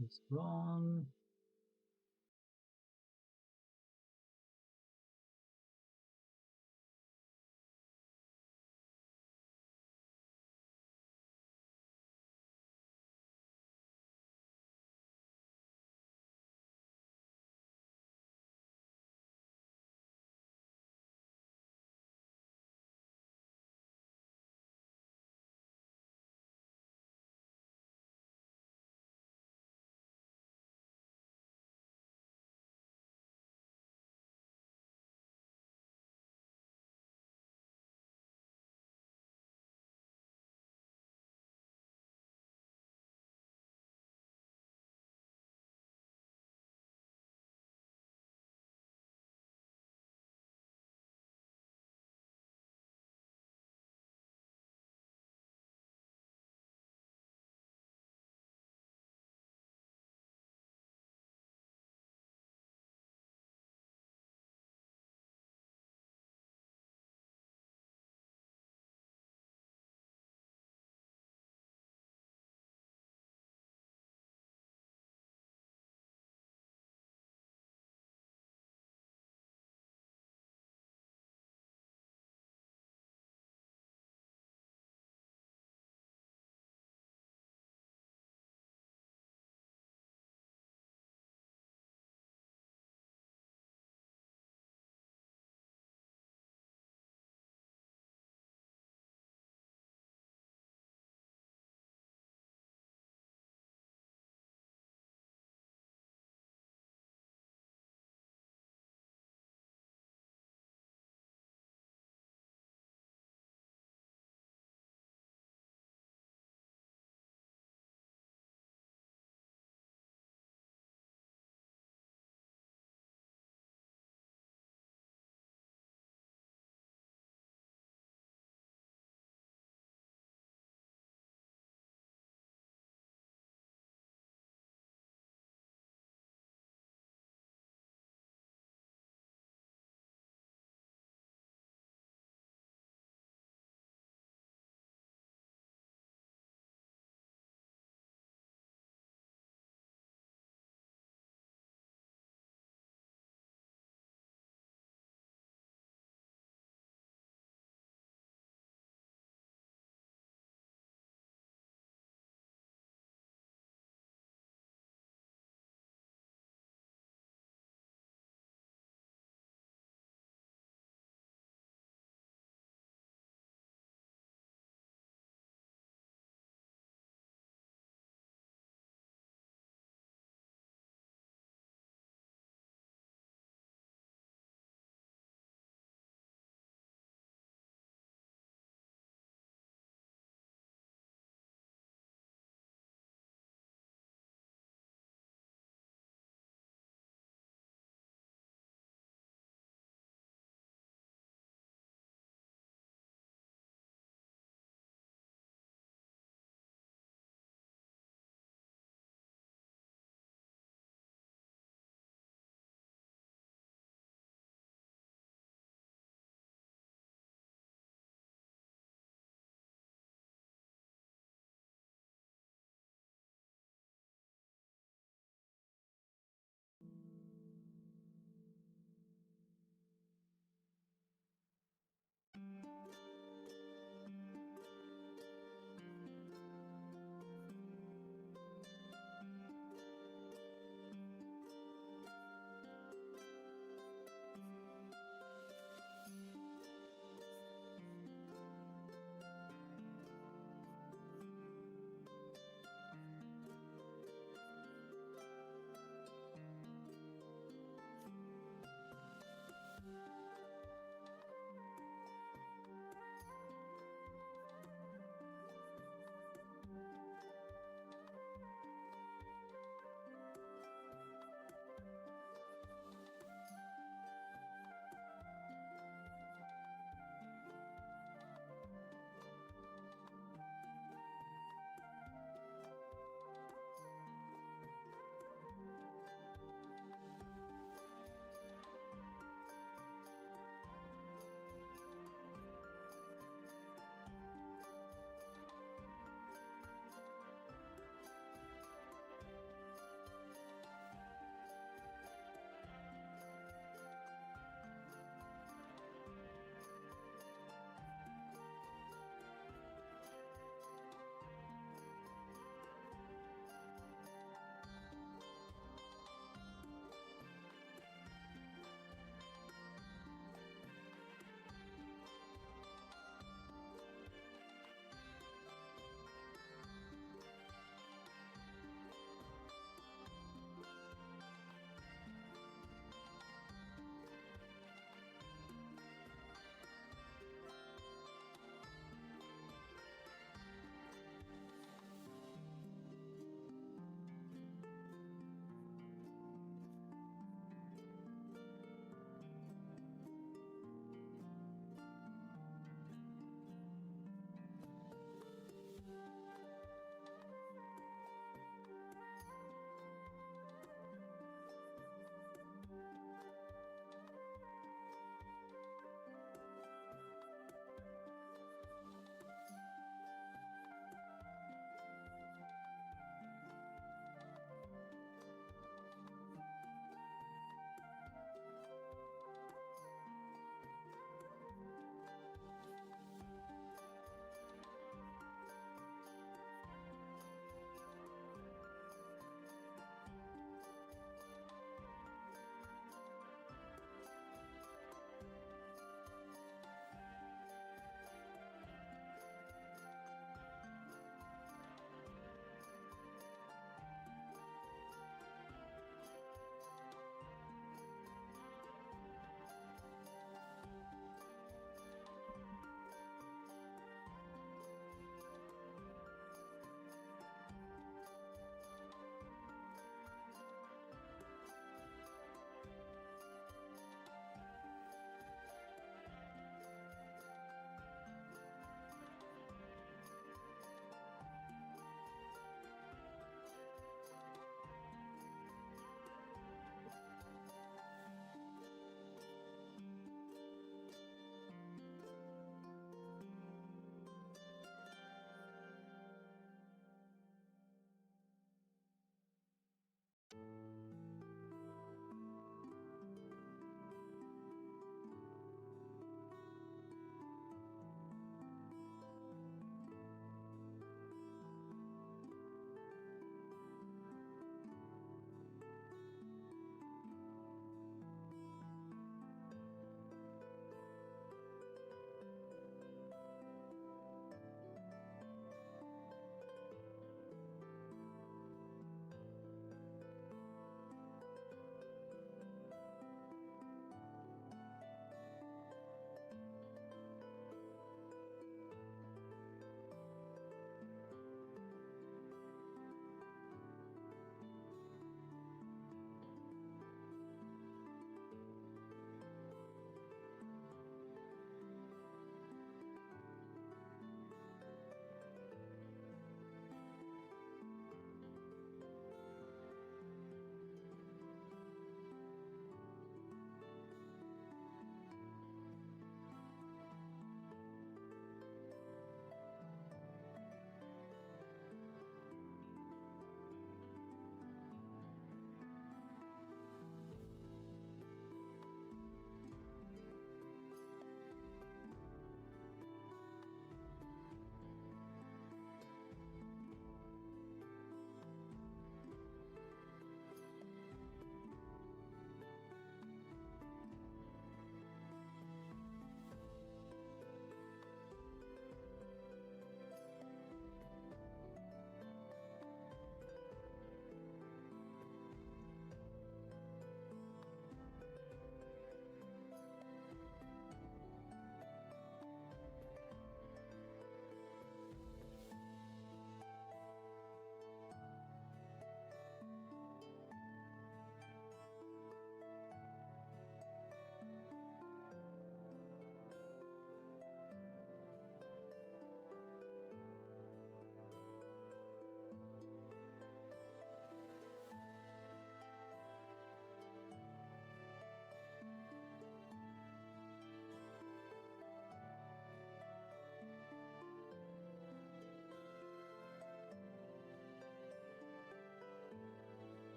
This one.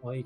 Oi.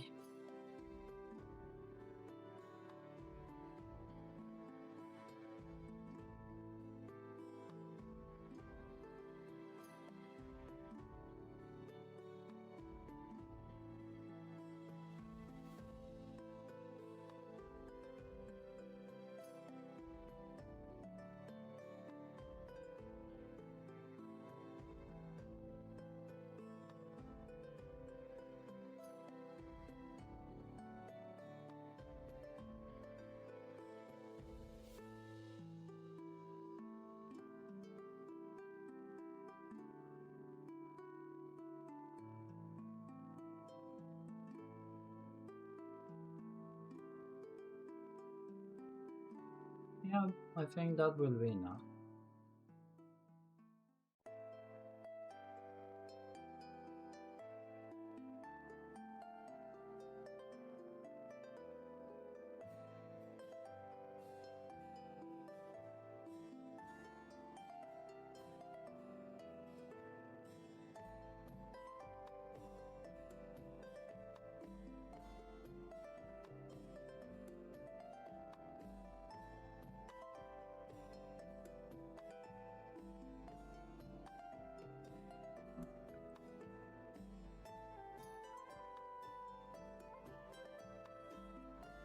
Yeah, I think that will be enough.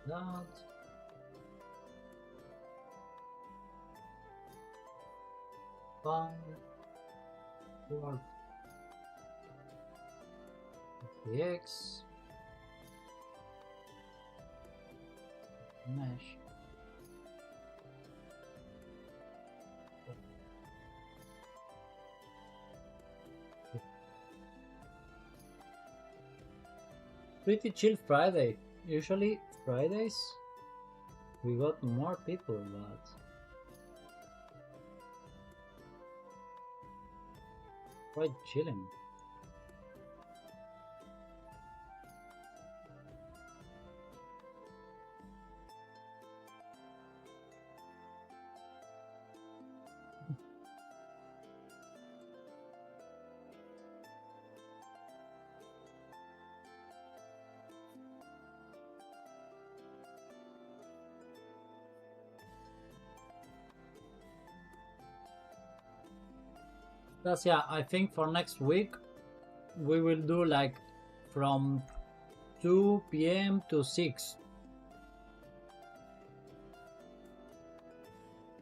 That. Five. Four. X. Mesh. Pretty chill Friday. Usually Fridays we got more people, but quite chilling. That's yeah, I think for next week we will do like from 2 p.m. to 6.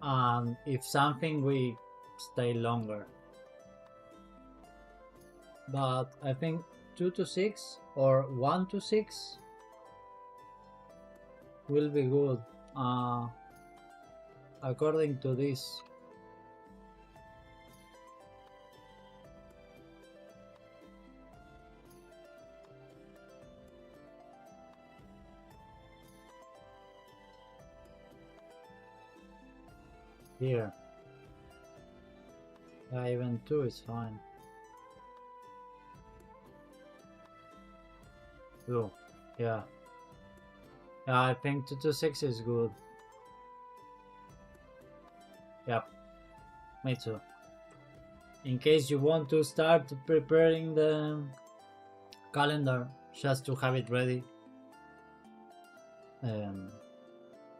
And if something we stay longer. But I think 2 to 6 or 1 to 6 will be good. According to this. Here. Even 2 is fine. 2. Yeah. Yeah, I think 2 to 6 is good. Yep. Me too. In case you want to start preparing the calendar, just to have it ready.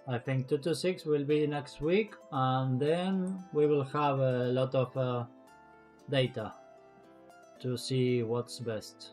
I think 2 to 6 will be next week, and then we will have a lot of data to see what's best.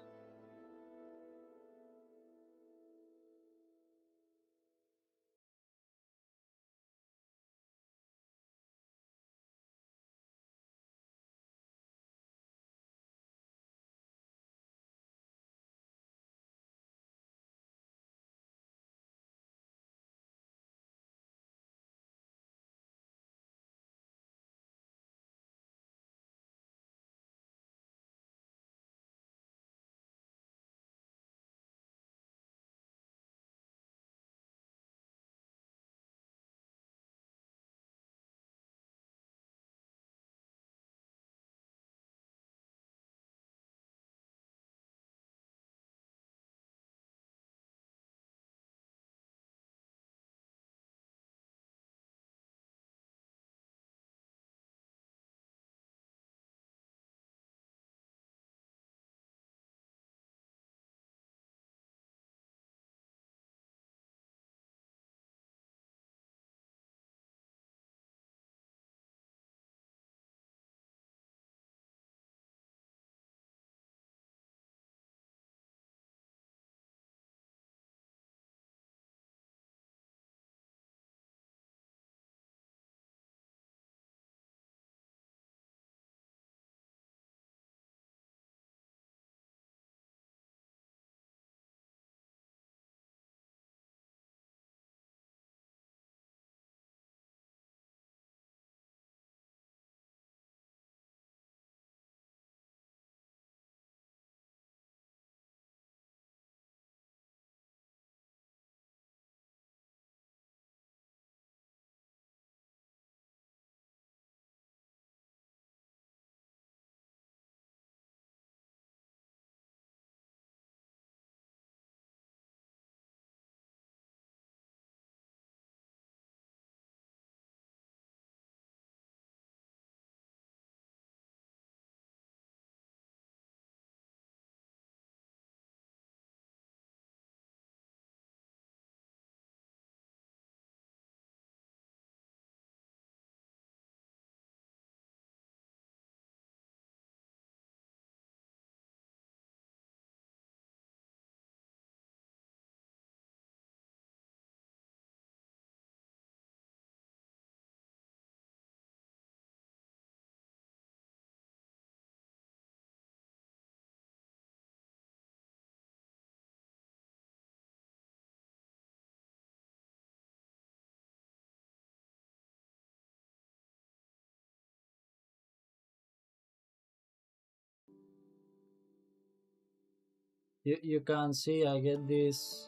You can see I get this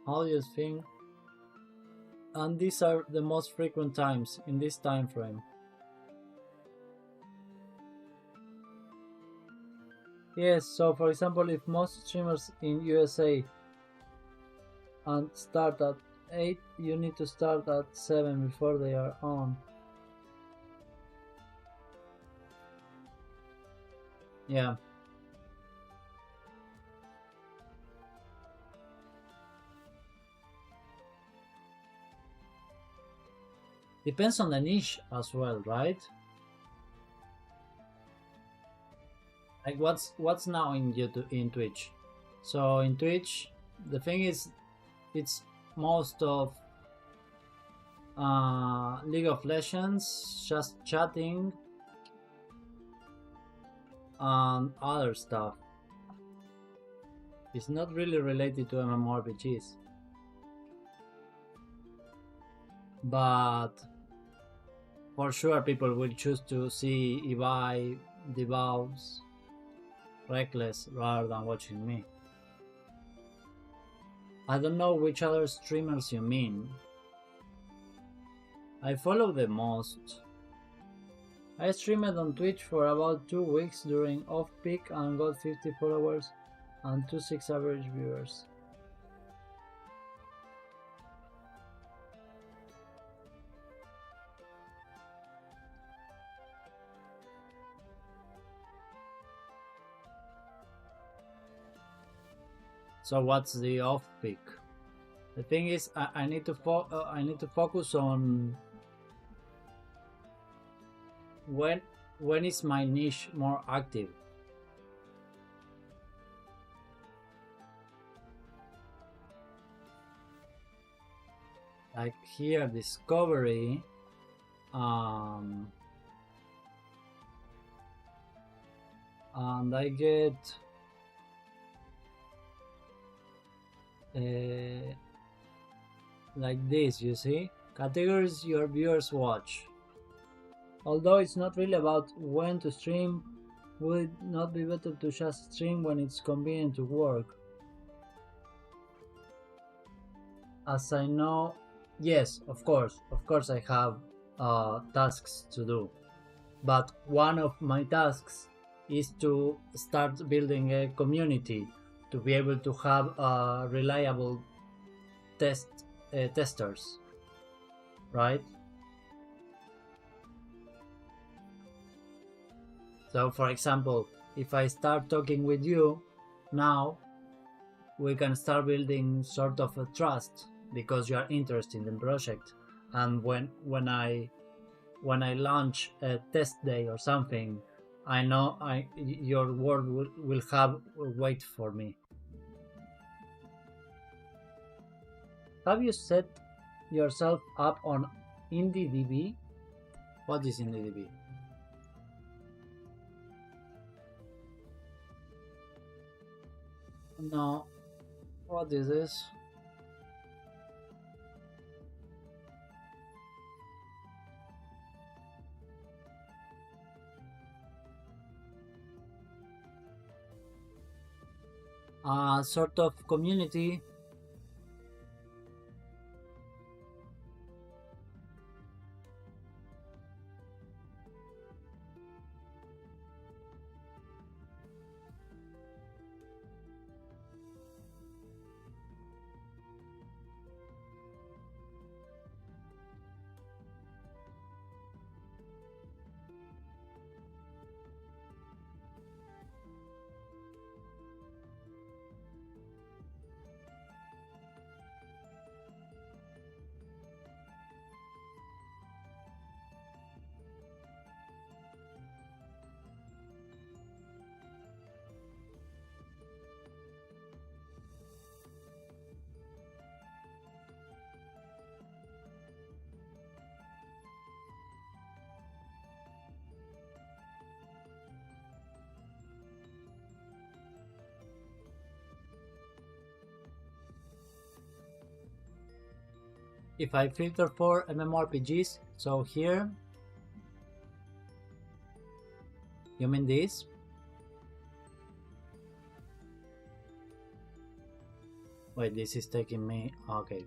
audio thing, and these are the most frequent times in this time frame. Yes, so for example, if most streamers in USA and start at 8, you need to start at 7 before they are on. Yeah. Depends on the niche as well, right? Like what's now in YouTube, in Twitch. So in Twitch, the thing is, it's most of League of Legends, just chatting, and other stuff. It's not really related to MMORPGs. But for sure people will choose to see Ibai, Devouse, Reckless rather than watching me. I don't know which other streamers you mean. I follow the most. I streamed on Twitch for about 2 weeks during off-peak and got 50 followers and 26 average viewers. So what's the off-peak? The thing is, I need to focus on when is my niche more active. Like here, discovery, and I get like this, you see? Categories your viewers watch. Although it's not really about when to stream, would it not be better to just stream when it's convenient to work? As I know, yes, of course I have tasks to do. But one of my tasks is to start building a community to be able to have reliable testers, right? So for example, if I start talking with you now, we can start building sort of a trust because you are interested in the project, and when I launch a test day or something, I know your word will have weight for me. Have you set yourself up on IndieDB? What is IndieDB? No. What is this? Sort of community. If I filter for MMORPGs, so here You mean this? Wait, this is taking me. Okay.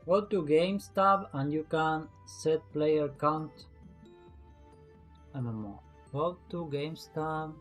Go to Games tab and you can set player count MMO. Go to Games tab.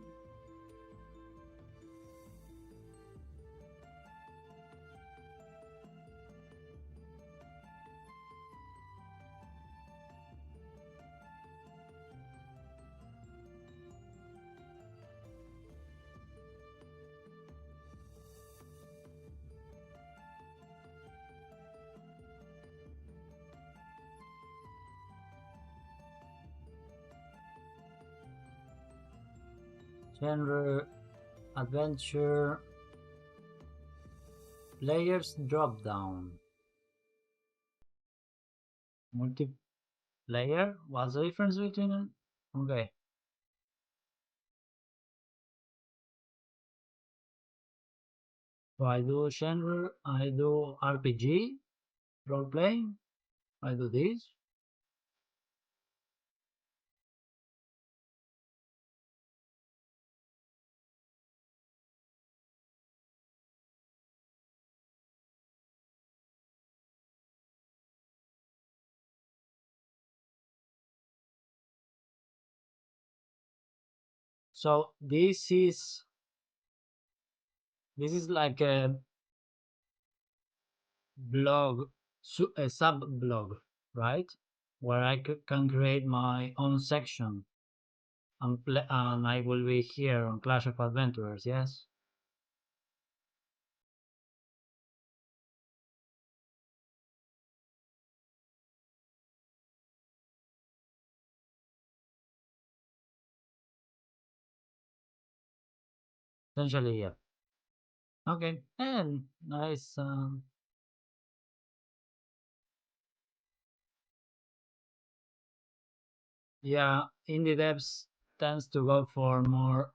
Genre, adventure, players drop down. Multiplayer? What's the difference between them? Okay. So I do genre, I do RPG, role playing, I do this. So this is like a blog, a sub blog, right? Where I can create my own section and I will be here on Clash of Adventurers, yes? Essentially, yeah. Okay, and nice. Yeah, indie devs tends to go for more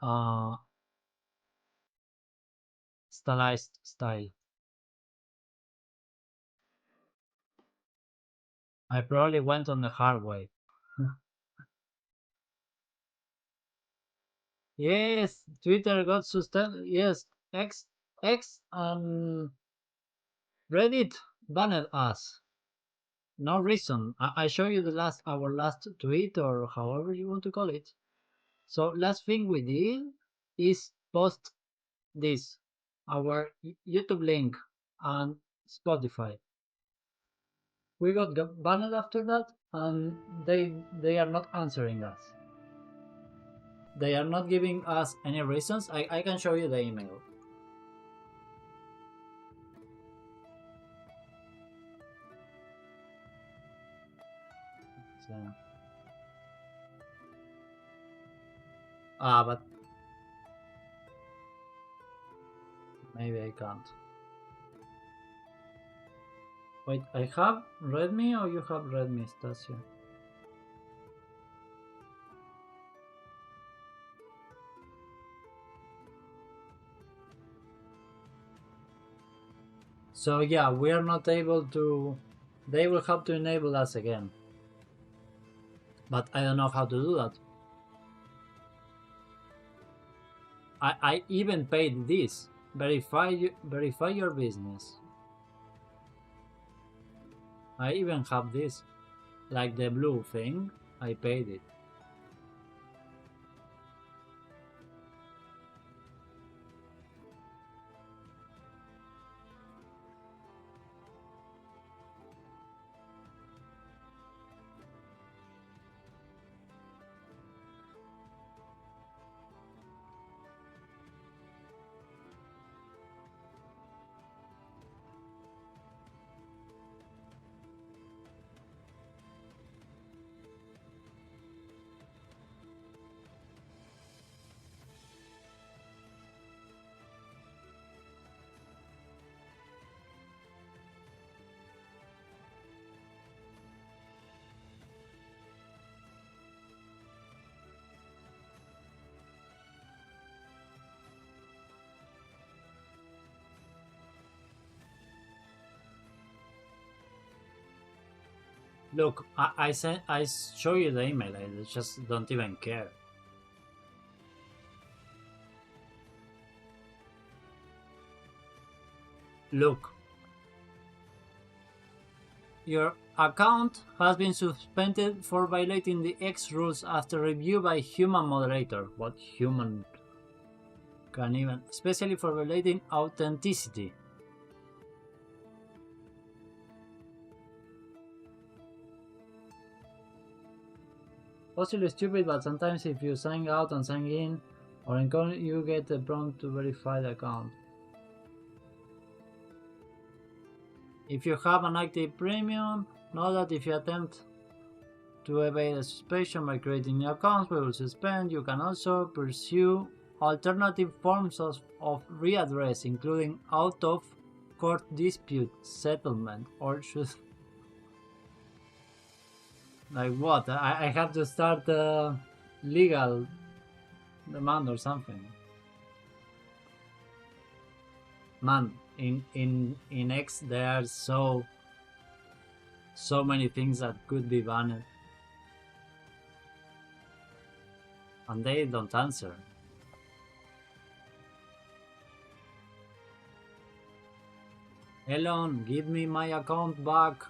stylized style. I probably went on the hard way. Yes, Twitter got suspended. Yes, X Reddit banned us. No reason. I show you our last tweet or however you want to call it. So last thing we did is post this, our YouTube link and Spotify. We got banned after that, and they are not answering us. They are not giving us any reasons. I can show you the email. So, but maybe I can't. Wait, I have read me or you have read me, Stasia? So yeah, we are not able to. They will have to enable us again. But I don't know how to do that. I even paid this. Verify your business. I even have this. Like the blue thing. I paid it. Look, I sent, I show you the email. I just don't even care. Look, your account has been suspended for violating the X rules after review by human moderator. What human can even, especially for violating authenticity. Possibly stupid, but sometimes if you sign out and sign in or encounter, you get a prompt to verify the account. If you have an active premium, know that if you attempt to evade a suspension by creating new accounts, we will suspend. You can also pursue alternative forms of readdress, including out-of-court dispute settlement, or should... Like what? I have to start a legal demand or something. Man, in X there are so many things that could be banned, and they don't answer. Elon, give me my account back,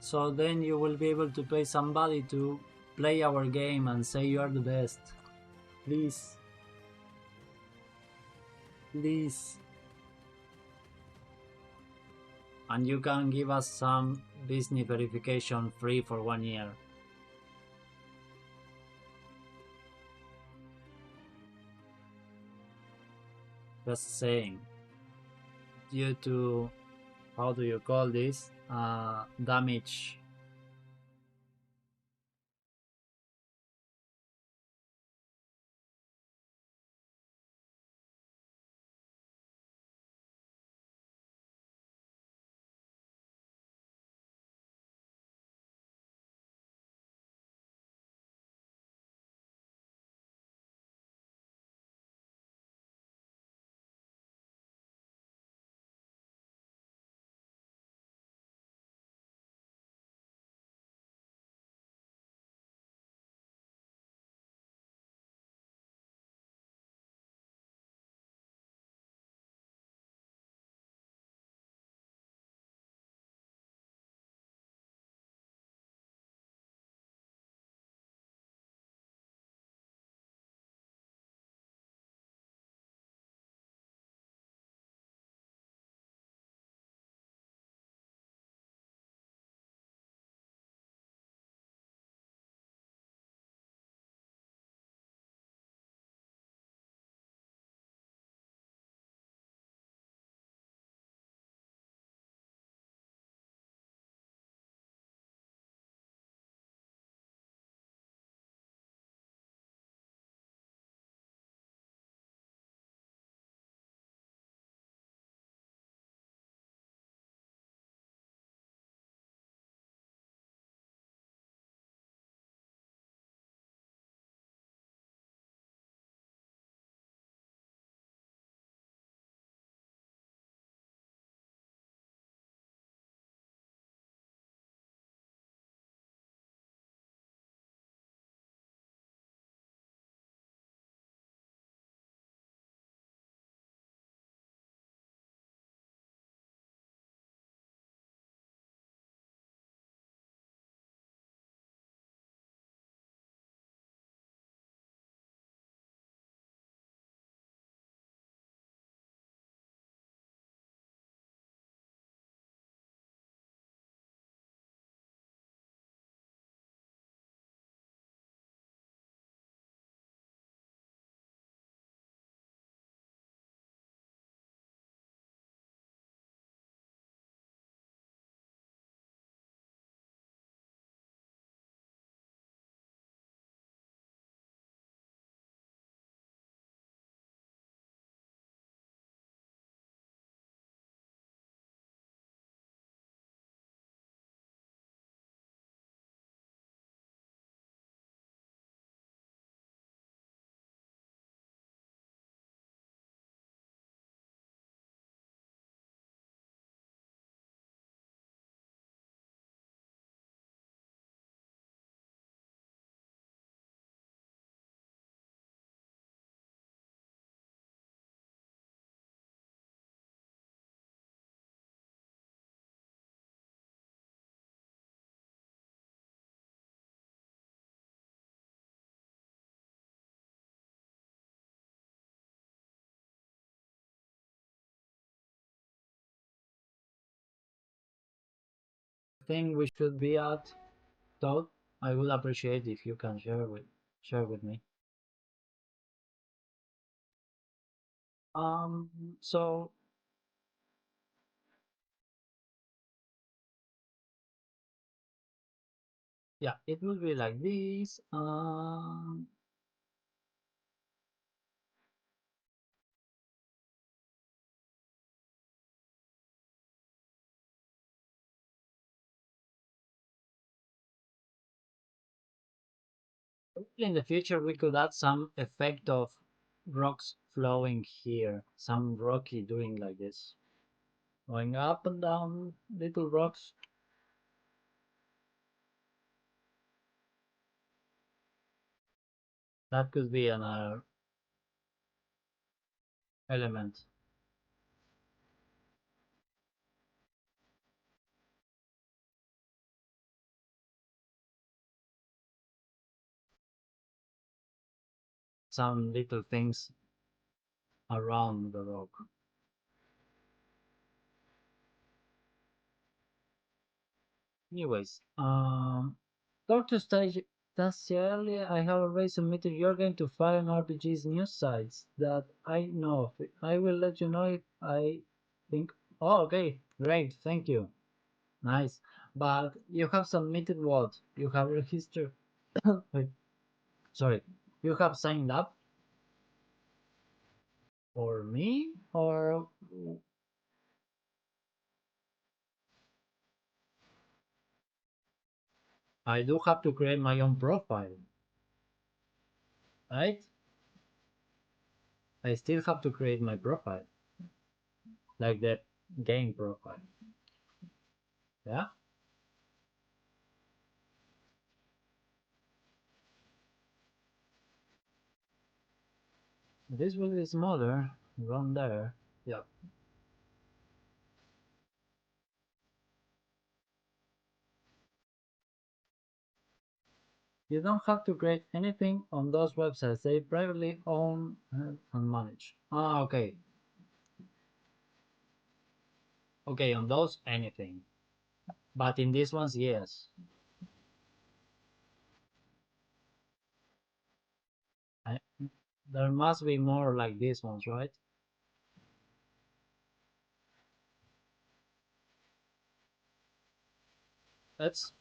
so then you will be able to pay somebody to play our game and say you are the best. Please. Please. And you can give us some business verification free for 1 year. Just saying. Due to, how do you call this? Damage think we should be at, Todd? I would appreciate if you can share with me. So yeah, it will be like this. In the future, we could add some effect of rocks flowing here, some rocky doing like this, going up and down, little rocks. That could be another element. Some little things around the rock. Anyways, Dr. Stasiali, I have already submitted your game to Fire and RPG's news sites that I know of. I will let you know if I think. Oh, okay, great, thank you. Nice. But you have submitted what? You have registered. Wait, sorry. You have signed up for me? Or I do have to create my own profile, right? I still have to create my profile, like the game profile. Yeah? This will be smaller, run there. Yeah. You don't have to create anything on those websites. They privately own and manage. Ah, okay. Okay, on those, anything. But in these ones, yes. I, there must be more like these ones, right? Let's.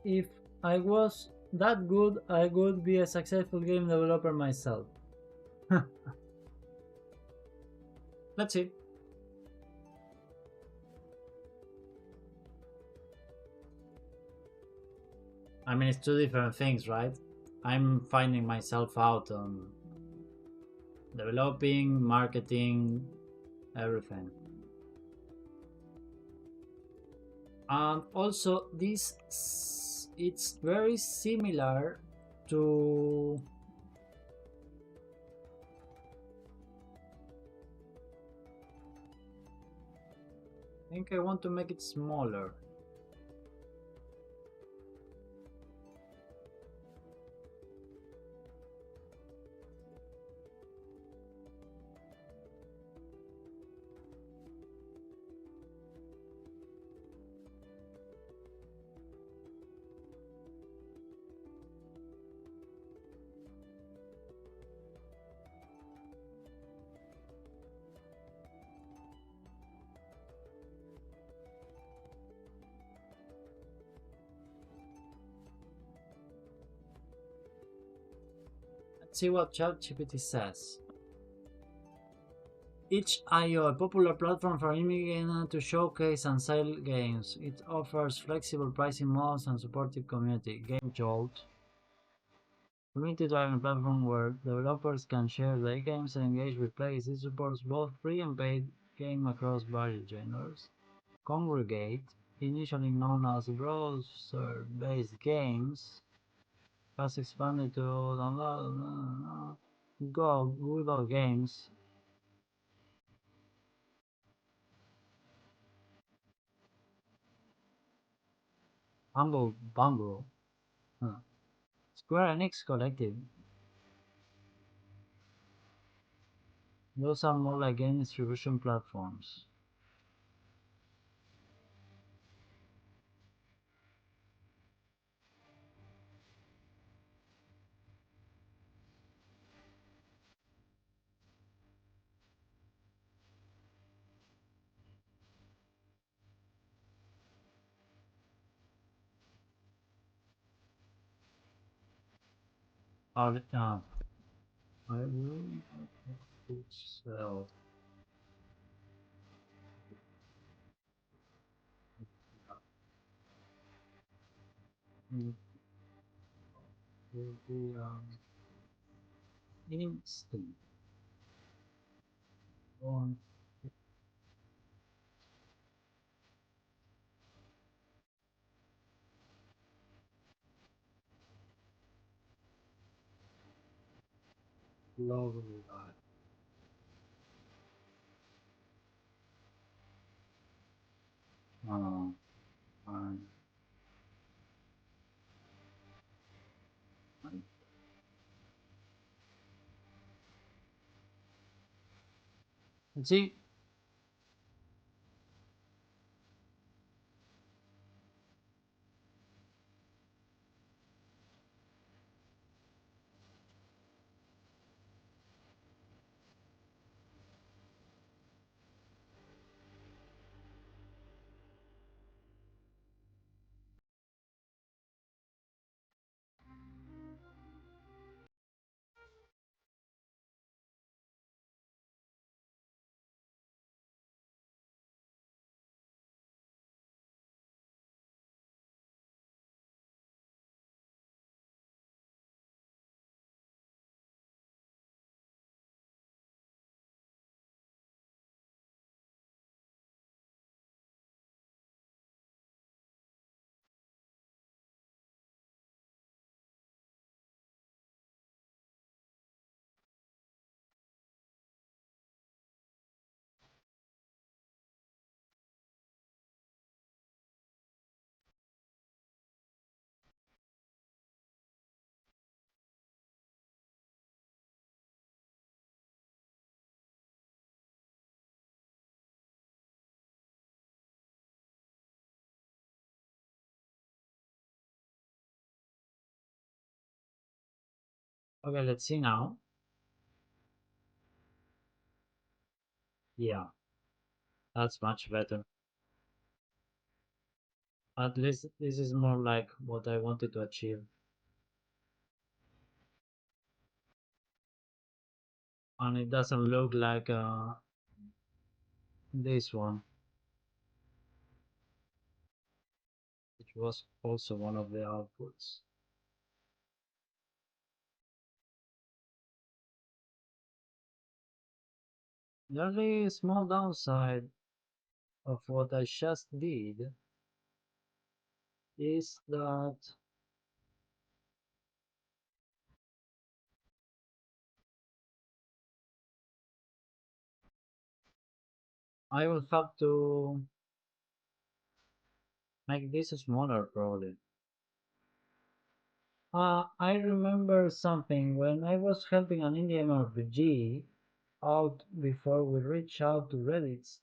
If I was that good, I would be a successful game developer myself. Let's see. I mean, it's two different things, right? I'm finding myself out on developing, marketing, everything. And also, it's very similar to. I think I want to make it smaller. Let's see what ChatGPT says. Itch.io, a popular platform for indie to showcase and sell games. It offers flexible pricing models and supportive community. Game Jolt, community-driven platform where developers can share their games and engage with players. It supports both free and paid game across various genres. Congregate, initially known as browser-based games, has expanded to download Google Games. Humble Bumble. Huh. Square Enix Collective. Those are more like game distribution platforms. I will sell. Will be instant on lovely life. Uh, and, and see, okay, let's see now. Yeah, that's much better. At least this is more like what I wanted to achieve. And it doesn't look like this one, which was also one of the outputs. The only small downside of what I just did is that I will have to make this smaller probably. I remember something when I was helping an Indian RPG out before we reached out to Reddit's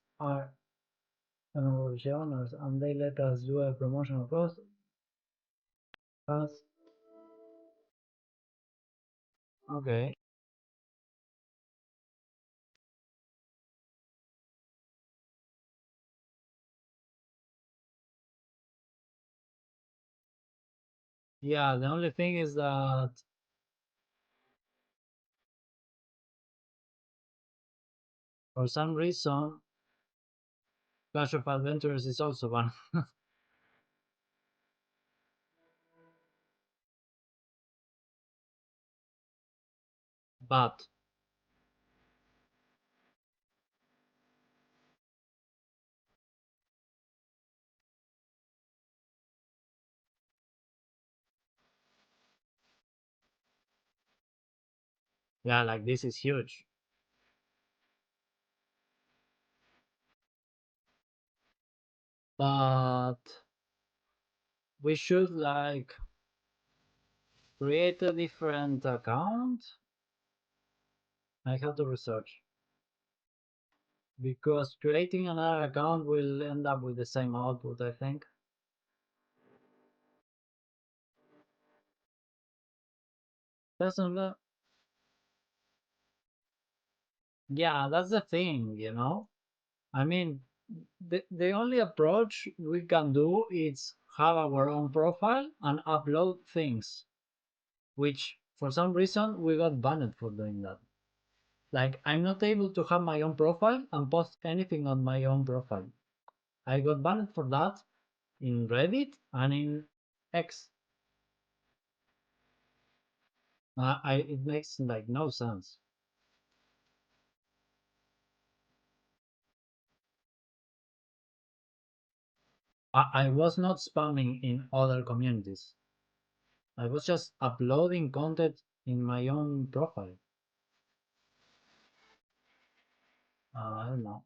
owners and they let us do a promotional post. Us. Okay. Yeah, the only thing is that For some reason, Clash of Adventures is also one. But yeah, like this is huge. But we should like create a different account. I have to research because creating another account will end up with the same output, I think. Doesn't Yeah, that's the thing, you know? I mean, the only approach we can do is have our own profile and upload things, which for some reason we got banned for doing that. Like, I'm not able to have my own profile and post anything on my own profile. I got banned for that in Reddit and in X. It makes like no sense. I was not spamming in other communities. I was just uploading content in my own profile. I don't know.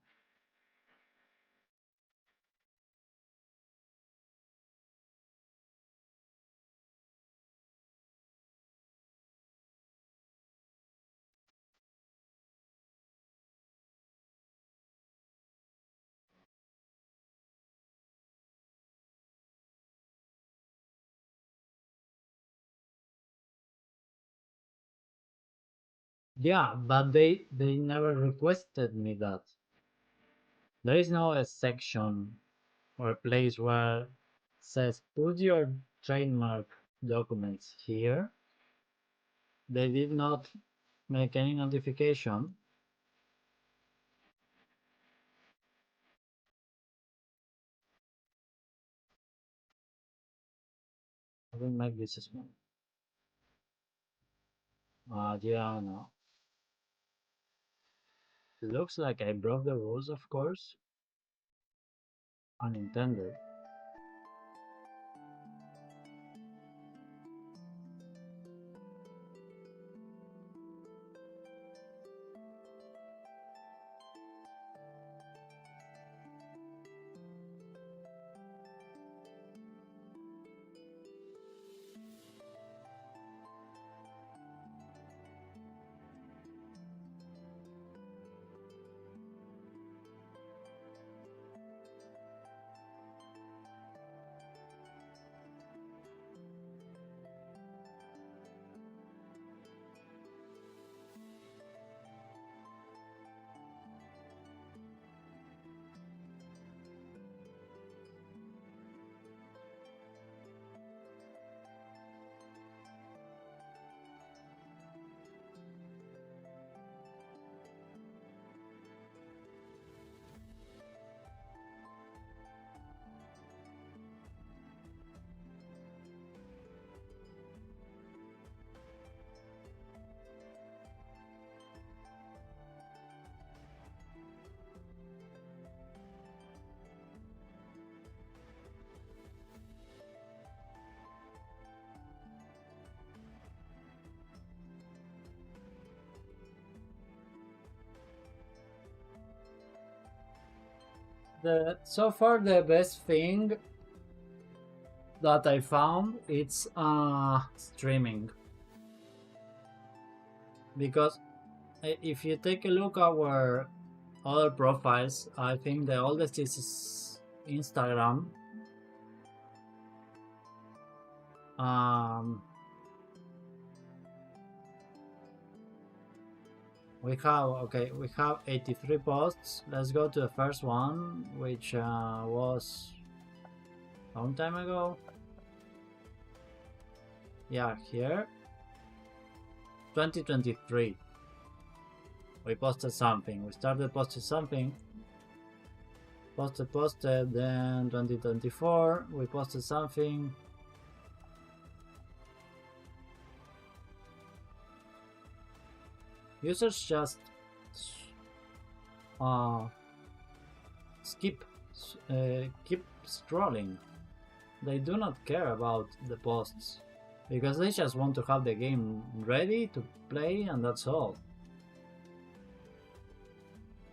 Yeah, but they never requested me that. There is no a section or a place where says put your trademark documents here. They did not make any notification. I will make this small. Yeah, no. It looks like I broke the rules, of course. Unintended. The so far the best thing that I found it's streaming, because if you take a look at our other profiles, I think the oldest is Instagram. Um, we have 83 posts. Let's go to the first one, which was a long time ago. Yeah, here 2023. We posted something. We started posting something. Posted, then 2024, we posted something. Users just keep scrolling. They do not care about the posts because they just want to have the game ready to play, and that's all.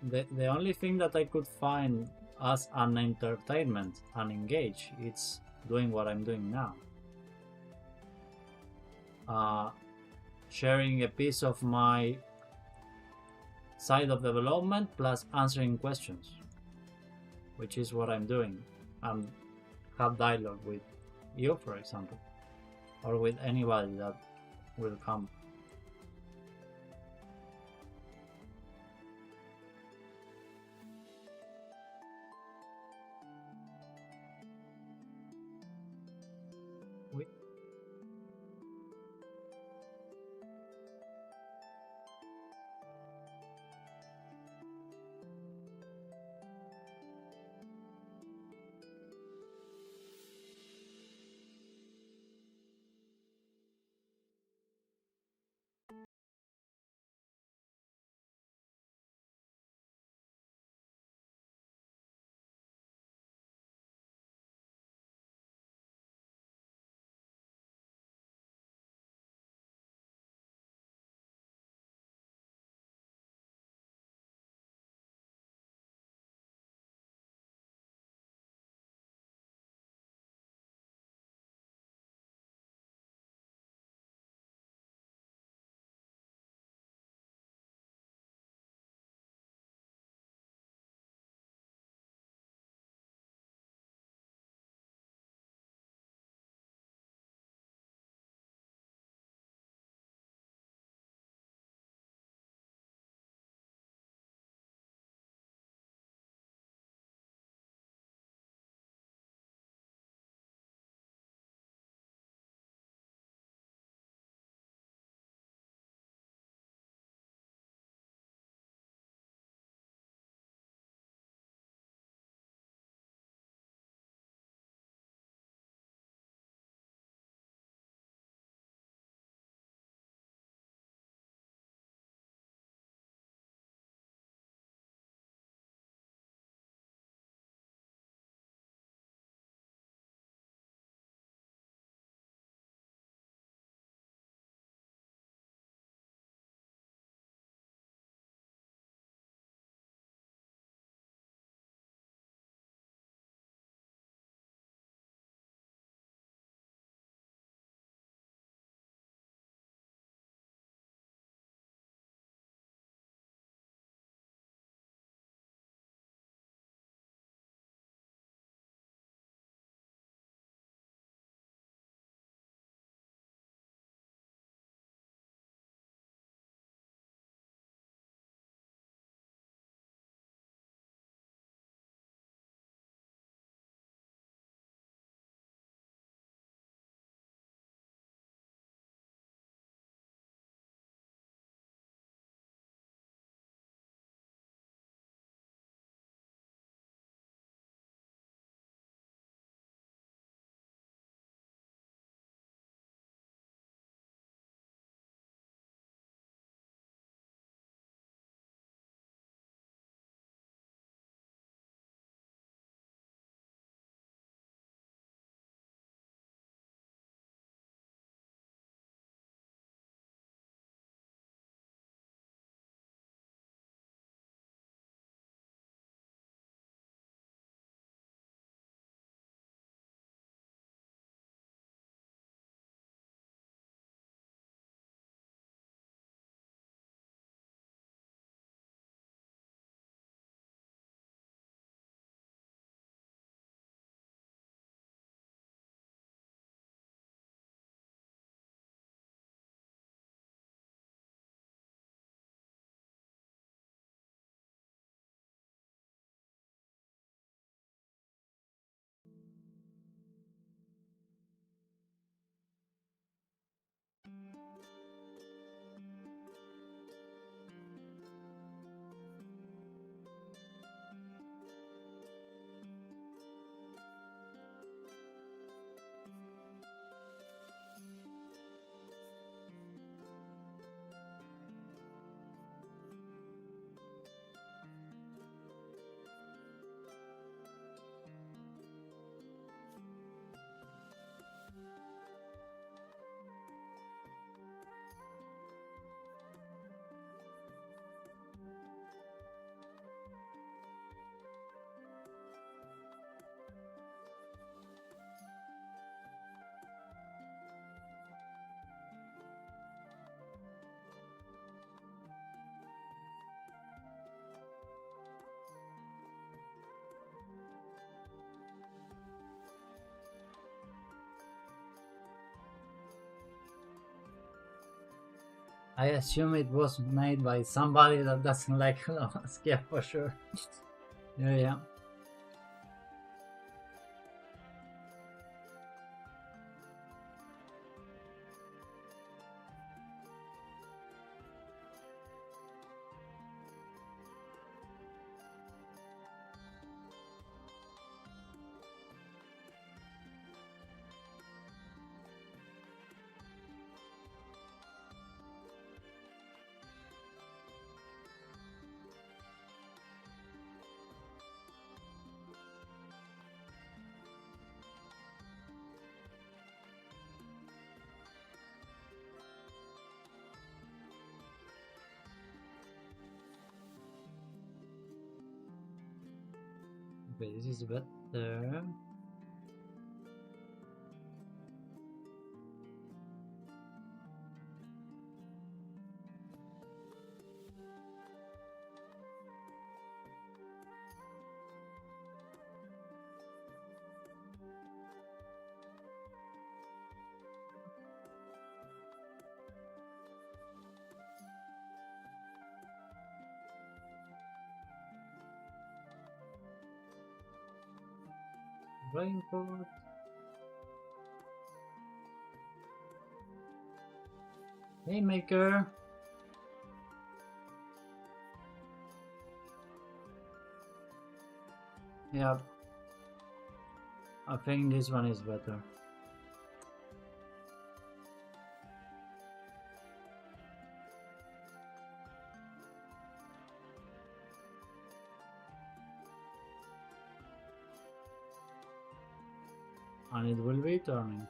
The only thing that I could find as an entertainment and engage, it's doing what I'm doing now. Sharing a piece of my side of development plus answering questions, which is what I'm doing, and have dialogue with you, for example, or with anybody that will come. I assume it was made by somebody that doesn't like Elon yeah, for sure. Yeah. Okay, this is better. Rainport. Haymaker. Yeah. I think this one is better. And it will be turning.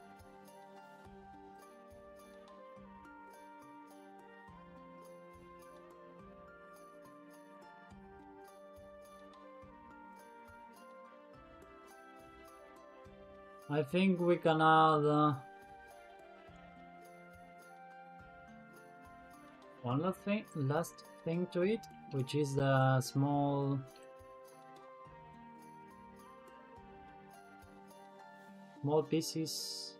I think we can add one last thing to it, which is the small pieces.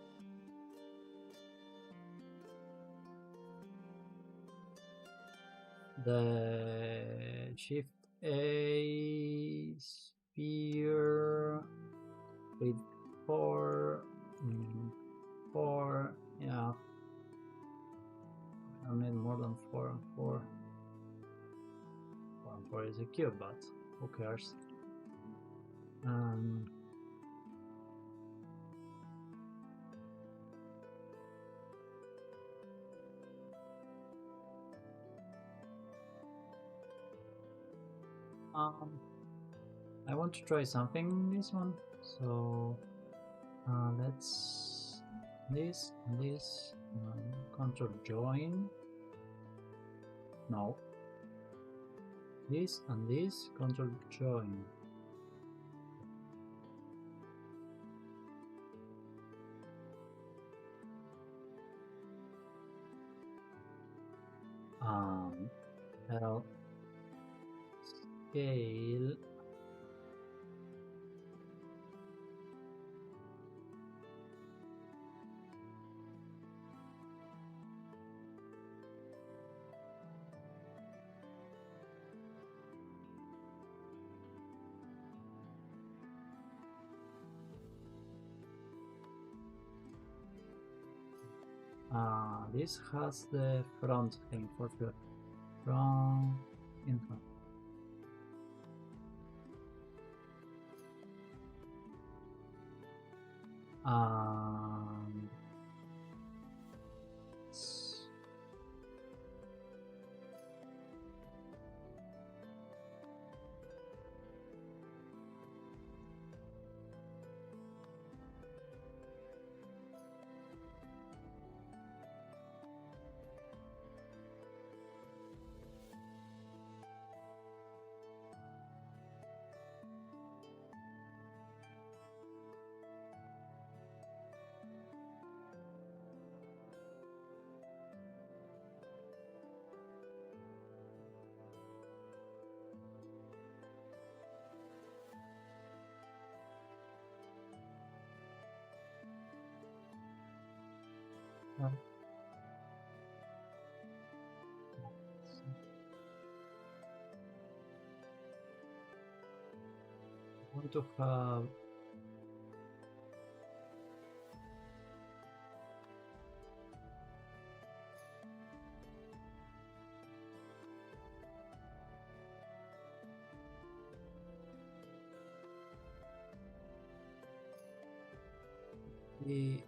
The Shift A sphere with four, yeah. I need more than 4 and 4. 4 and 4 is a cube, but who cares? I want to try something in this one, so let's this and this control join. No, this and this control join. L scale. This has the front thing for the front in front. going to have the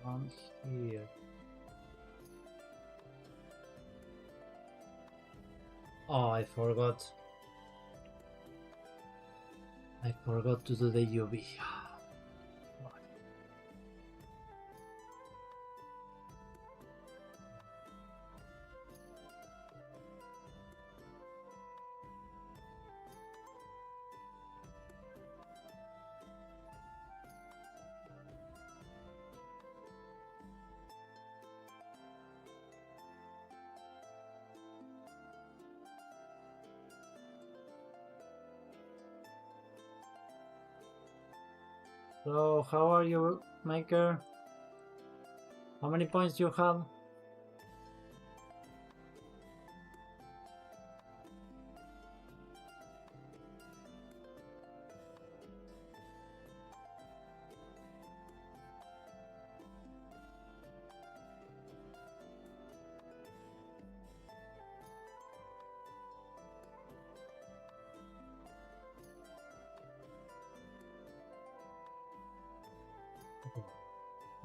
one here. Oh, I forgot. I forgot to do the UV. So, how are you, Maker? How many points do you have?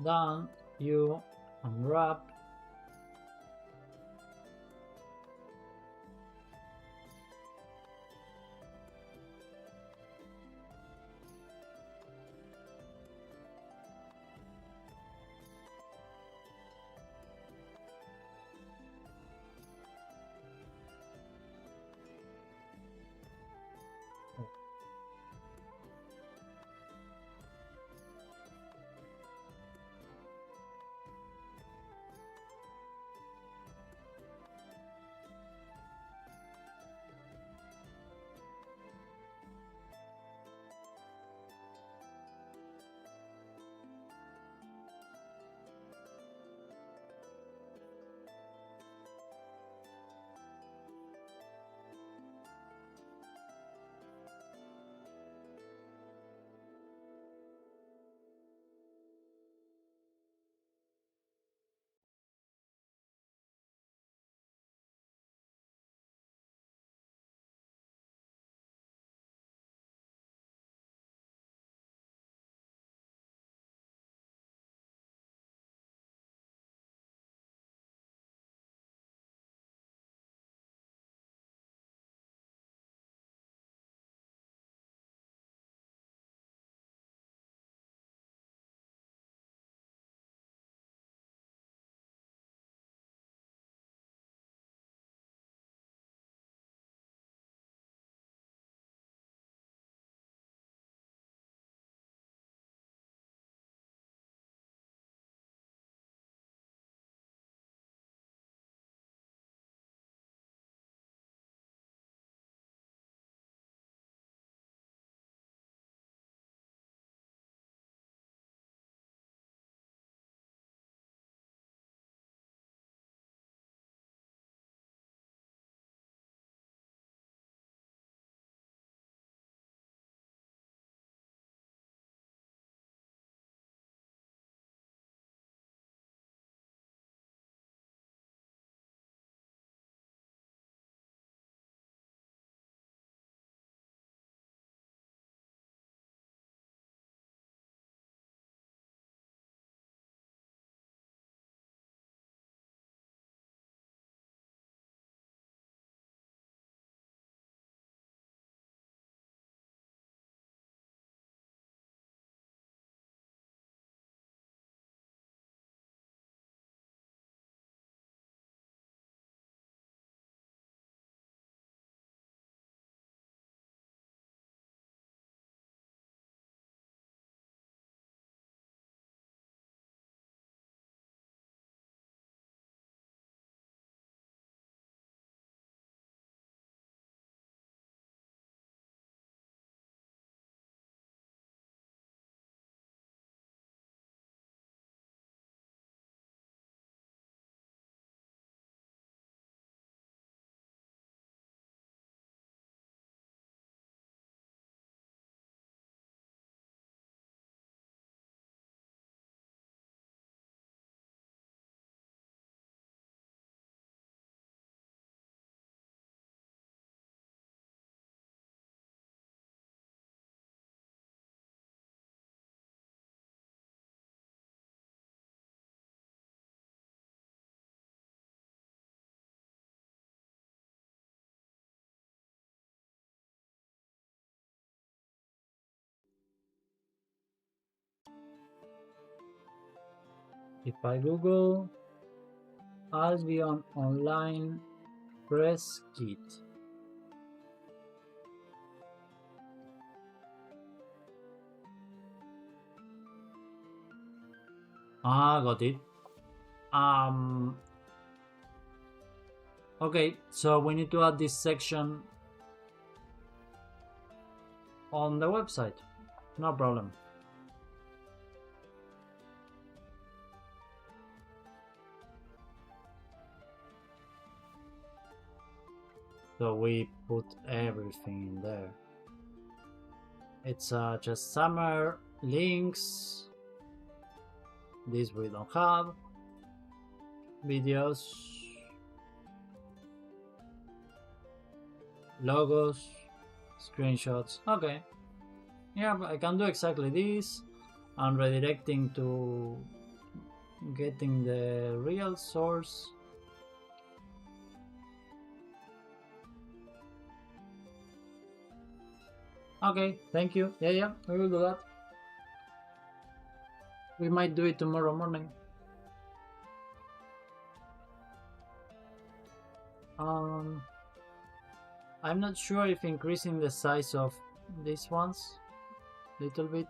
Then you unwrap If I Google Albion Online Press Kit. Got it. Okay, so we need to add this section on the website. No problem. So we put everything in there. It's just summer links. This we don't have. Videos, logos, screenshots. Okay. Yeah, but I can do exactly this. I'm redirecting to getting the real source. Okay, thank you. Yeah, we will do that. We might do it tomorrow morning. I'm not sure if increasing the size of these ones a little bit.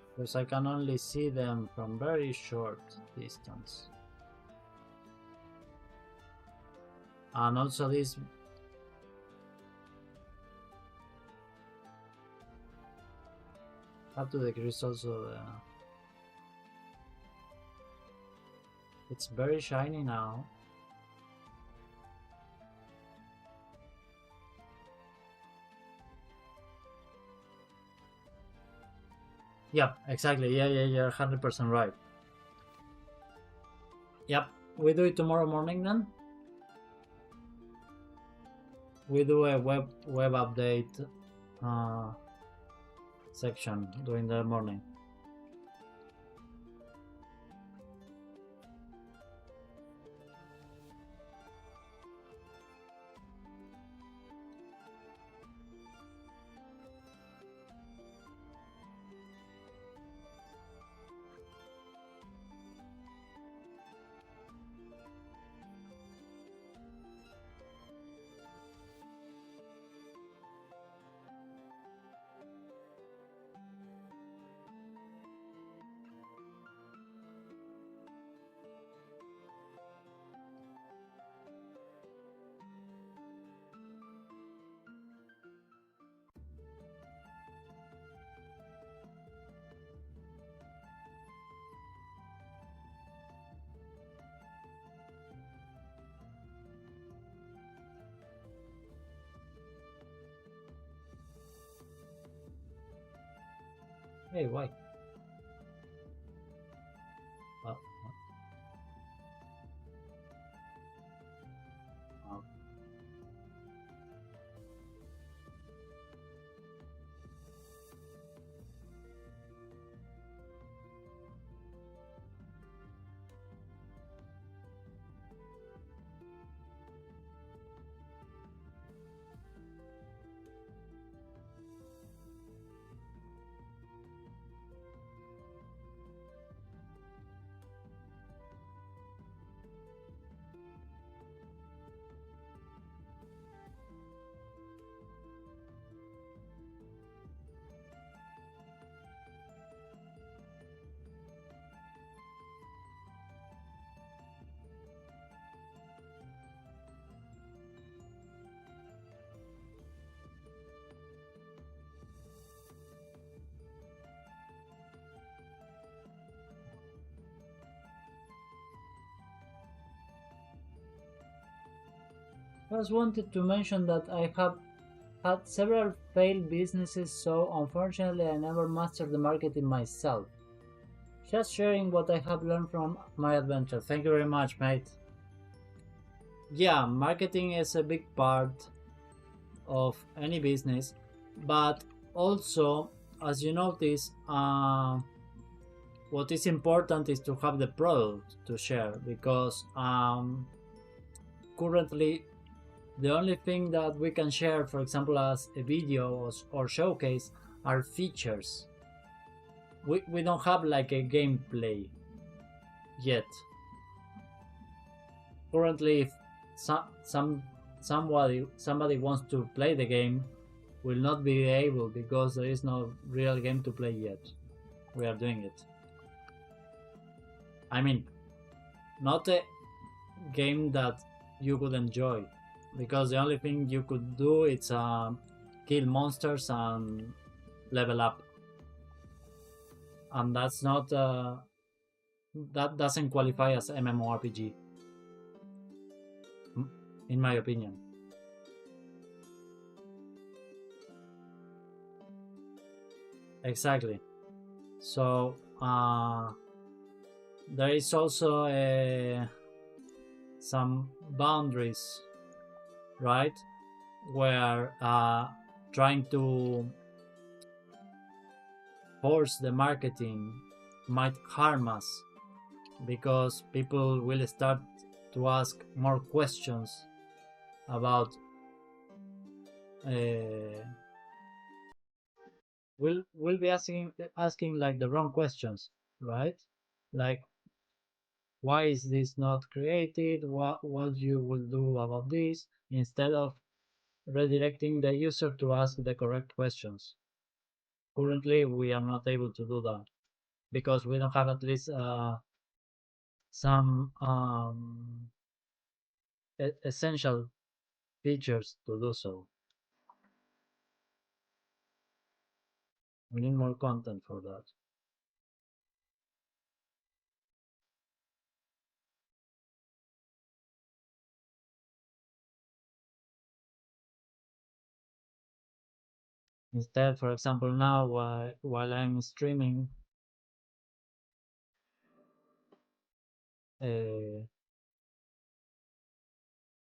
Because I can only see them from very short distance. And also this have to decrease also the... It's very shiny now. Yep, exactly. Yeah, you're 100% right. Yep, we do it tomorrow morning then. We do a web update section during the morning. Hey, why? Oh, oh. I just wanted to mention that I have had several failed businesses, so unfortunately I never mastered the marketing myself. Just sharing what I have learned from my adventure. Thank you very much, mate. Yeah, marketing is a big part of any business, but also, as you notice, what is important is to have the product to share, because currently the only thing that we can share, for example, as a video or showcase, are features. We don't have like a gameplay yet. Currently, if somebody wants to play the game, will not be able because there is no real game to play yet. We are doing it. I mean, not a game that you could enjoy, because the only thing you could do is kill monsters and level up, and that's not that doesn't qualify as MMORPG, in my opinion. Exactly. So there is also some boundaries, right? Where trying to force the marketing might harm us, because people will start to ask more questions about will be asking like the wrong questions, right? Like, why is this not created? What you will do about this, instead of redirecting the user to ask the correct questions. Currently, we are not able to do that because we don't have at least some essential features to do so. We need more content for that. Instead, for example, now while I'm streaming, uh,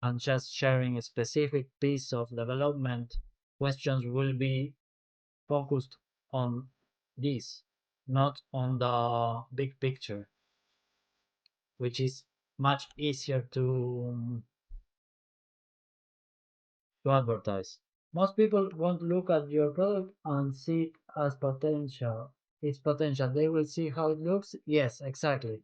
and just sharing a specific piece of development, questions will be focused on this, not on the big picture, which is much easier to advertise. Most people won't look at your product and see it as potential. Its potential. They will see how it looks. Yes, exactly.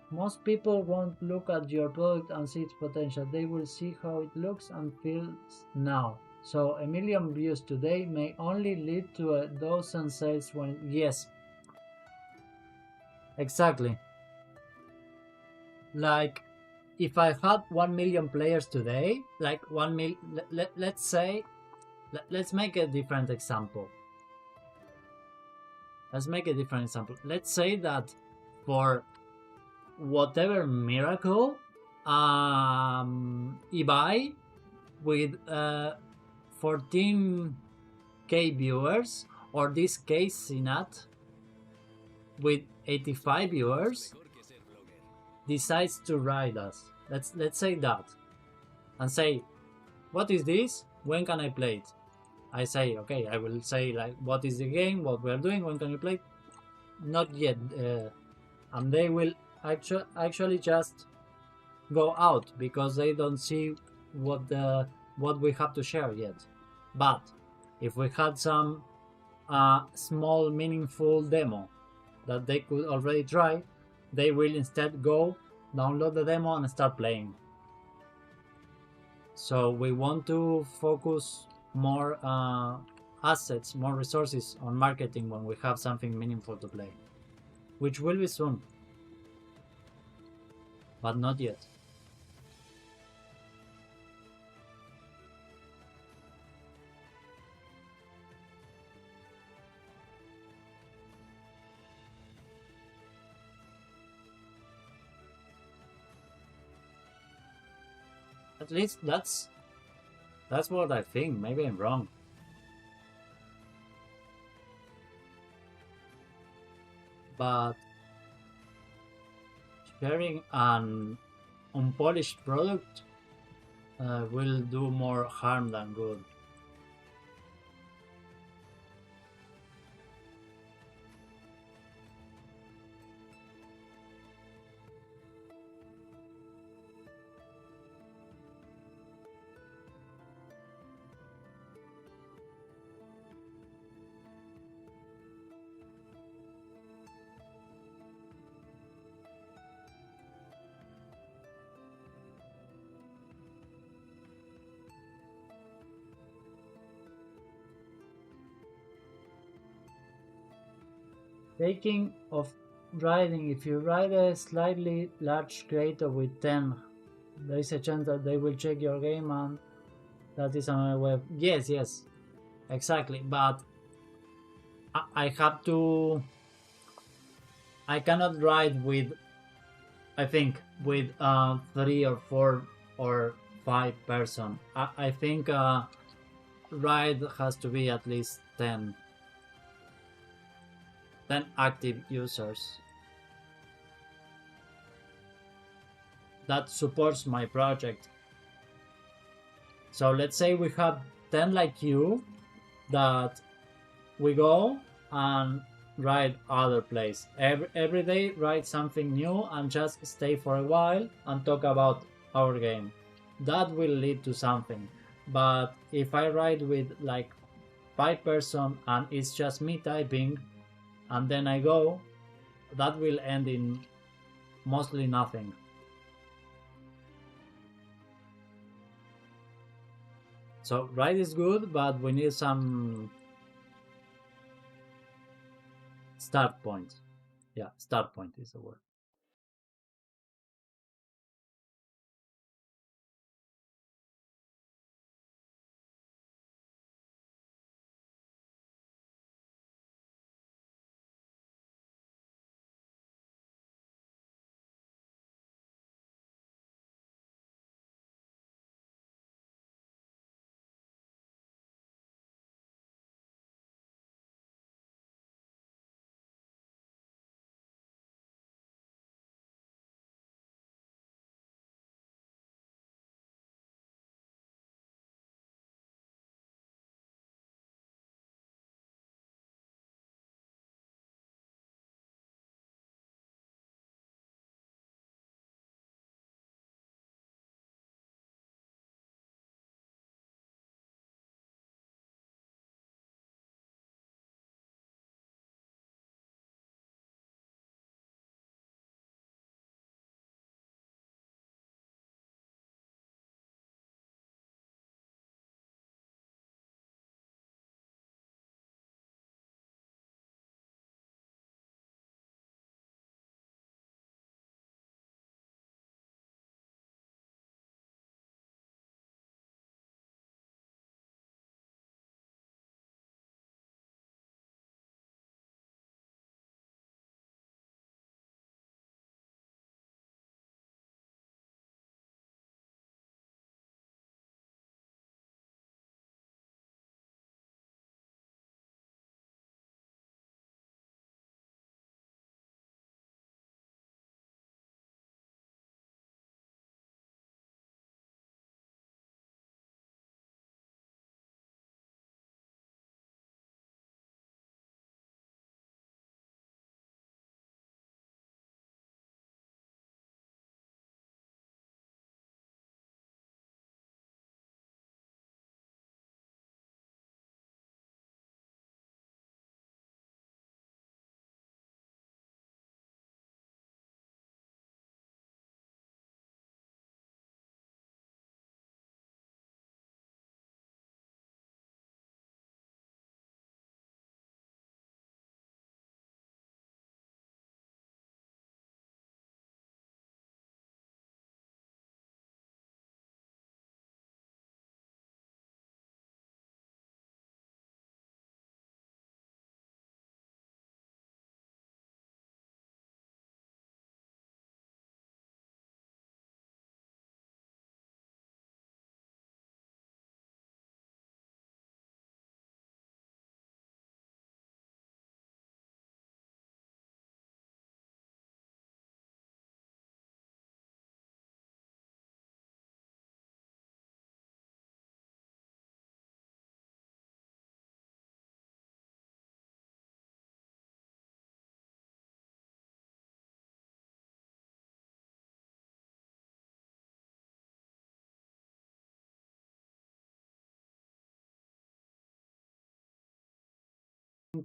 Most people won't look at your product and see its potential. They will see how it looks and feels now. So a million views today may only lead to a dozen sales when... Yes, exactly. Like, if I had 1 million players today, like 1 million, let's say, let's make a different example. Let's say that for whatever miracle, Ibai with 14k viewers, or this case Sinat with 85 viewers decides to ride us. Let's say that, and say, what is this? When can I play it? I say, okay, I will say like, what is the game? What we're doing? When can you play? Not yet, and they will actually just go out because they don't see what we have to share yet. But if we had some small meaningful demo that they could already try, they will instead go download the demo and start playing. So we want to focus more assets, more resources on marketing when we have something meaningful to play, which will be soon, but not yet. At least that's what I think. Maybe I'm wrong. But sharing an unpolished product will do more harm than good. Taking of riding, if you ride a slightly large creator with 10, there is a chance that they will check your game and that is another way. Yes, yes, exactly. But I have to. I cannot ride with. I think with 3 or 4 or 5 person. I think ride has to be at least 10 active users that supports my project. So let's say we have 10 like you that we go and write other place. Every day write something new and just stay for a while and talk about our game. That will lead to something. But if I write with like 5 person and it's just me typing and then I go, that will end in mostly nothing. So write is good, but we need some start point. Yeah, start point is the word.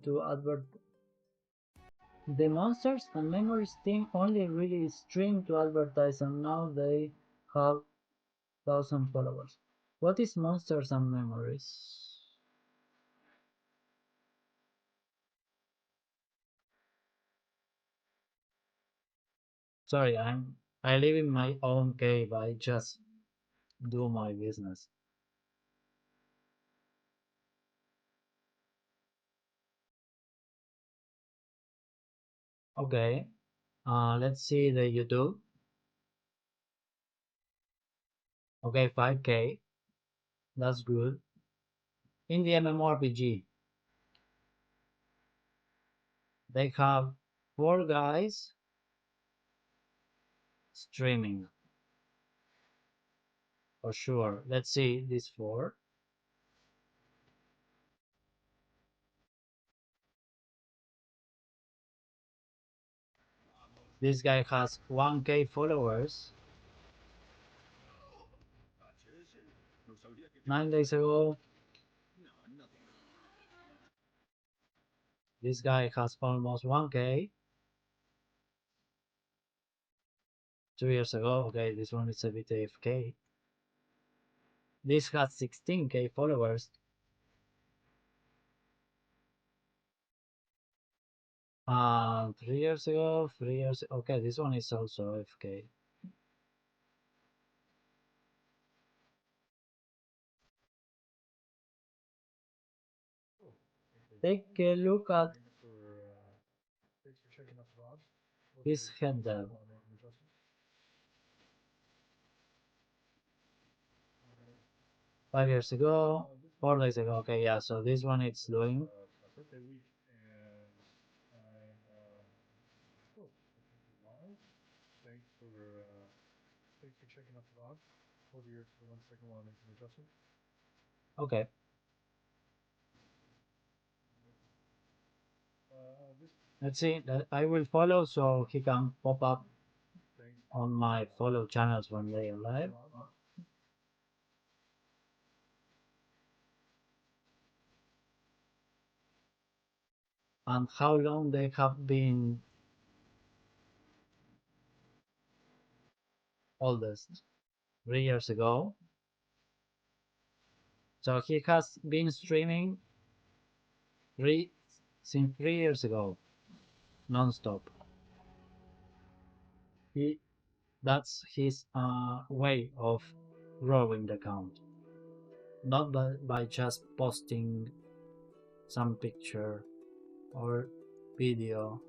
To advert the monsters and memories team only really stream to advertise and now they have 1,000 followers. What is monsters and memories? Sorry, I live in my own cave. I just do my business. Okay. Let's see the YouTube. Okay, 5K. That's good. In the MMORPG, they have four guys streaming for sure. Let's see these four. This guy has 1K followers. 9 days ago, this guy has almost 1K. 2 years ago, okay, this one is a bit AFK. This has 16K followers. 3 years ago, 3 years. Okay, this one is also AFK. Take a look at his handle. 5 years ago, 4 days ago. Okay, yeah. So this one it's doing. Okay. Let's see. I will follow so he can pop up on my follow channels when they are live. And how long they have been oldest? 3 years ago. So he has been streaming three since 3 years ago, non-stop. He That's his way of growing the account, not by just posting some picture or video,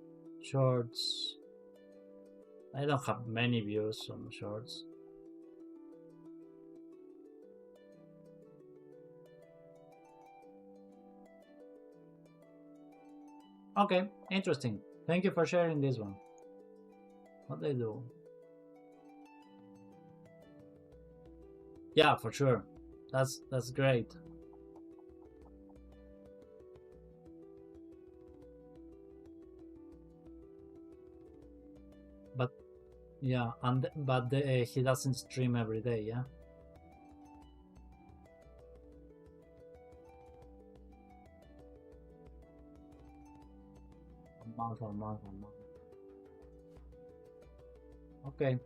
shorts. I don't have many views on shorts. Okay, interesting. Thank you for sharing this one. What they do? Yeah, for sure. That's great. But yeah, he doesn't stream every day. Yeah, a month, a month. Okay,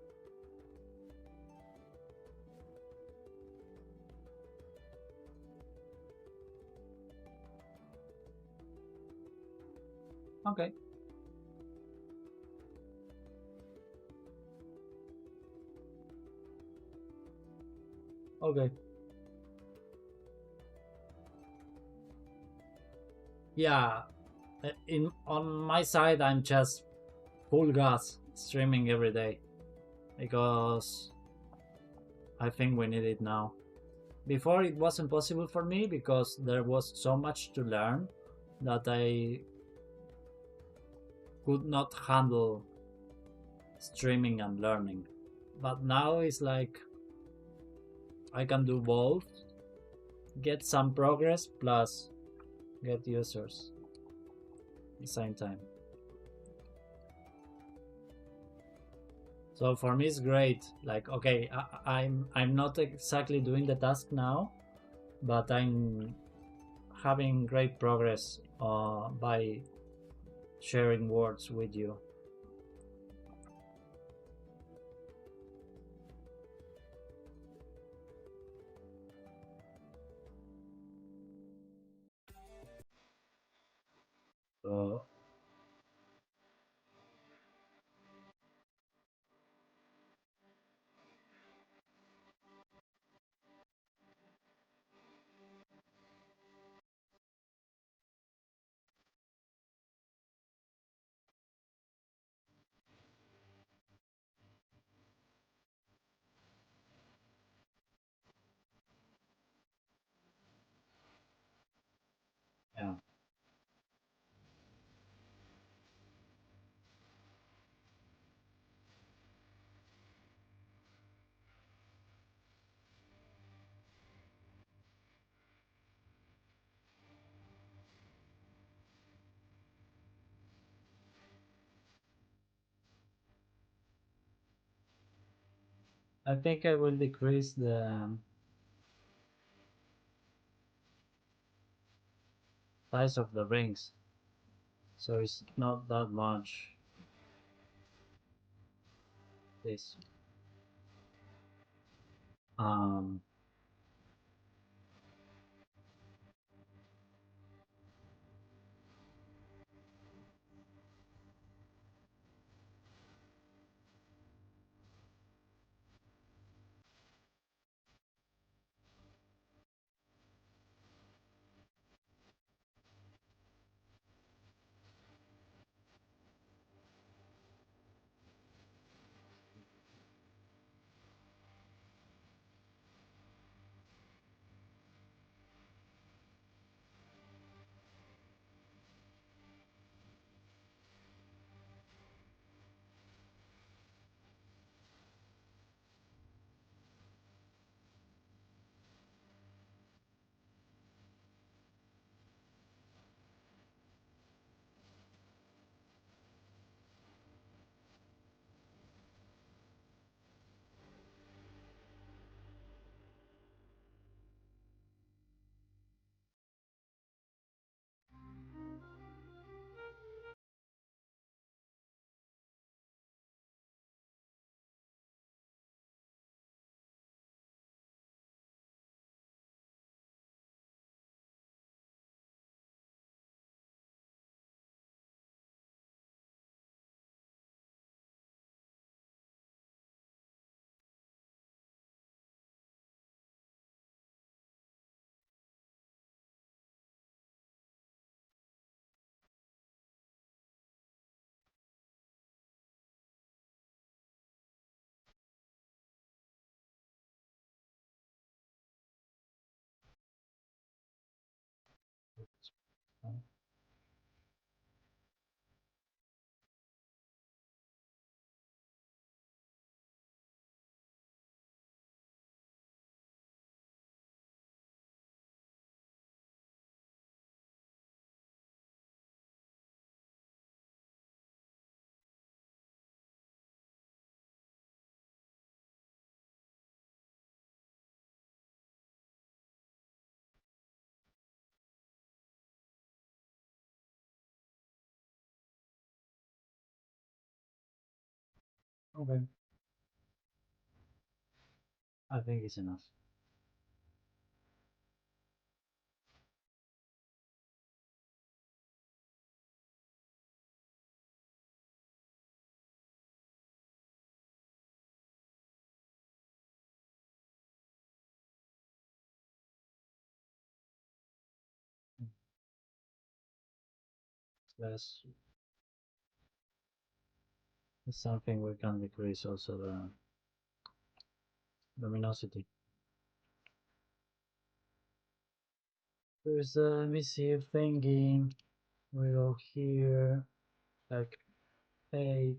okay, okay. Yeah, in on my side, I'm just full gas streaming every day because I think we need it now. Before it wasn't possible for me because there was so much to learn that I could not handle streaming and learning. But now it's like I can do both, get some progress plus get users at the same time. So for me it's great. Like okay, I'm not exactly doing the task now, but I'm having great progress by sharing words with you. So I think I will decrease the size of the rings, so it's not that much. This um okay. I think it's enough. That's, that's something we can decrease also the luminosity. There's a let me see thingy. We go here like 8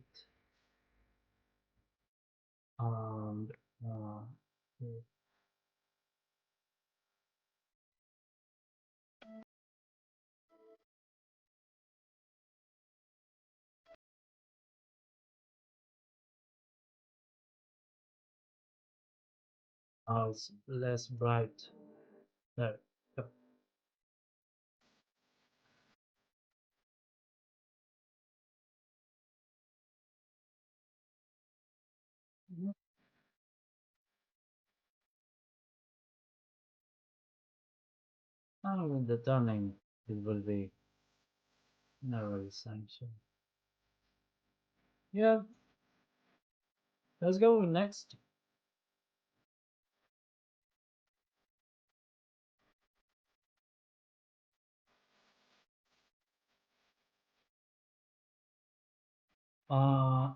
and uh, it's less bright. There. Yep. And with the turning, it will be never the same. So yeah, let's go next. Uh,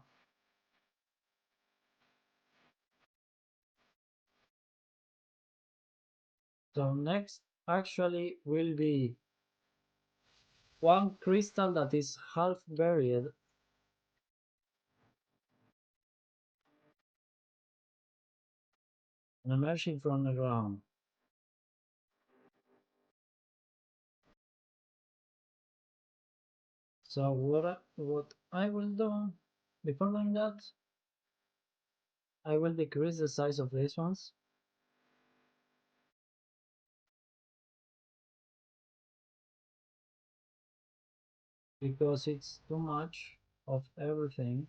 so next actually will be one crystal that is half buried and emerging from the ground. So what I will do before doing that, I will decrease the size of these ones. Because it's too much of everything.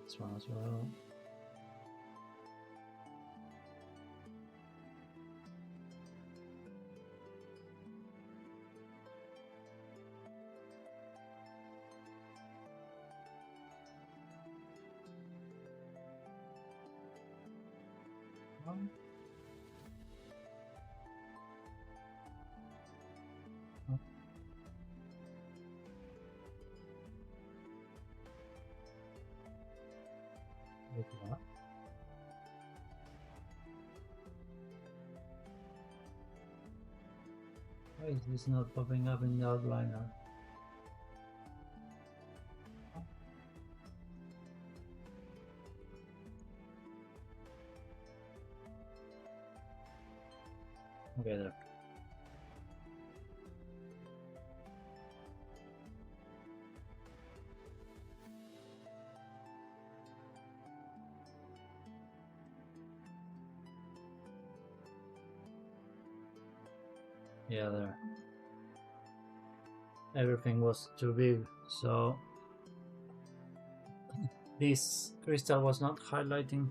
This one as well. Wait, what? Why is this not popping up in the outliner? Okay, there. Yeah, there. Everything was too big, so this crystal was not highlighting,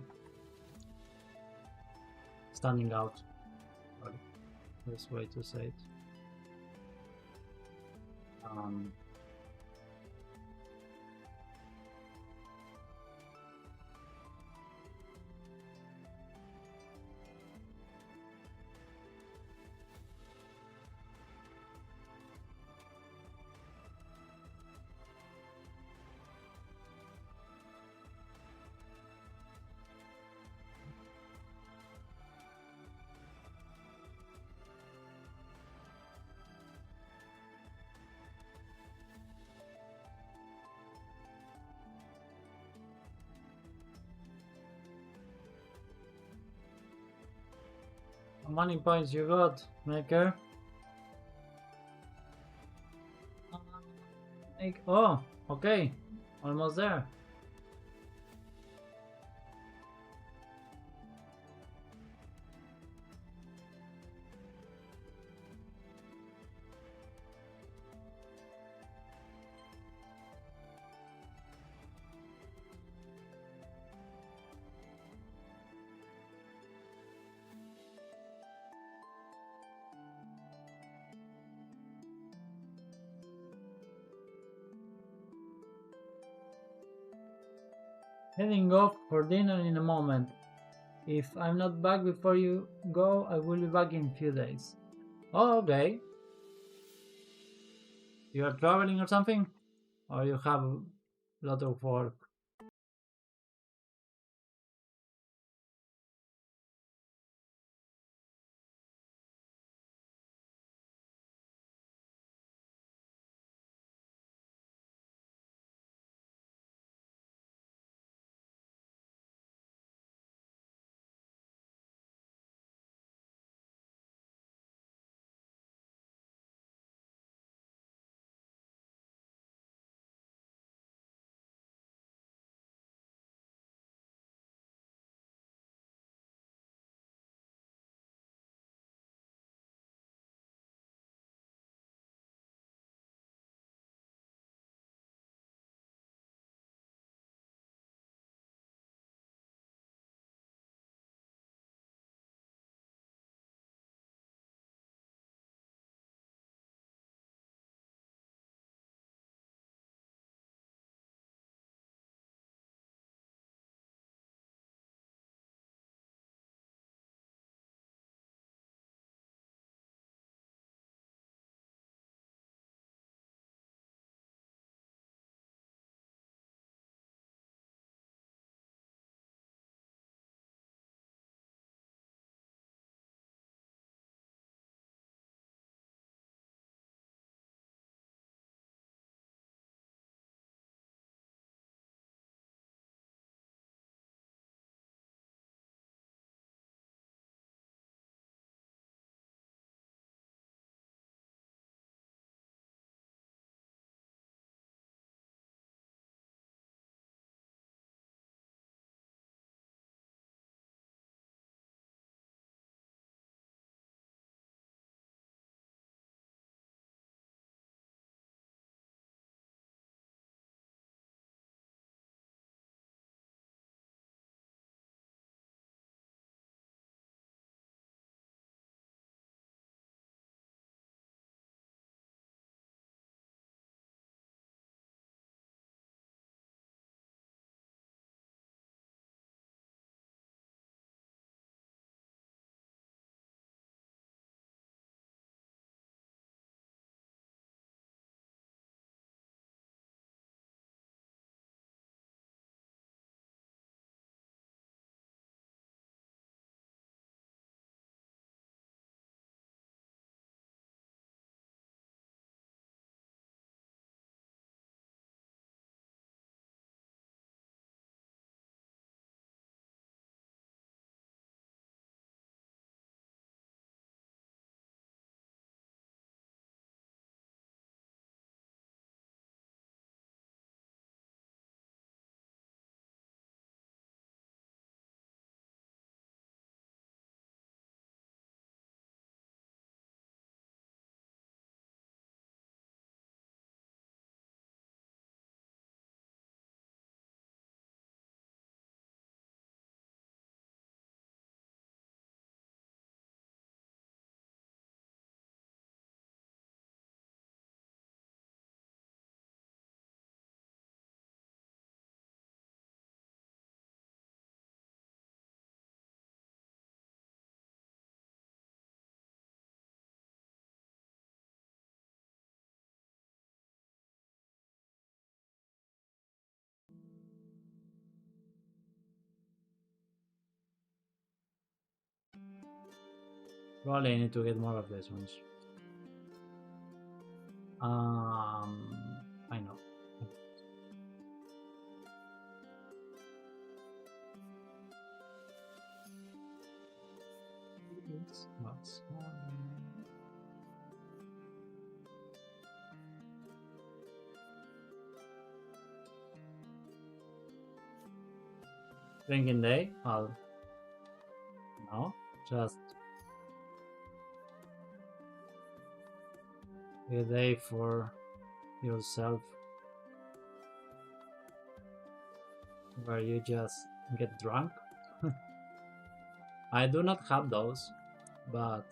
standing out. This way to say it. How many points you got, Maker? Oh, okay, almost there. Heading off for dinner in a moment. If I'm not back before you go, I will be back in a few days. Oh, okay. You are traveling or something? Or you have a lot of work? Probably I need to get more of these ones. I know. It's not small. Drinking day? I'll no, just a day for yourself where you just get drunk. I do not have those, but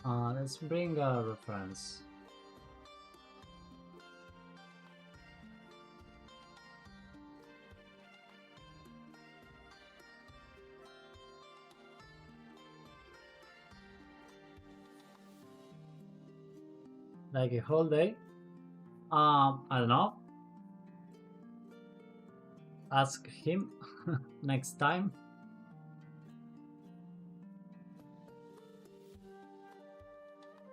Let's bring a reference. Like a whole day. I don't know. Ask him next time.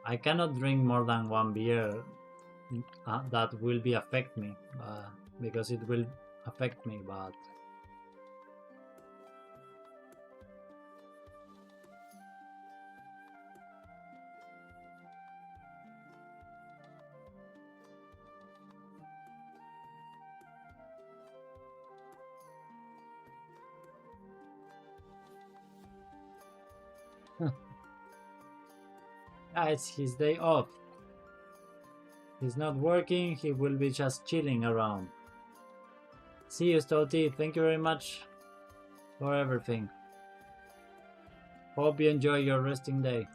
I cannot drink more than one beer. That will be affect me because it will affect me, but yeah, it's his day off. He's not working, he will be just chilling around. See you, Stouty. Thank you very much for everything. Hope you enjoy your resting day.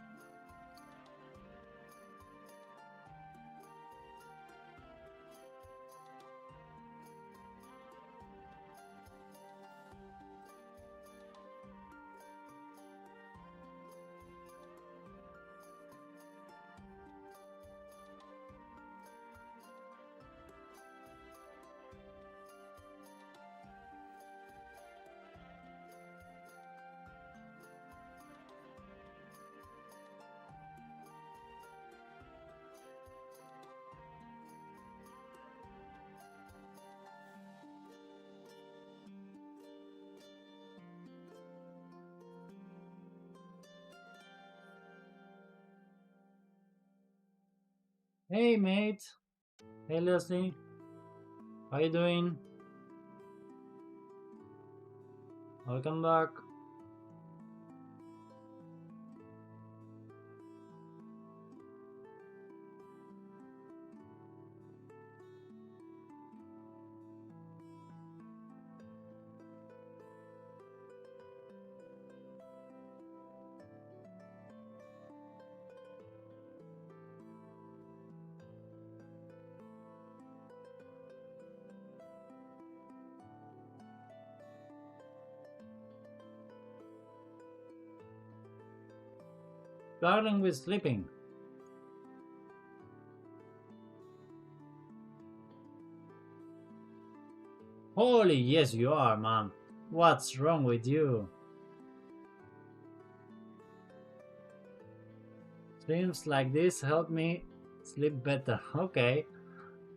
Hey, mate. Hey, Leslie. How you doing? Welcome back. Starting with sleeping. Holy yes you are, man. What's wrong with you? Streams like this help me sleep better. Okay.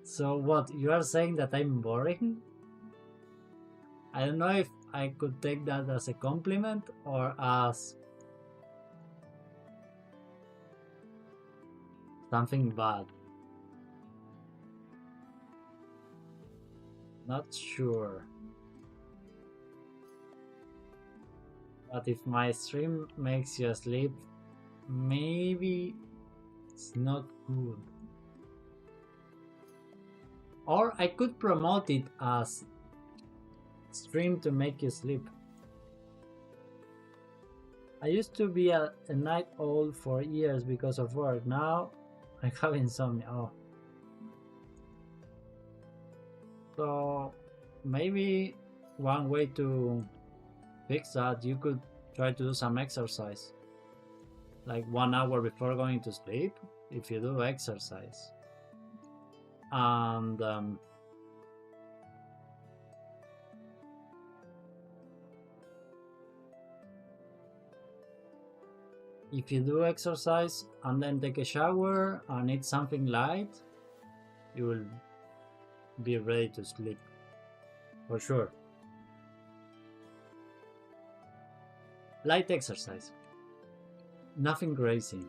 So what, you are saying that I'm boring? I don't know if I could take that as a compliment or as something bad. Not sure. But if my stream makes you sleep, maybe it's not good. Or I could promote it as stream to make you sleep. I used to be a night owl for years because of work. Now I have insomnia. Oh. So maybe one way to fix that, you could try to do some exercise. Like 1 hour before going to sleep, if you do exercise. And if you do exercise and then take a shower and eat something light, you will be ready to sleep. For sure. Light exercise. Nothing crazy.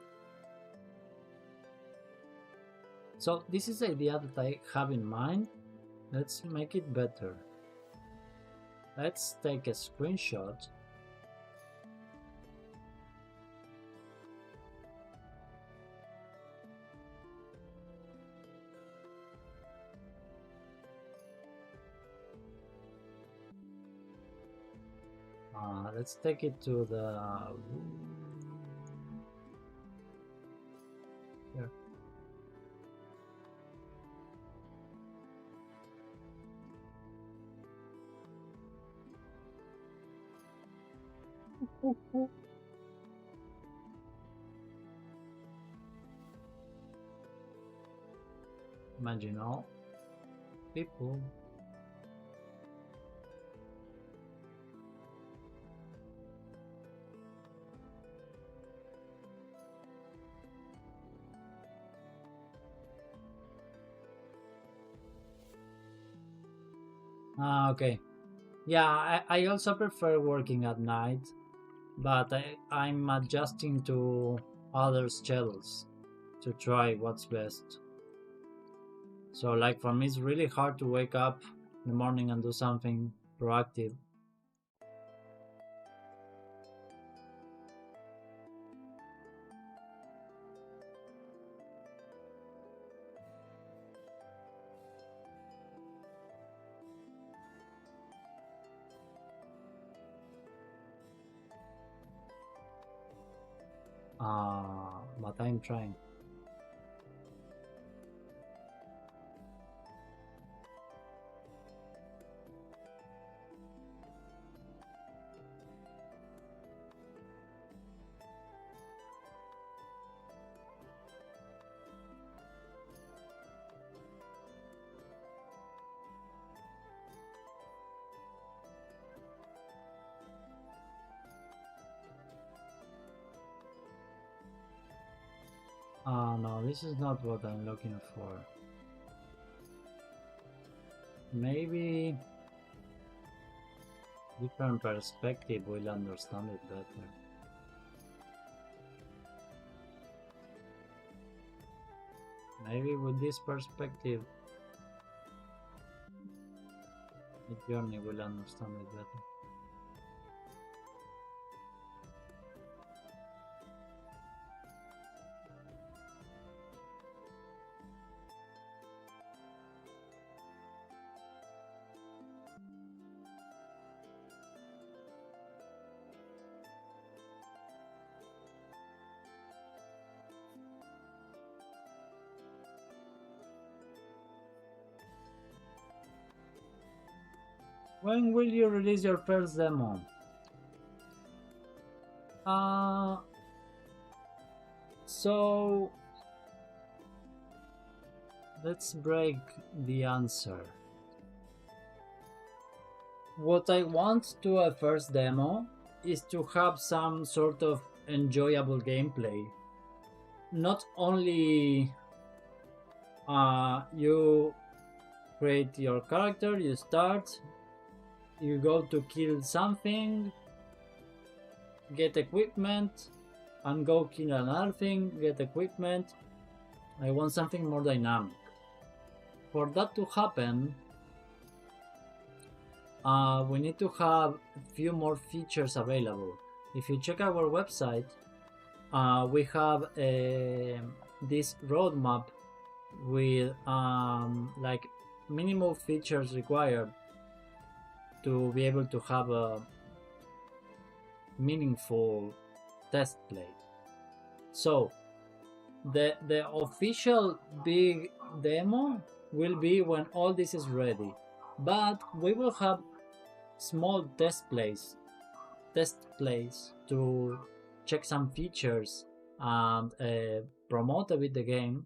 So this is the idea that I have in mind. Let's make it better. Let's take a screenshot. Let's take it to the Imagine all people. Okay. Yeah, I also prefer working at night, but I'm adjusting to other schedules to try what's best. So, like for me, it's really hard to wake up in the morning and do something proactive. But I'm trying. No, this is not what I'm looking for. Maybe different perspective will understand it better. Maybe with this perspective, the journey will understand it better. When will you release your first demo? Uh, so let's break the answer. What I want to a first demo is to have some sort of enjoyable gameplay. Not only you create your character, you start, you go to kill something, get equipment, and go kill another thing, get equipment. I want something more dynamic. For that to happen, we need to have a few more features available. If you check our website, we have this roadmap with like minimal features required to be able to have a meaningful test play. So the official big demo will be when all this is ready, but we will have small test plays to check some features and promote a bit the game.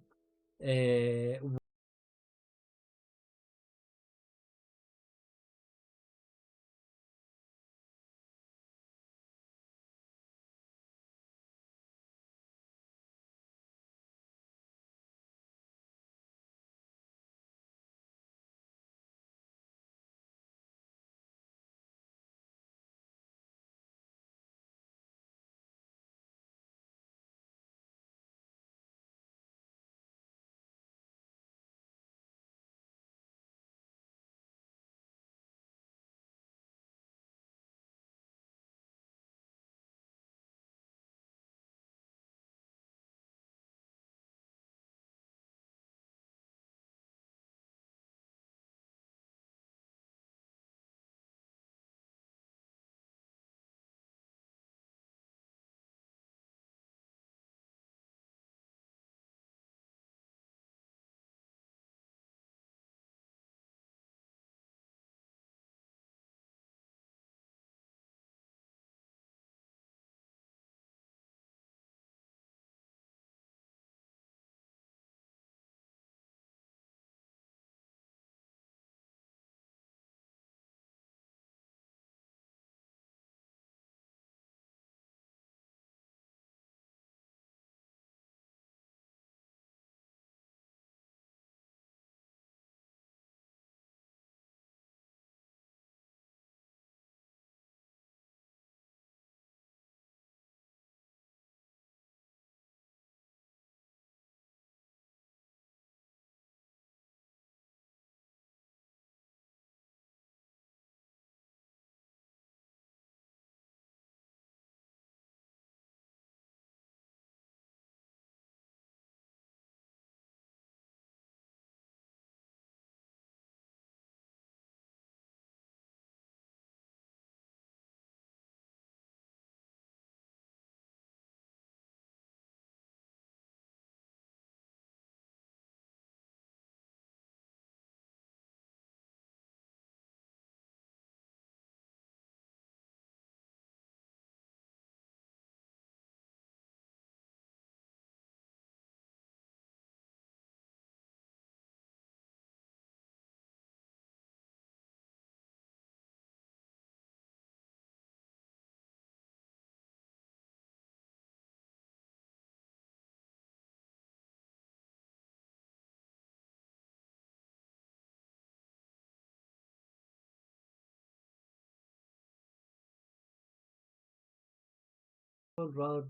would rather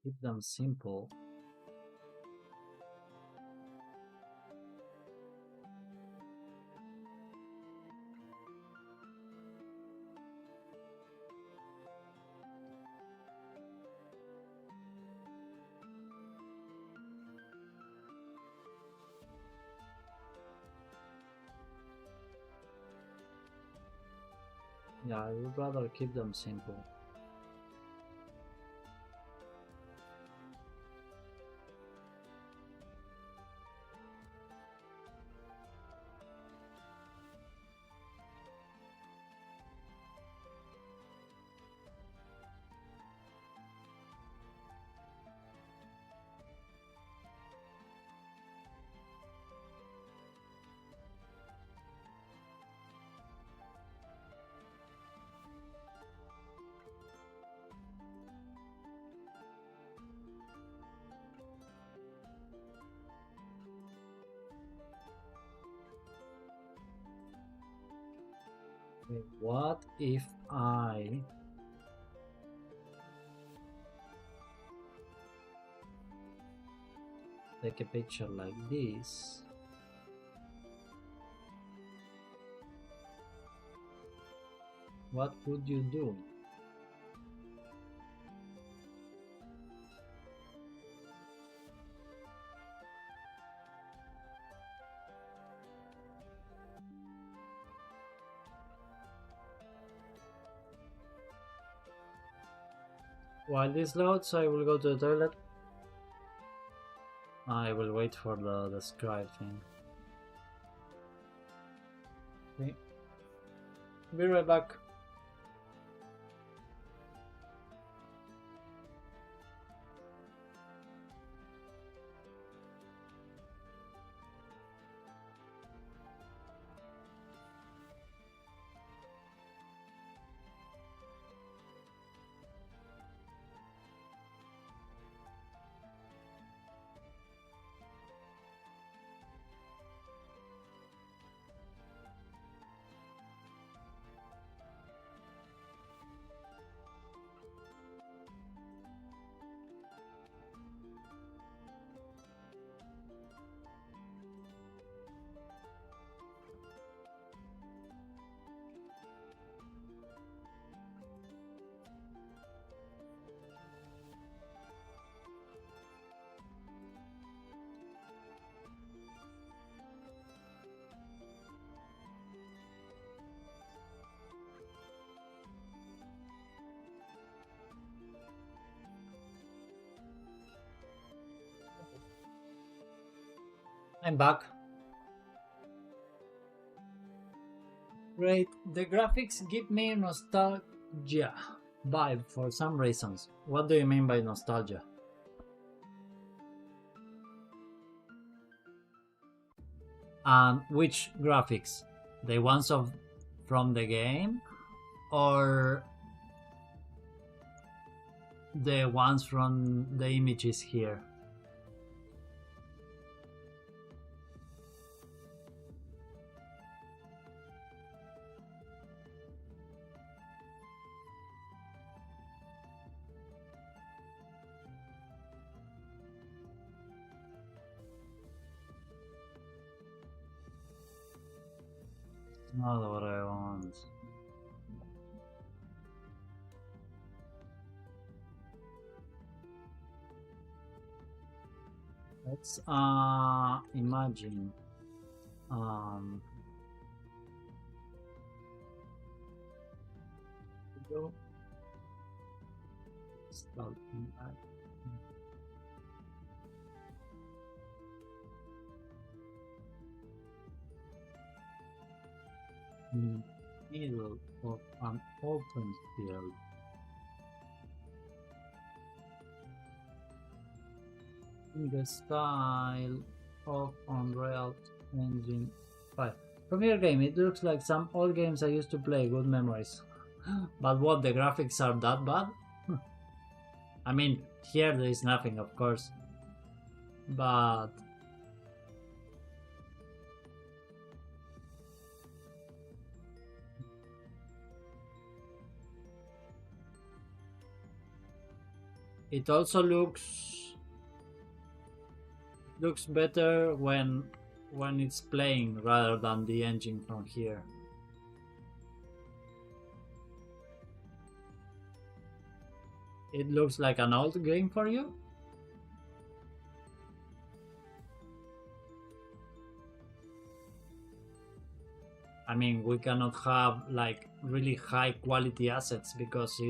keep them simple. Yeah, I would rather keep them simple. Okay, what if I take a picture like this? What would you do? While this loads, I will go to the toilet. I will wait for the scribe thing. Okay. Be right back. I'm back. Great. The graphics give me nostalgia vibe for some reasons. What do you mean by nostalgia? And which graphics? The ones from the game or the ones from the images here? Not what I want. Let's imagine go starting at middle of an open field. In the style of Unreal Engine 5. From your game, it looks like some old games I used to play, good memories. But what, the graphics are that bad? I mean, here there is nothing, of course. But it also looks better when it's playing rather than the engine from here. It looks like an old game for you? I mean, we cannot have like really high quality assets because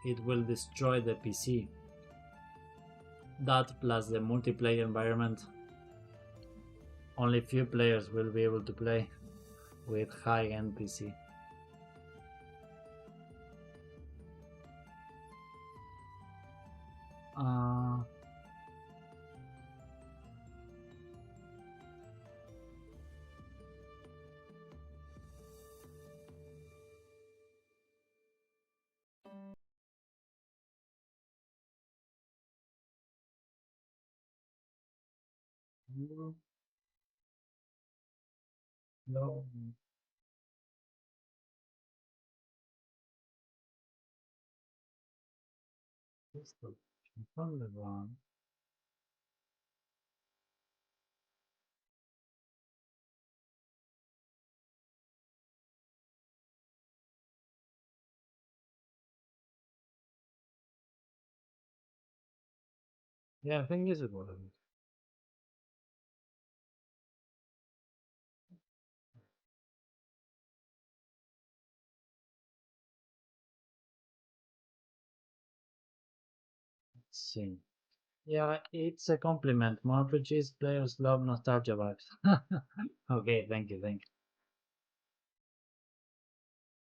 it will destroy the PC. That plus the multiplayer environment, only few players will be able to play with high-end PC. No. Pistol. Only one. Yeah, I think this is what it is. Let's see. Yeah, it's a compliment. More RPGs players love nostalgia vibes. Okay, thank you, thank you.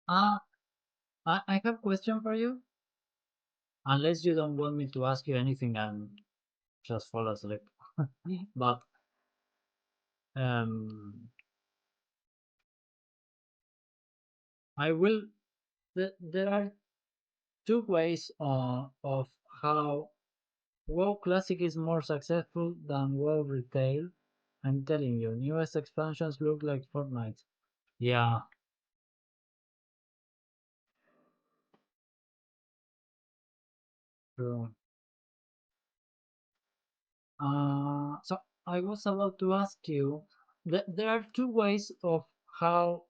I have a question for you. Unless you don't want me to ask you anything and just fall asleep. But um, I will. There are two ways of how WoW Classic is more successful than WoW Retail. I'm telling you, newest expansions look like Fortnite. Yeah, true. So I was about to ask you. There are two ways of how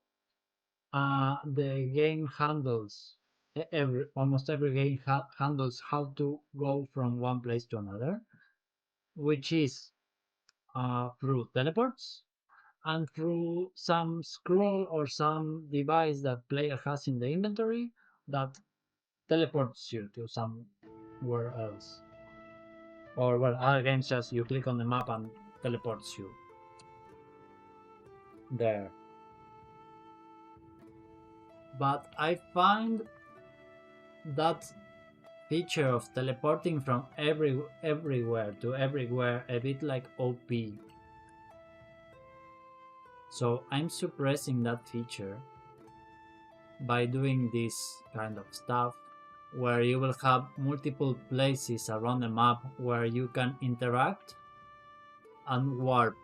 the game handles almost every game handles how to go from one place to another, which is through teleports and through some scroll or some device that player has in the inventory that teleports you to somewhere else. Or well, other games just you click on the map and teleports you there. But I find that feature of teleporting from everywhere to everywhere a bit like OP. So I'm suppressing that feature by doing this kind of stuff where you will have multiple places around the map where you can interact and warp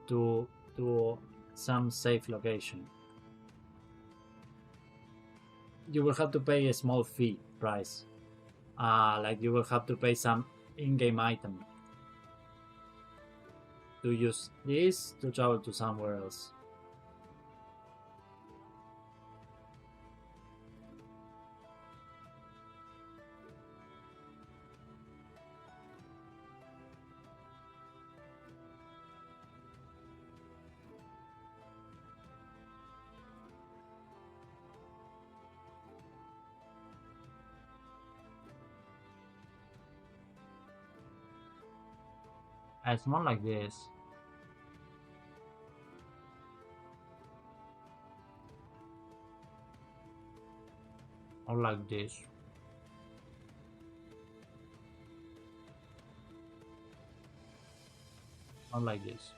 to some safe location. You will have to pay a small fee price. Like you will have to pay some in-game item to use this to travel to somewhere else. It's more like this. Or like this. Or like this.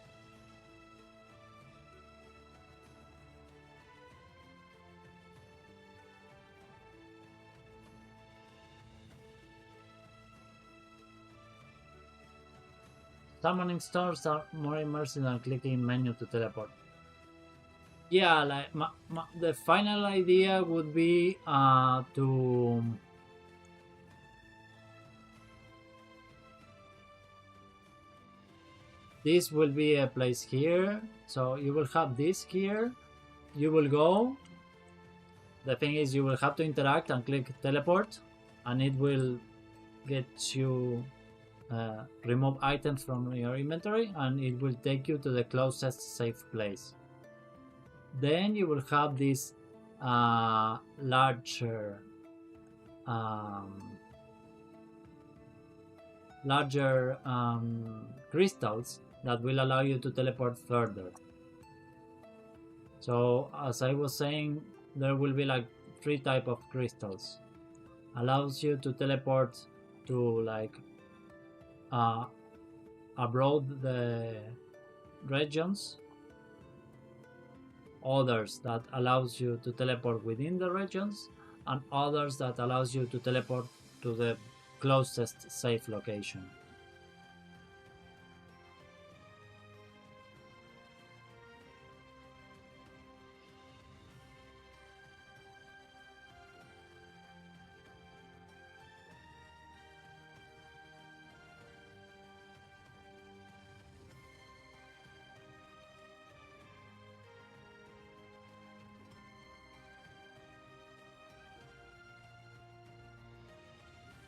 Summoning stars are more immersive than clicking menu to teleport. Yeah, like the final idea would be this will be a place here. So you will have this here. You will go. The thing is, you will have to interact and click teleport, and it will get you remove items from your inventory, and it will take you to the closest safe place. Then you will have these larger crystals that will allow you to teleport further. So as I was saying, there will be like 3 type of crystals. Allows you to teleport to like abroad the regions. Others that allows you to teleport within the regions, and others that allows you to teleport to the closest safe location.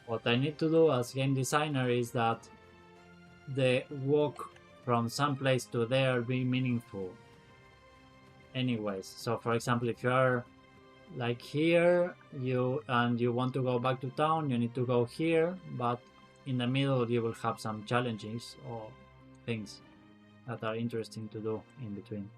What I need to do as game designer is that the walk from some place to there be meaningful anyways. So for example, if you are like here, you want to go back to town, you need to go here, but in the middle you will have some challenges or things that are interesting to do in between.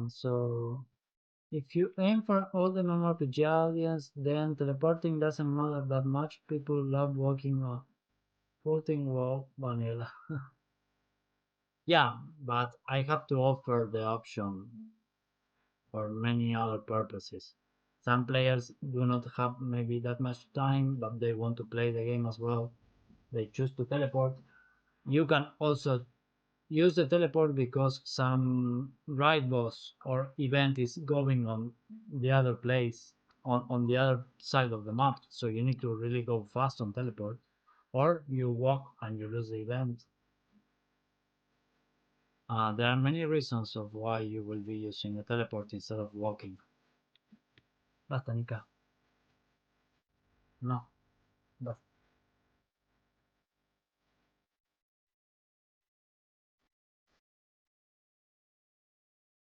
So if you aim for all the MMORPG audience, then teleporting doesn't matter that much. People love walking or floating wall vanilla. Yeah, but I have to offer the option for many other purposes. Some players do not have maybe that much time, but they want to play the game as well. They choose to teleport. You can also use the teleport because some raid boss or event is going on the other place, on the other side of the map. So you need to really go fast on teleport, or you walk and you lose the event. There are many reasons of why you will be using a teleport instead of walking. Basta, Nika. No, basta,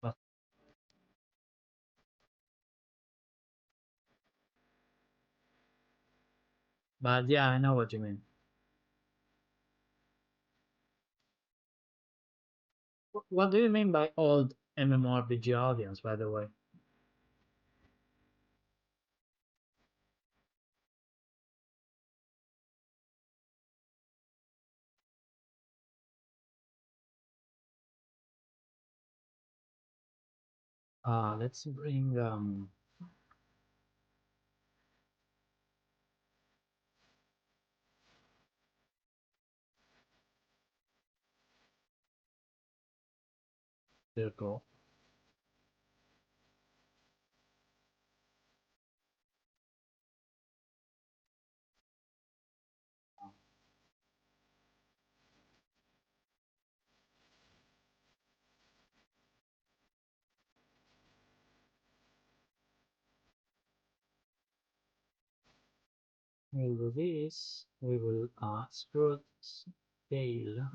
basta. But yeah, I know what you mean. What do you mean by old MMORPG audience, by the way? Let's bring circle. We'll do this. We will scroll scale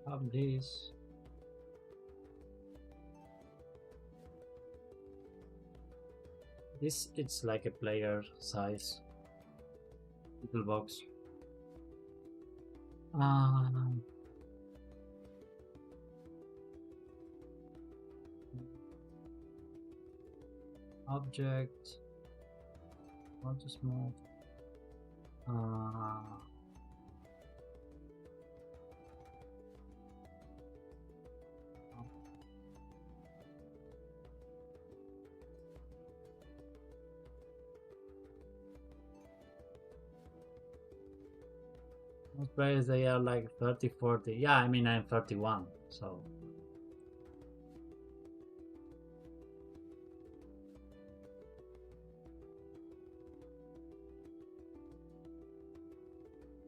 of this. This it's like a player size little box. Um, Object. Want to small. Uh, Most players they are like 30, 40. Yeah, I mean I'm 31, so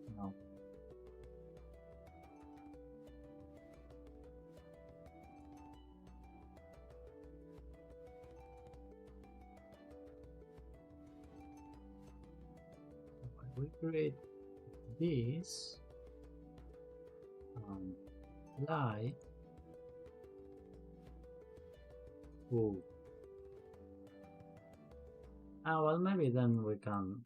you know. When we create this um, light, Ooh. Ah, well, maybe then we can.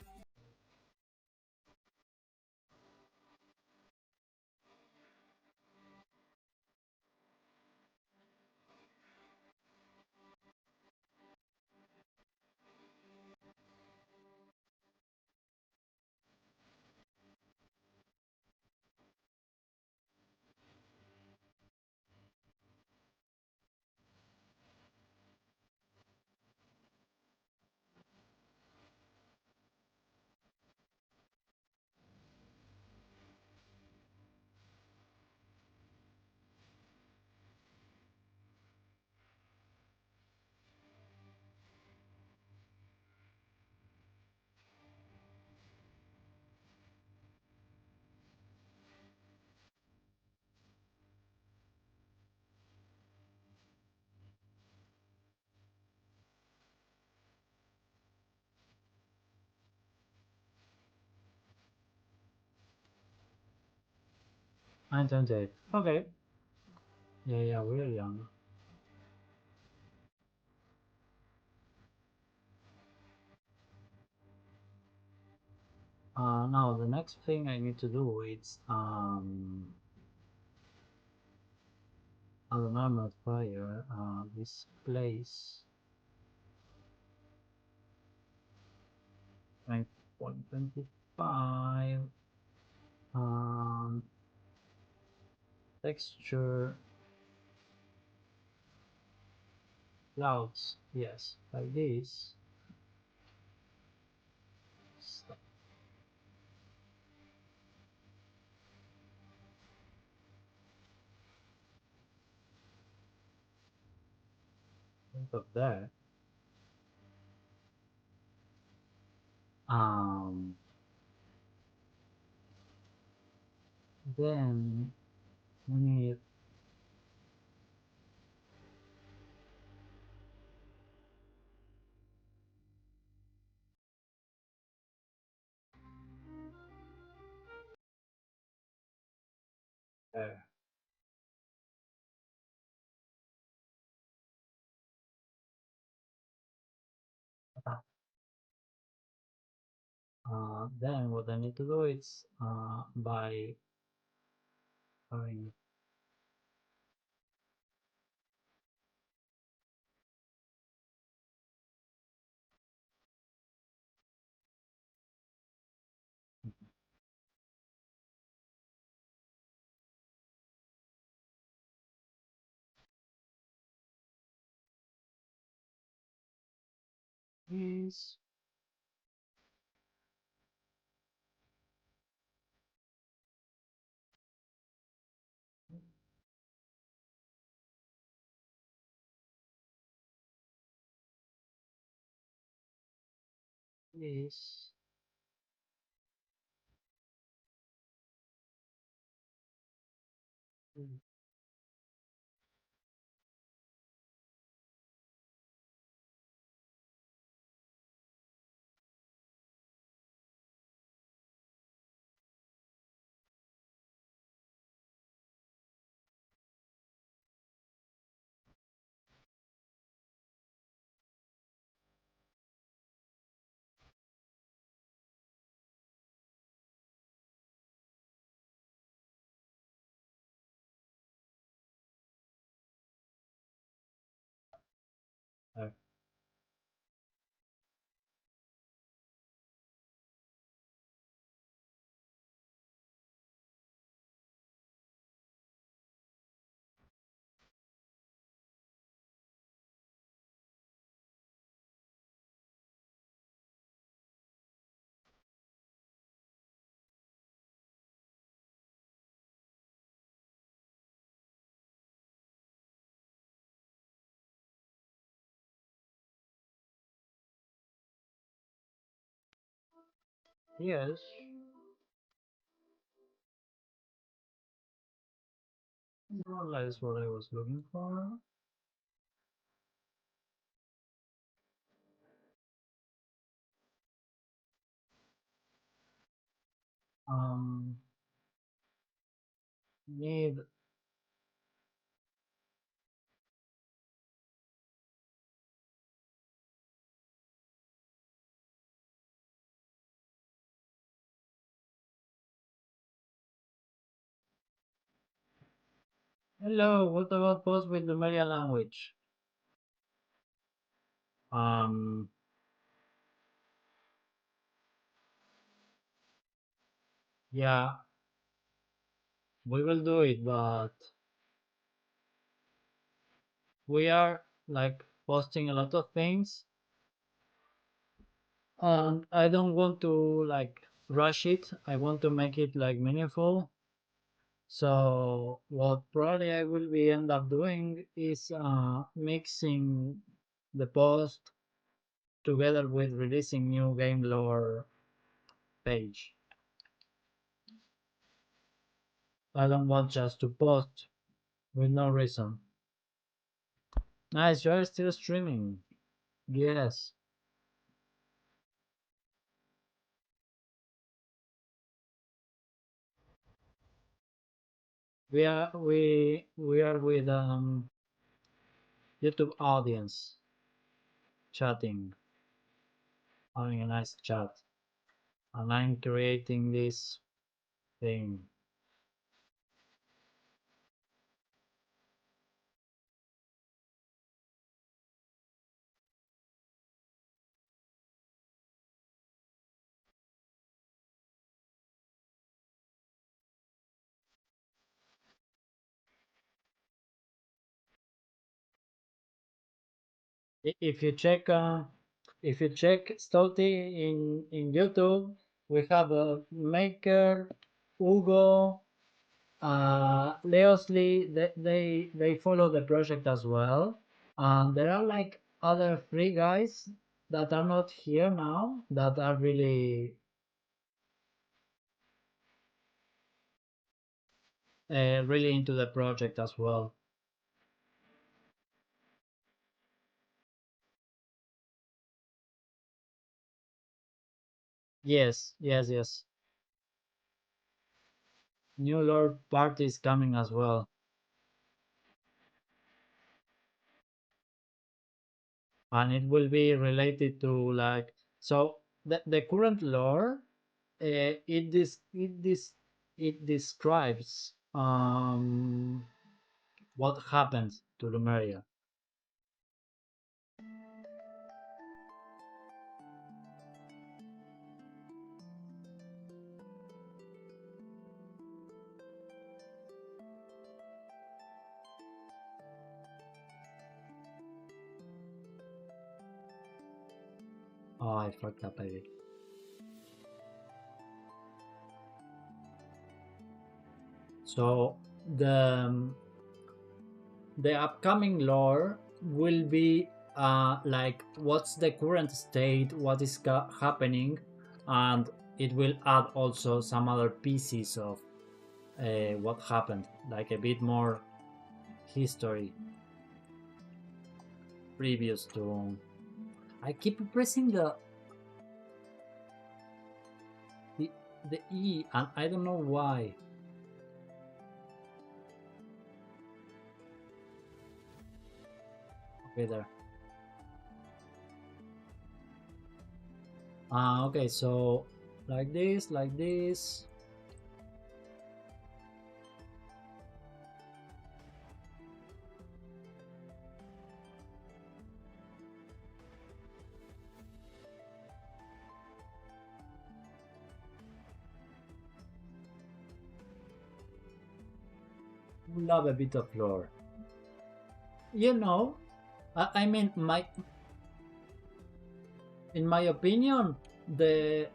I'm 28. Okay. Yeah, yeah, we're young. Now the next thing I need to do is I don't know, I'm not fire. This place 9.25. Um, texture clouds. Yes, like this. Stop. Think of that. Um, then we need uh, then what I need to do is by having this, this, uh, yes, more or less what I was looking for. Um, need Hello, what about post with Lumeria language? Um, yeah, we will do it, but we are like posting a lot of things, and I don't want to like rush it. I want to make it like meaningful. So what probably I will be end up doing is mixing the post together with releasing new game lore page. I don't want just to post with no reason. Nice, you are still streaming. Yes, we are with YouTube audience chatting, having a nice chat, and I'm creating this thing. If you check Stouty in YouTube, we have a maker, Hugo, Leosley. They follow the project as well, and there are like other three guys that are not here now that are really into the project as well. Yes, yes, yes. New Lord party is coming as well, and it will be related to like so the current lore. It describes what happened to Lumeria. Oh, I fucked up a bit. So the the upcoming lore will be like what's the current state, what is happening, and it will add also some other pieces of what happened, like a bit more history previous to. I keep pressing the the E, and I don't know why. Okay, there. Okay, so like this, like this. Love a bit of lore. You know, I mean, in my opinion, the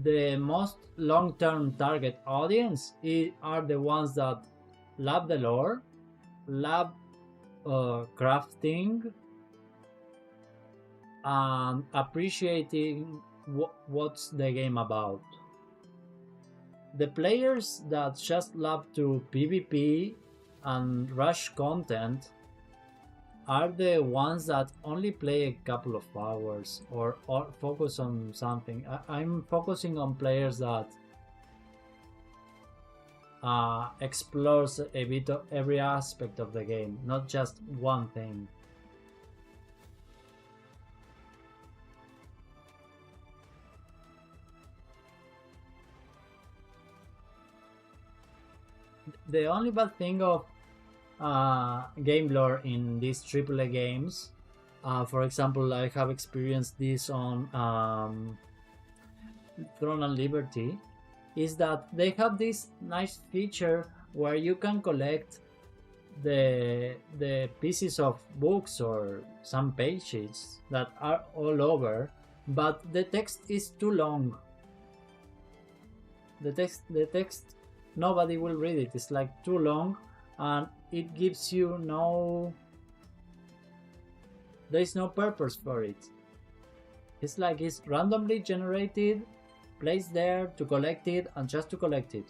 the most long-term target audience are the ones that love the lore, love crafting, and appreciating what's the game about. The players that just love to PvP and rush content are the ones that only play a couple of hours or focus on something. I'm focusing on players that explores a bit of every aspect of the game, not just one thing. The only bad thing of game lore in these AAA games. For example, I have experienced this on Throne and Liberty, is that they have this nice feature where you can collect the pieces of books or some pages that are all over, but the text is too long. The text nobody will read it. It's like too long, and it gives you there's no purpose for it. It's like it's randomly generated, placed there to collect it and just to collect it.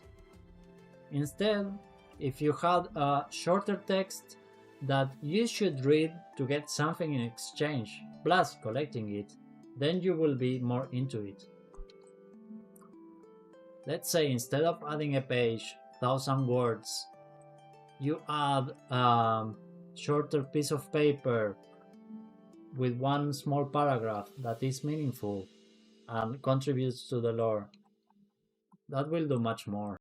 Instead, if you had a shorter text that you should read to get something in exchange, plus collecting it, then you will be more into it. Let's say instead of adding a page, 1,000 words, you add a shorter piece of paper with one small paragraph that is meaningful and contributes to the lore. That will do much more.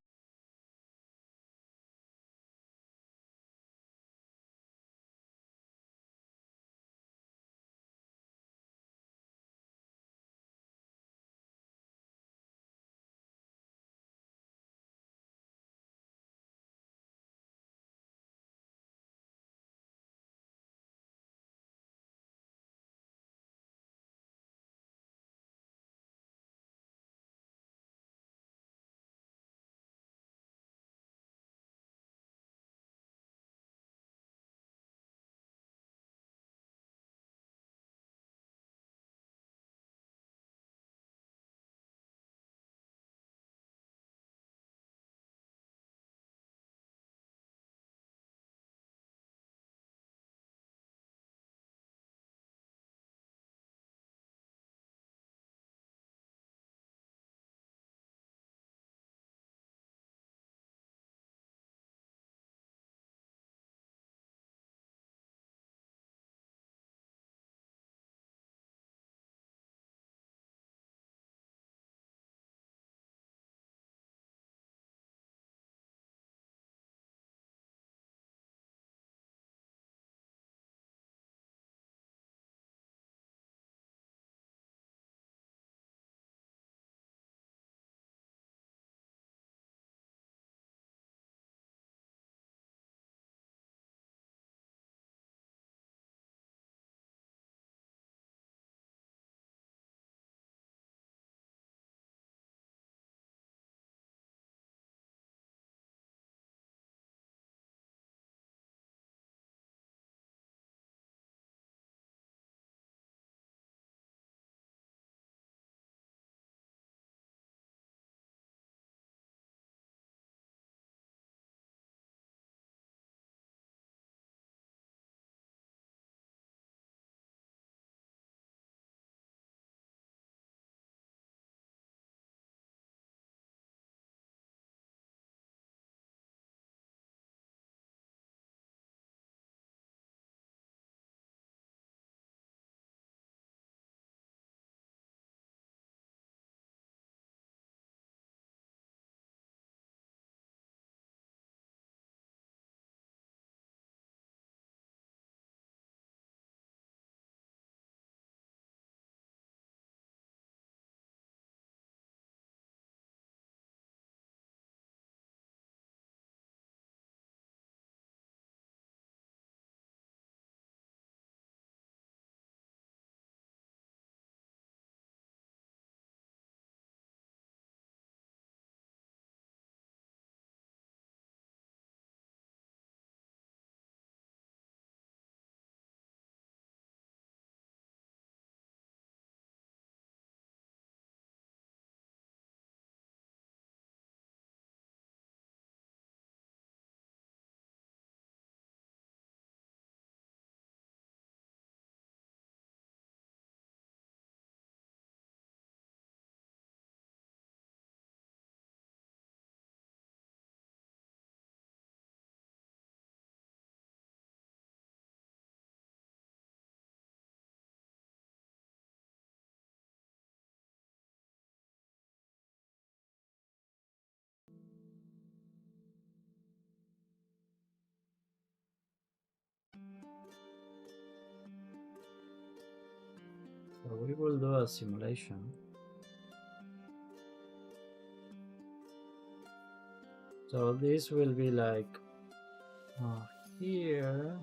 simulation. So this will be like here.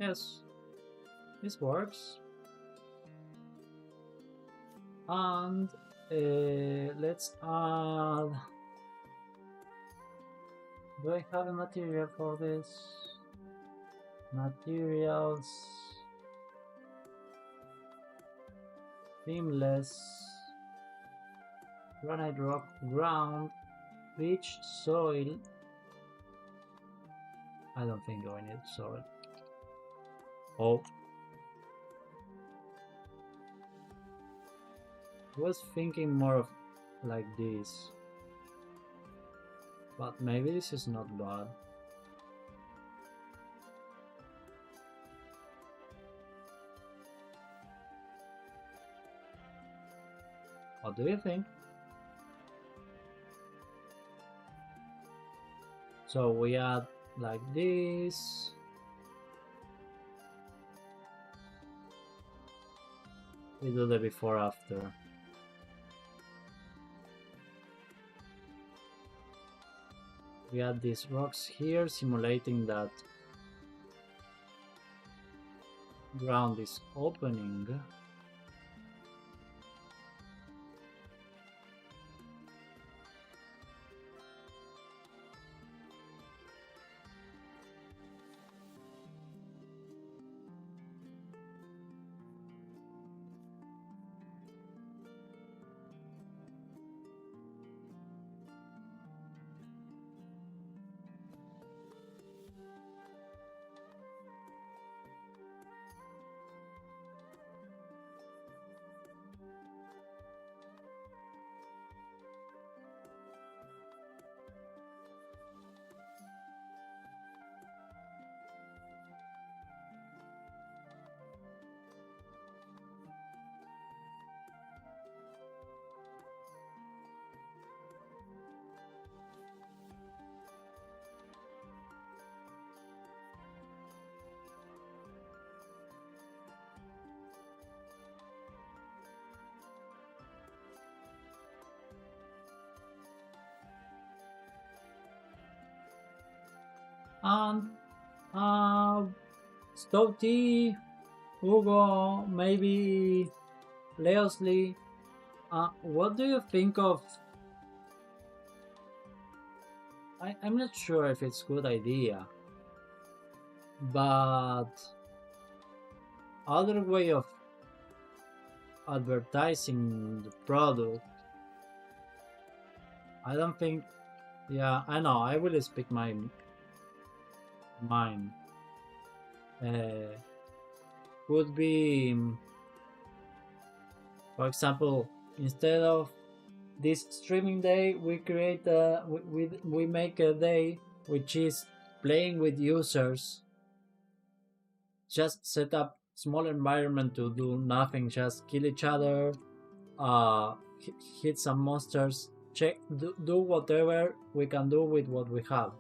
Yes, this works. And let's add. Do I have a material for this? Materials. Seamless. Granite rock ground. Beach soil. I don't think I need soil. Oh. I was thinking more of like this. But maybe this is not bad. What do you think? So we add like this. We do the before after. We add these rocks here, simulating that ground is opening. And Stouty, Hugo, maybe Leosley, what do you think of? I'm not sure if it's a good idea, but other way of advertising the product, I don't think. Yeah, I know. I will speak my mind. Could be, for example, instead of this streaming day, we create we make a day which is playing with users. Just set up small environment to do nothing, just kill each other, hit some monsters, do whatever we can do with what we have.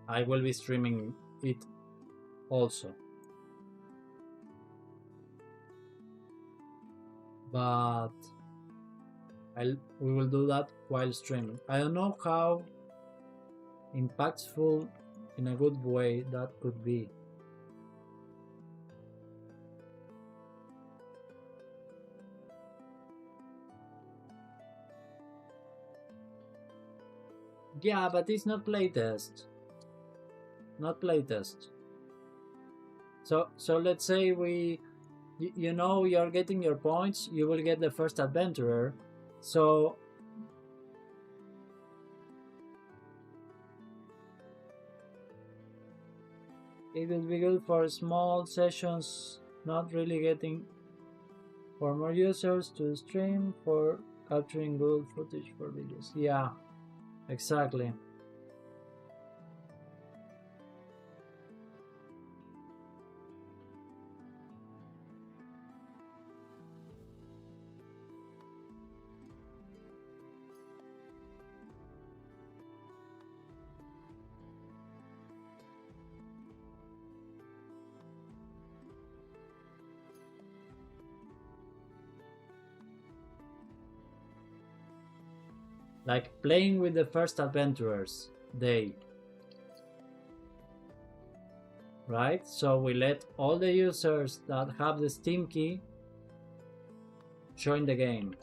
I will be streaming it also, but we will do that while streaming. I don't know how impactful in a good way that could be. Yeah, but it's not playtest. Not playtest. So let's say you know you're getting your points, you will get the first adventurer. So it will be good for small sessions, not really getting for more users to stream, for capturing good footage for videos. Yeah, exactly. like playing with the first adventurers day, right? So we let all the users that have the Steam key join the game.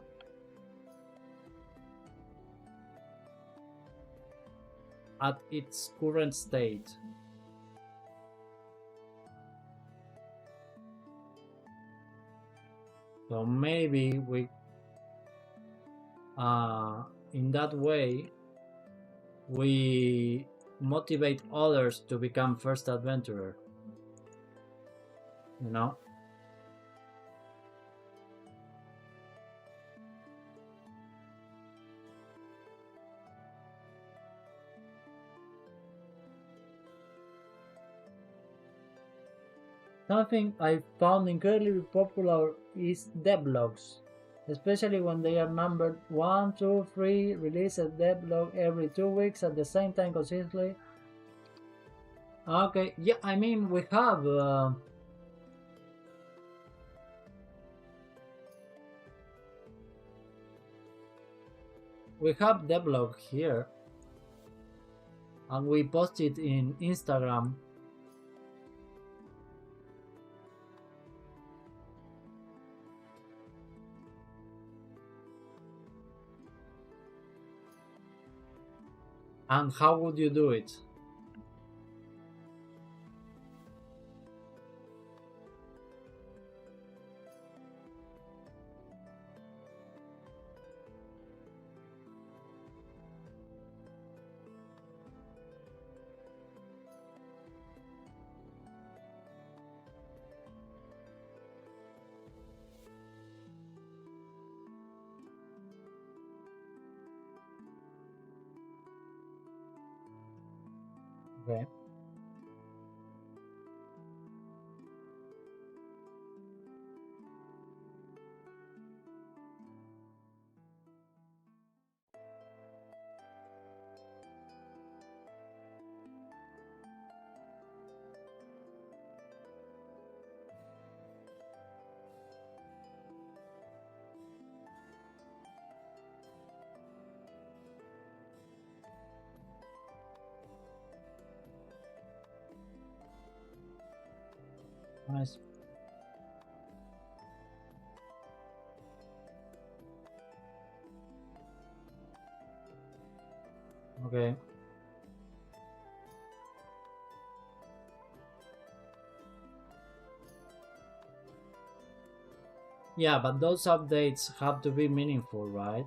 At its current state. So maybe we, in that way, we motivate others to become first adventurer. You know? Something I found incredibly popular is devlogs, especially when they are numbered 1, 2, 3, release a devlog every 2 weeks at the same time consistently. Okay, yeah, I mean, we have devlog here, and we post it in Instagram. And how would you do it? Okay. Nice. Okay. Yeah, but those updates have to be meaningful, right?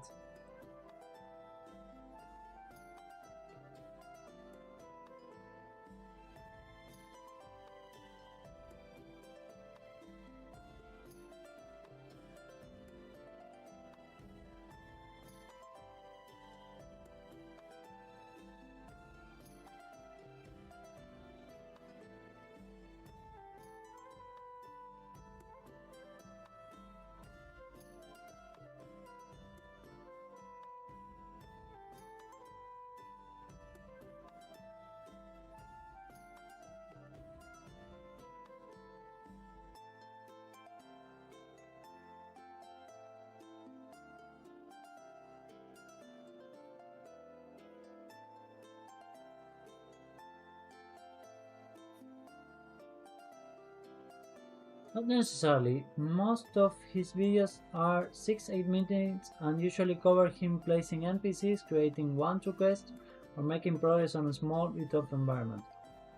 Not necessarily. Most of his videos are 6-8 minutes and usually cover him placing NPCs, creating 1-2 quests, or making progress on a small bit of environment.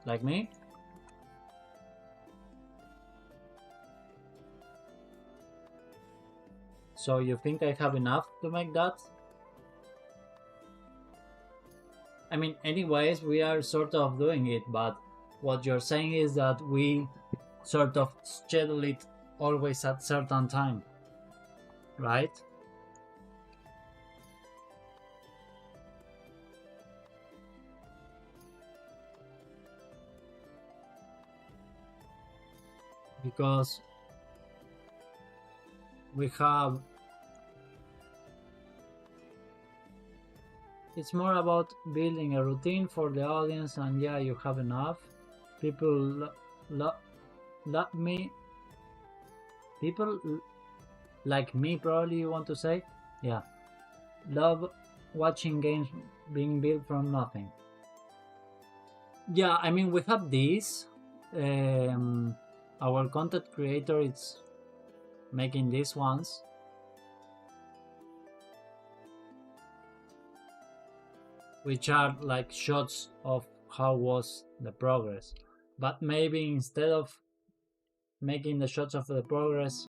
Like me? So you think I have enough to make that? I mean, anyways, we are sort of doing it, but what you're saying is that we sort of schedule it always at certain time, right? Because we have, it's more about building a routine for the audience, and yeah, you have enough people love me, people like me, probably you want to say, yeah, love watching games being built from nothing. Yeah, I mean, we have this. Our content creator is making these ones. Which are like shots of how was the progress. But maybe instead of making the shots of the progress,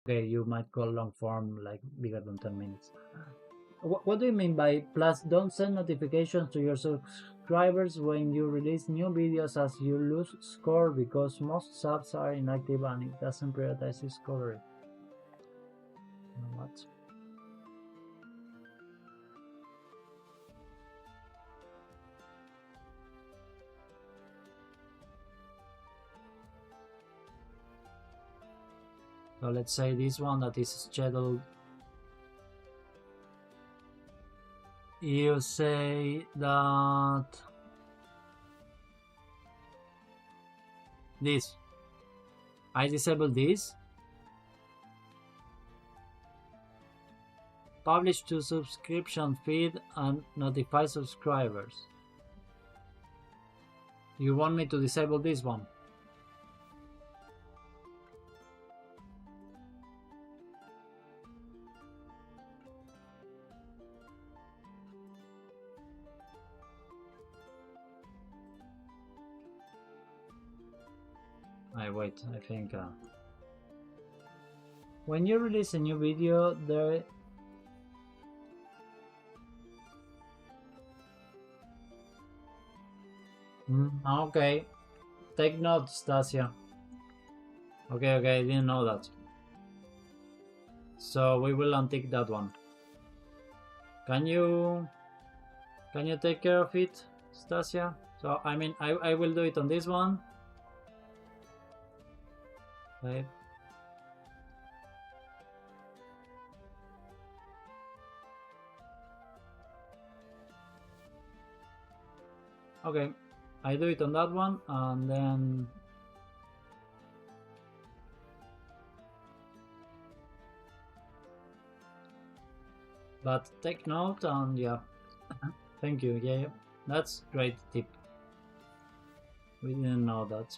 okay, you might call long form like bigger than 10 minutes. What do you mean by plus don't send notifications to your subscribers when you release new videos as you lose score because most subs are inactive and it doesn't prioritize discovery? What? So let's say this one that is scheduled. You say that this. I disable this. Publish to subscription feed and notify subscribers. You want me to disable this one? Wait, I think when you release a new video, there okay. Take note, Stasia. Okay, I didn't know that. So we will untick that one. Can you take care of it, Stasia? So I mean I will do it on this one. Okay. Okay, I do it on that one, and then but take note, and yeah, thank you. Yeah, that's great tip. We didn't know that.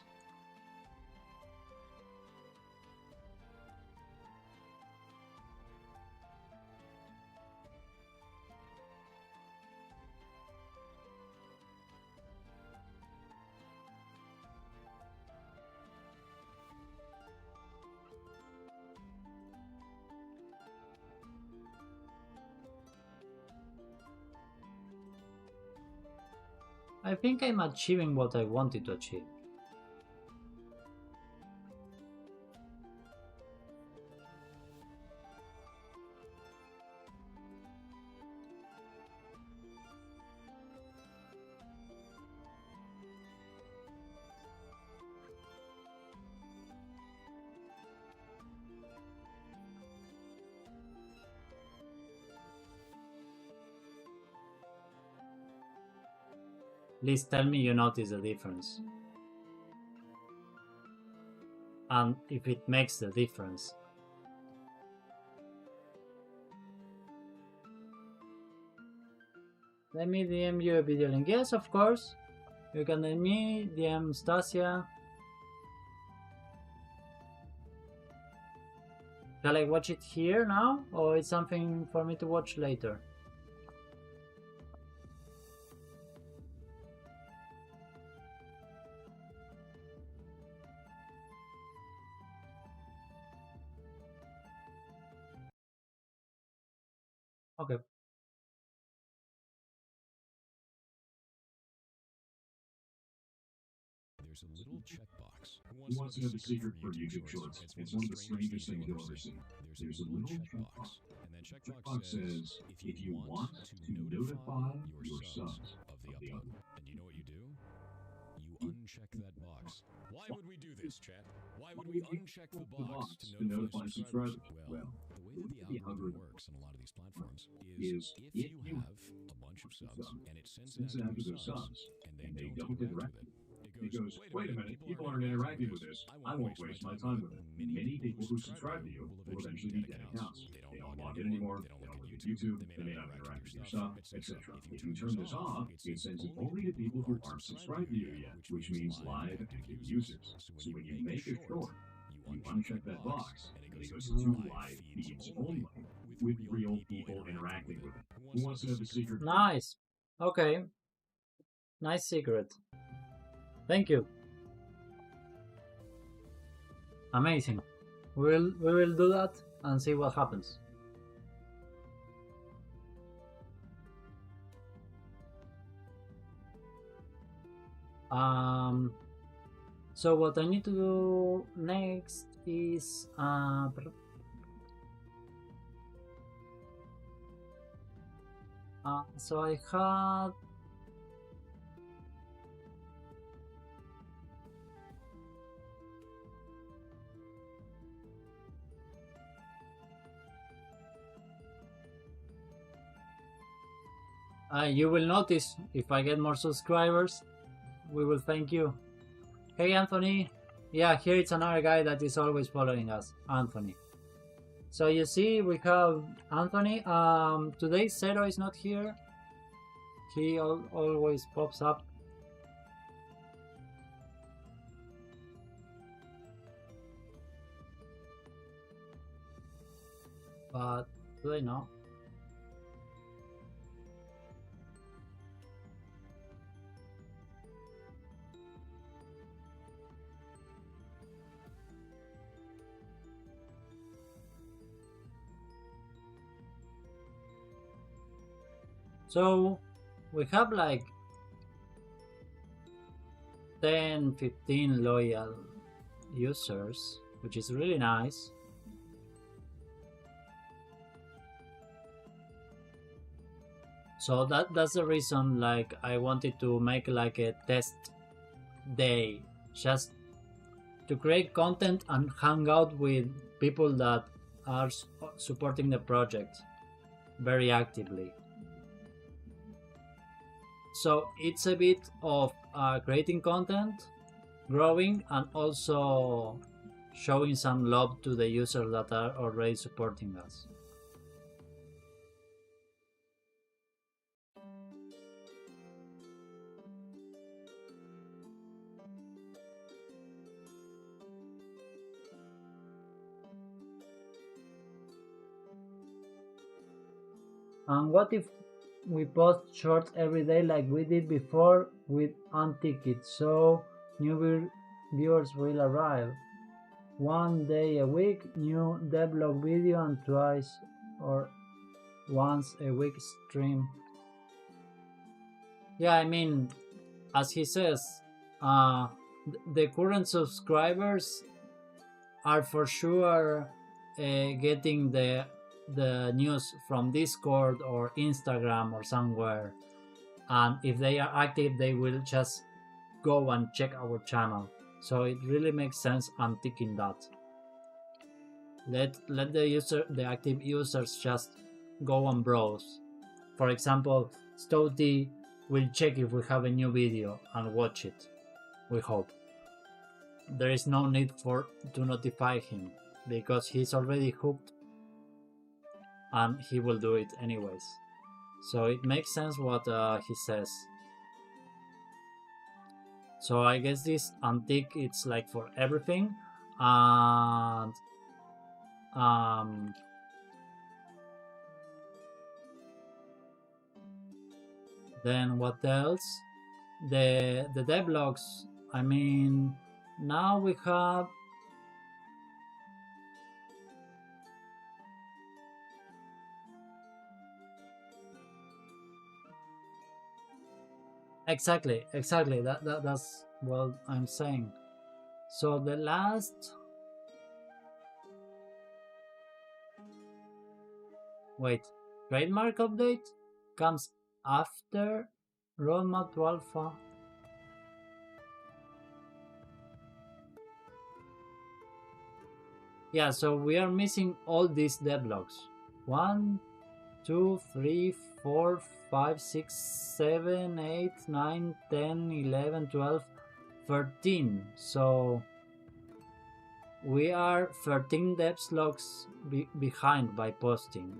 I think I'm achieving what I wanted to achieve. Please tell me you notice the difference. And if it makes the difference. Let me DM you a video link. Yes, of course. You can DM me, DM Stasia. Shall I watch it here now? Or it's something for me to watch later? Okay. There's a little checkbox. Who wants to know the secret for YouTube Shorts? It's one of the strangest things you'll ever see. There's a little checkbox, and that checkbox says, if you want to notify your subs of the upload. And you know what you do? You uncheck that box. Why would we do this, chat? Why would we uncheck the box to notify subscribers? Well, the way that the algorithm works on a lot of these platforms is if you have a bunch of subs and it sends it out to those subs and they don't interact with it, it goes, wait a minute, people aren't interacting with this. I won't waste my time with it. Many people who subscribe to you will eventually be dead accounts. They don't log in anymore, they don't look at YouTube, they may not interact with your stuff, etc. If you turn this off, it sends it only to people who aren't subscribed to you yet, which means live active users. So when you make a short, you uncheck that box, and it goes to live feeds only, with real people interacting with it. Who wants to know the secret? Nice. Okay. Nice secret. Thank you. Amazing. We will do that and see what happens. So what I need to do next is so I had you will notice if I get more subscribers, we will thank you. Hey Anthony, yeah, here it's another guy that is always following us, Anthony. So you see, we have Anthony. Today Zero is not here. He always pops up. But today no. So we have like 10-15 loyal users, which is really nice. So that's the reason like I wanted to make like a test day, just to create content and hang out with people that are supporting the project very actively. So it's a bit of creating content, growing, and also showing some love to the users that are already supporting us. And what if we post shorts every day like we did before with Unticket, so new viewers will arrive? One day a week, new devlog video, and twice or once a week stream. Yeah, I mean, as he says, the current subscribers are for sure getting the news from Discord or Instagram or somewhere, and if they are active they will just go and check our channel, so it really makes sense unticking that. Let the active users just go and browse. For example, Stouty will check if we have a new video and watch it, we hope. There is no need to notify him because he's already hooked and he will do it anyways. So it makes sense what he says. So I guess this untick it's like for everything, and then what else? The devlogs. I mean, now we have exactly that's what I'm saying. So the last trademark update comes after roadmap to alpha. Yeah, so we are missing all these devlogs. 1, 2, 3, 4, 5, 6, 7, 8, 9, 10, 11, 12, 13. So we are 13 devlogs behind by posting.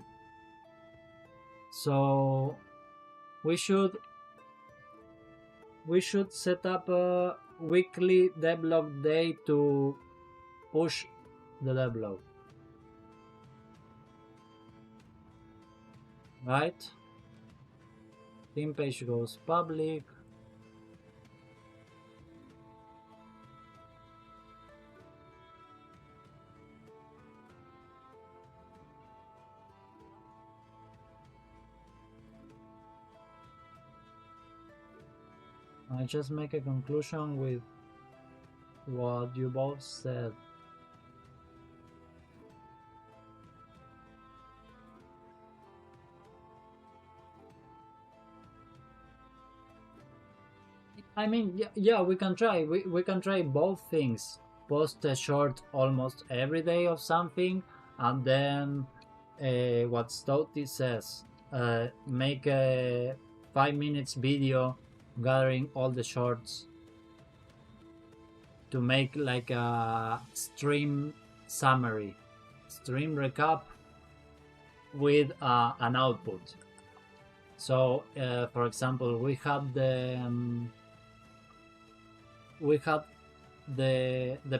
So we should set up a weekly devlog day to push the devlog. Right? Team page goes public. I just make a conclusion with what you both said. I mean, yeah, we can try. We can try both things. Post a short almost every day of something, and then what Stouty says, make a 5 minutes video gathering all the shorts to make like a stream summary, stream recap with an output. So, for example, we had the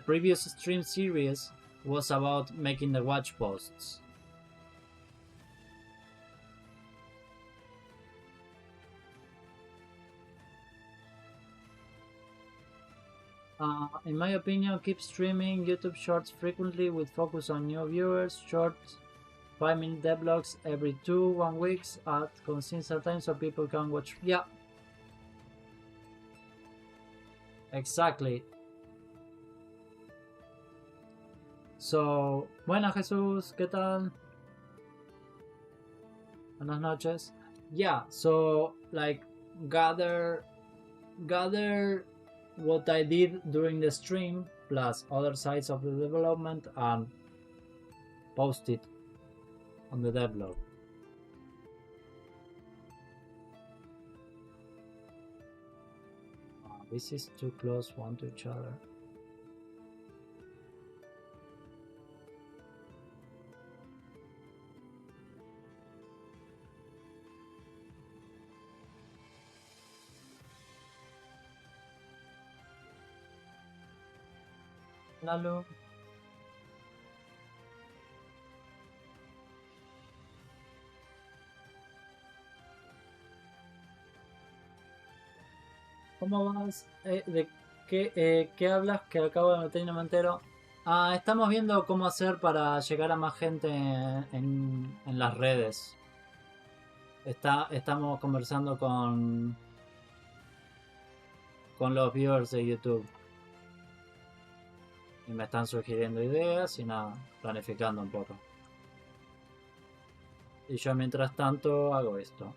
previous stream series was about making the watch posts. In my opinion, keep streaming YouTube shorts frequently with focus on new viewers. Short 5-minute devlogs every 1 weeks at consistent time so people can watch. Yeah, exactly. So, buenas Jesús, ¿qué tal? Buenas noches. Yeah, so like gather what I did during the stream plus other sides of the development and post it on the devlog. This is too close one to each other. Lalo. ¿Cómo vas? ¿De qué hablas? Que acabo de meter y no me entero. Estamos viendo cómo hacer para llegar a más gente en las redes. Estamos conversando con los viewers de YouTube. Y me están sugiriendo ideas y nada, planificando un poco. Y yo mientras tanto hago esto.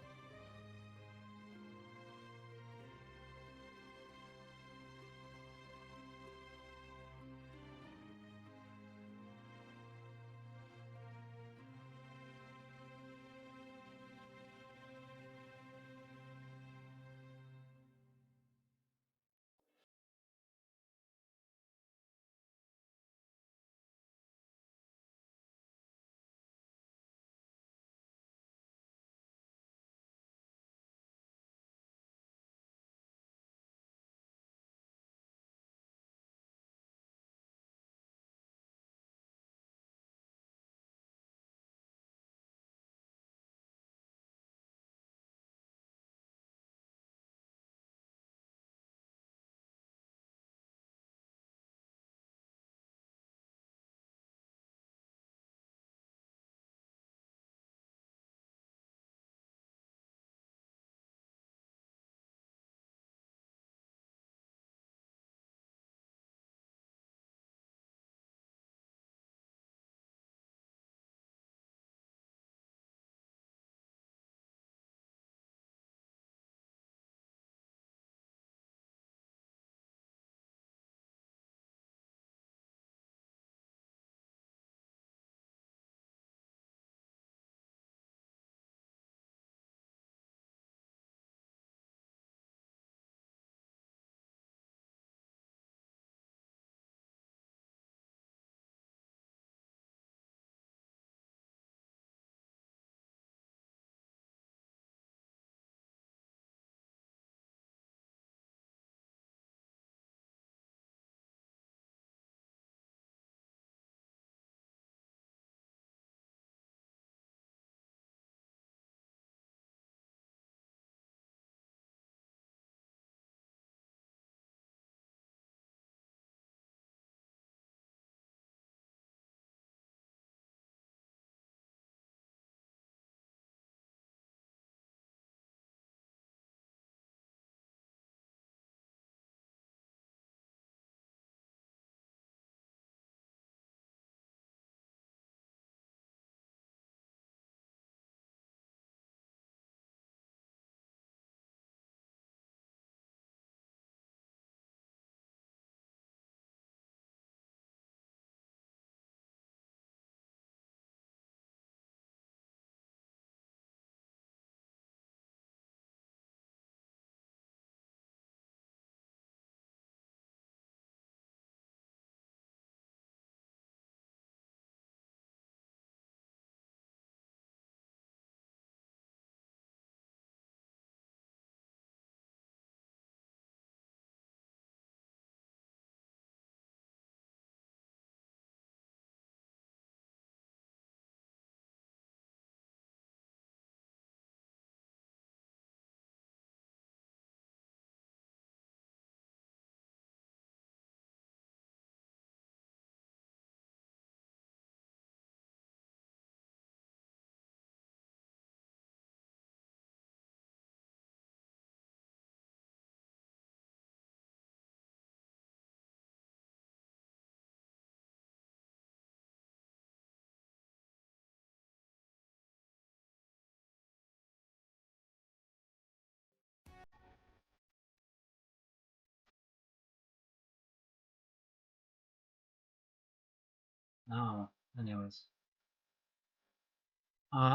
No, anyways.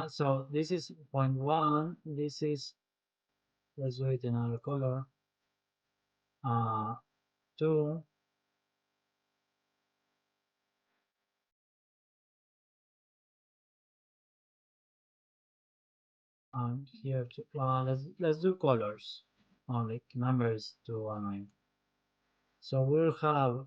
So this is point one. This is, let's do it in another color. Two. And here to, let's do colors only. Numbers to annoying. So we'll have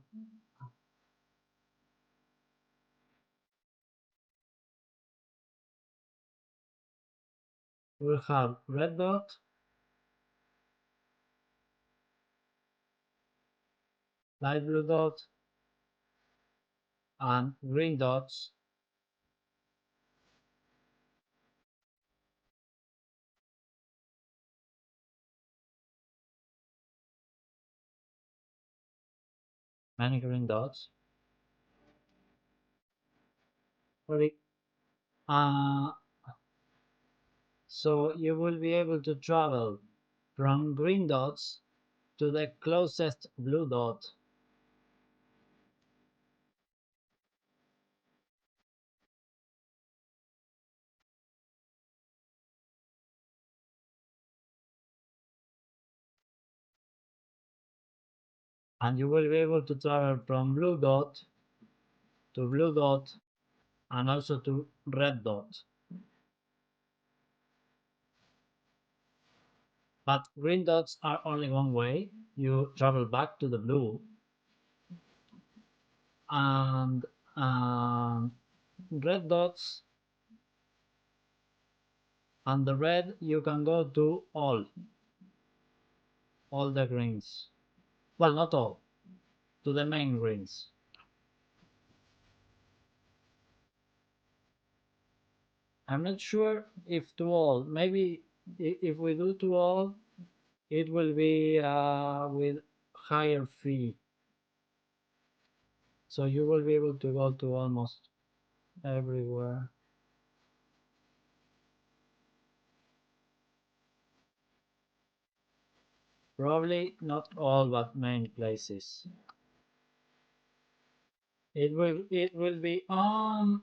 red dot, light blue dot, and green dots. Many green dots. Sorry. Uh, so you will be able to travel from green dots to the closest blue dot. And you will be able to travel from blue dot to blue dot and also to red dot. But green dots are only one way. You travel back to the blue, and red dots and the red you can go to all the greens. Well, not all, to the main greens. I'm not sure if to all. Maybe if we do to all, it will be with higher fee. So you will be able to go to almost everywhere. Probably not all, but main places. It will be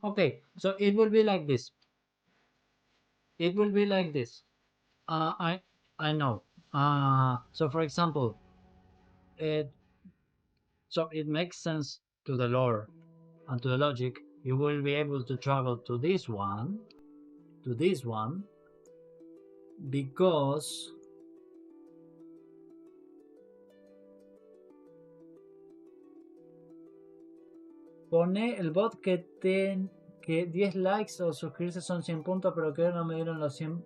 okay. So it will be like this. It will be like this. Uh, I I know. So for example, it so it makes sense to the lore and to the logic. You will be able to travel to this one, because pone el bot que 10 likes o suscribirse son 100 puntos, pero que no me dieron los 100.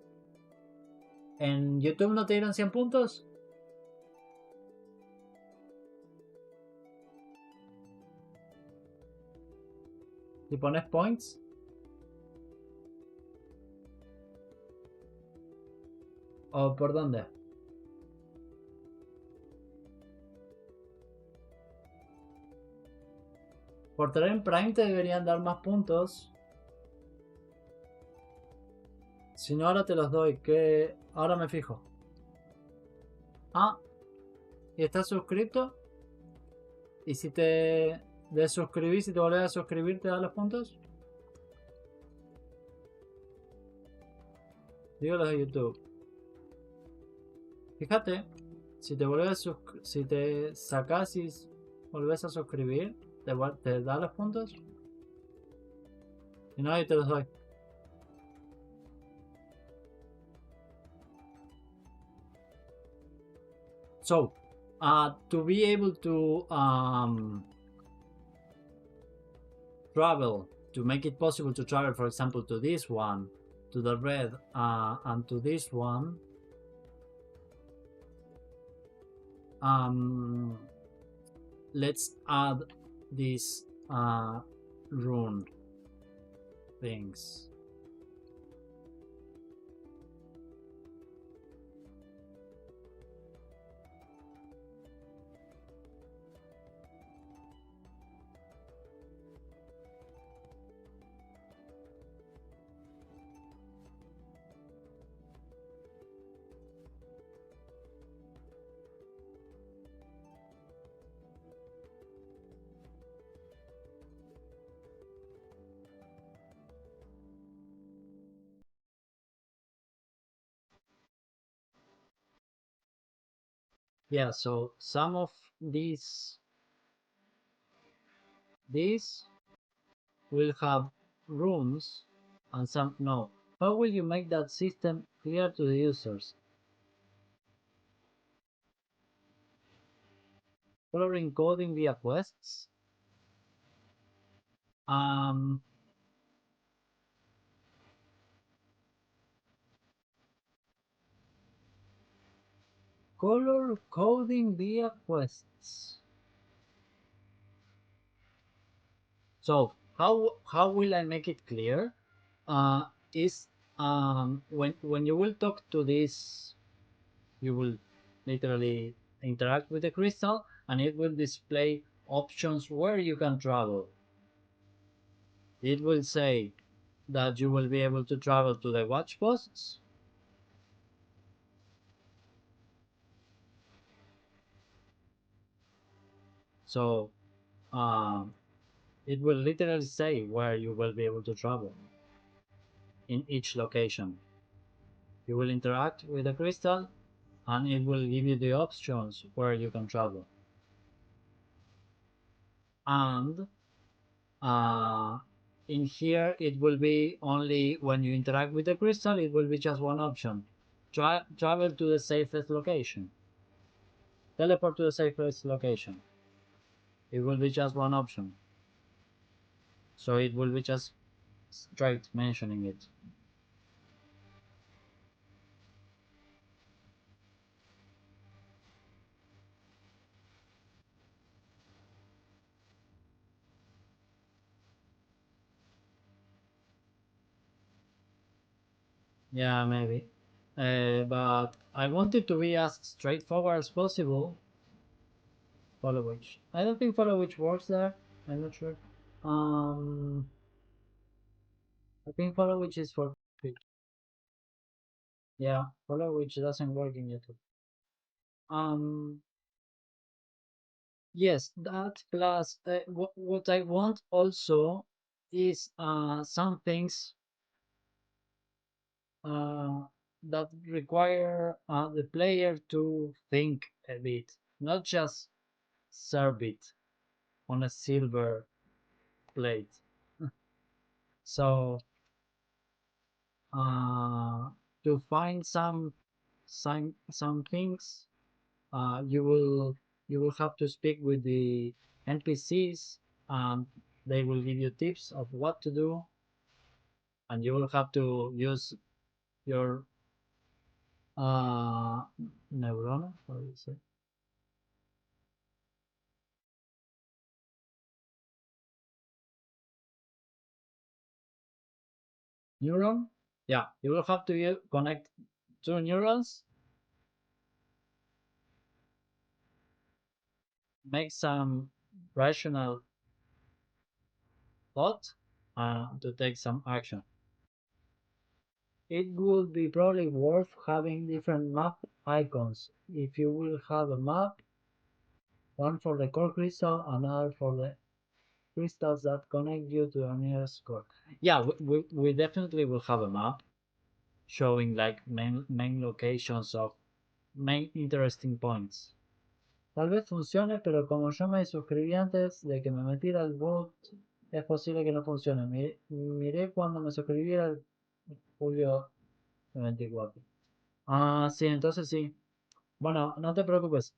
¿En YouTube no te dieron 100 puntos? Si pones points. ¿O por dónde? Por tener en Prime te deberían dar más puntos. Si no, ahora te los doy. Que ahora me fijo. ¿Y estás suscrito? ¿Y si te desuscribís y te volvés a suscribir, te da los puntos? Digo los de YouTube. Fíjate, si te volvés si te sacás y volvés a suscribir, ¿te da los puntos? Si no, ahí te los doy. So, to be able to travel, to make it possible to travel, for example, to this one, to the red, and to this one, let's add these rune things. Yeah, so some of these will have rooms and some no. How will you make that system clear to the users? Coloring coding via quests? Um, Color coding via quests. So how will I make it clear? Is when you will talk to this, you will literally interact with the crystal, and it will display options where you can travel. It will say that you will be able to travel to the watch posts. So um, it will literally say where you will be able to travel in each location. You will interact with the crystal and it will give you the options where you can travel. And uh, in here, it will be only when you interact with the crystal, it will be just one option. Travel to the safest location. Teleport to the safest location. It will be just one option. So it will be just straight mentioning it. Yeah, maybe. But I want it to be as straightforward as possible. Follow which. I don't think follow which works there. I'm not sure. Um, I think follow which is for Twitch. Yeah, follow which doesn't work in YouTube. Um, yes, that plus what I want also is some things uh that require the player to think a bit, not just serve it on a silver plate. So uh, to find some things, you will have to speak with the NPCs, and they will give you tips of what to do, and you will have to use your uh, neuron. How do you say? Neuron? Yeah, you will have to connect two neurons, make some rational thought, to take some action. It would be probably worth having different map icons. If you will have a map, one for the core crystal, another for the crystals that connect you to your nearest core. Yeah, we definitely will have a map showing like main locations of main interesting points. Tal vez funcione, pero como yo me suscribí antes de que me metiera al bot, es posible que no funcione. Miré cuando me suscribí el julio 24. Ah, sí, entonces sí. Bueno, no te preocupes.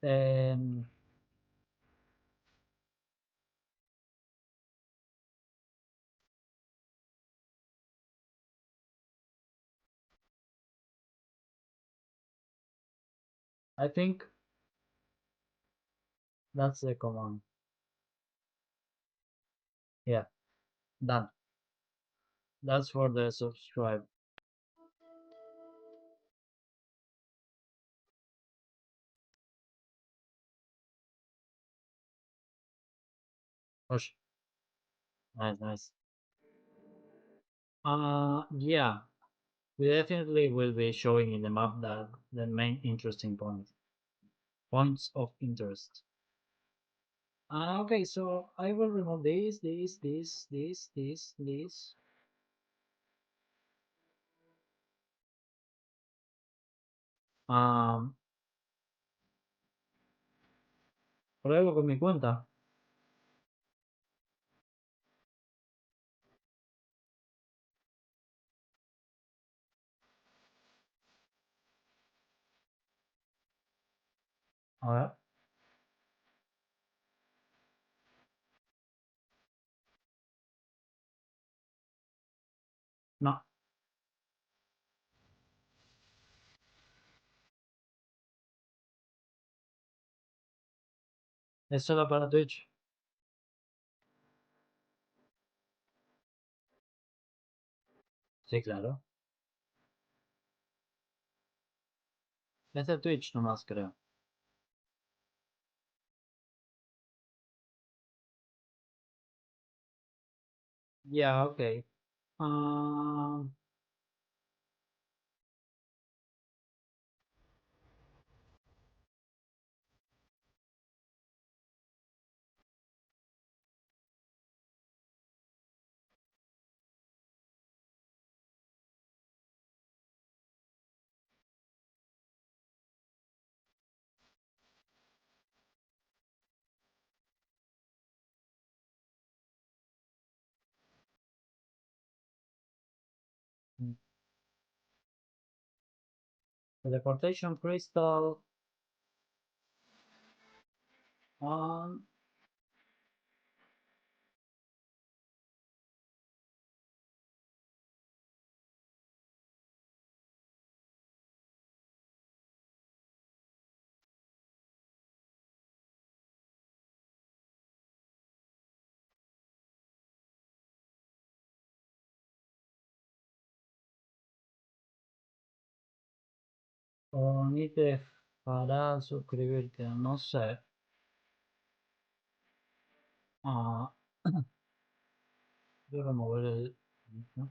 I think that's the command. Yeah, done. That's for the subscribe. Push. Nice, nice. Yeah, we definitely will be showing in the map that the main interesting points of interest. Okay, so I will remove this. Um, Pruebo con mi cuenta. A ver. No, es solo para Twitch. Sí, claro. Es de Twitch nomás, creo. Ya, ok. Ah, teleportation crystal. Um, o ni te dejará suscribirte, no sé. Ah, voy a remover el. ¿No?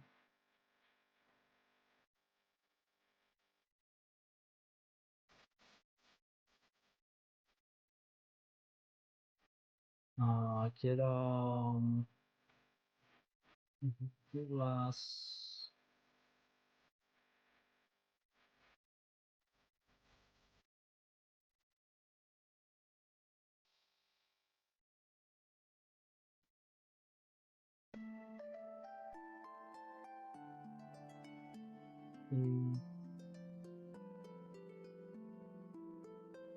Ah, quiero las.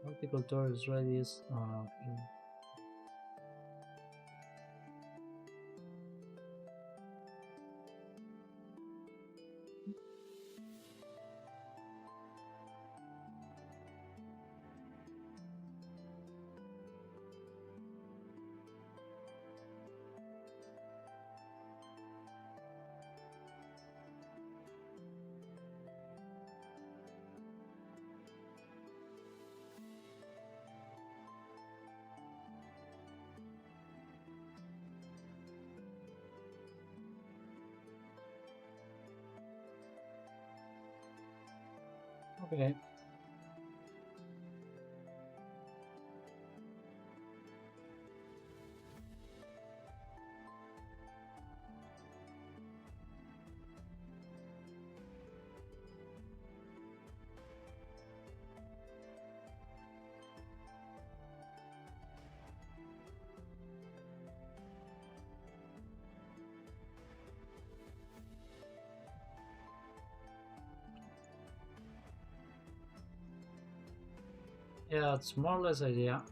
Horticulture is ready. Okay. Okay. Yeah, it's more or less idea.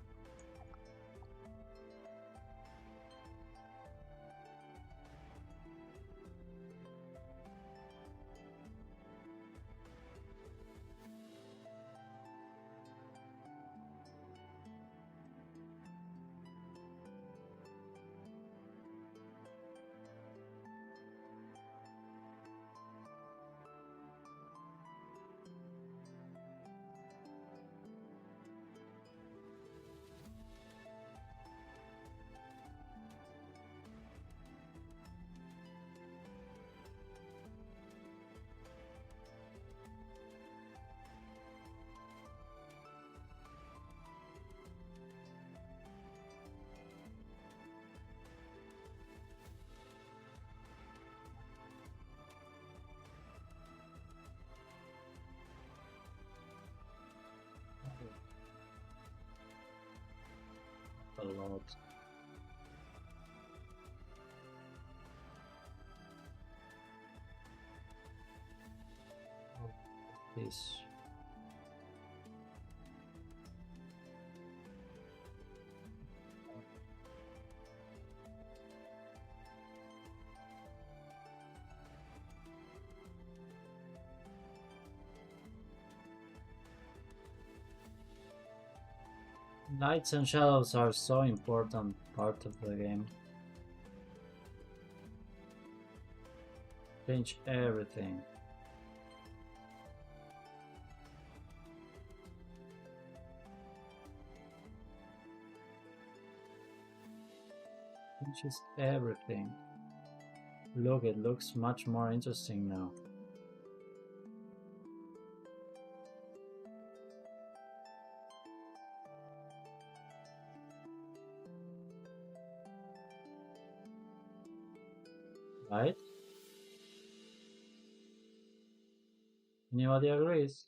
a lot. This. Lights and shadows are so important part of the game. Change everything. Changes everything. Look, it looks much more interesting now. Right? Anybody agrees?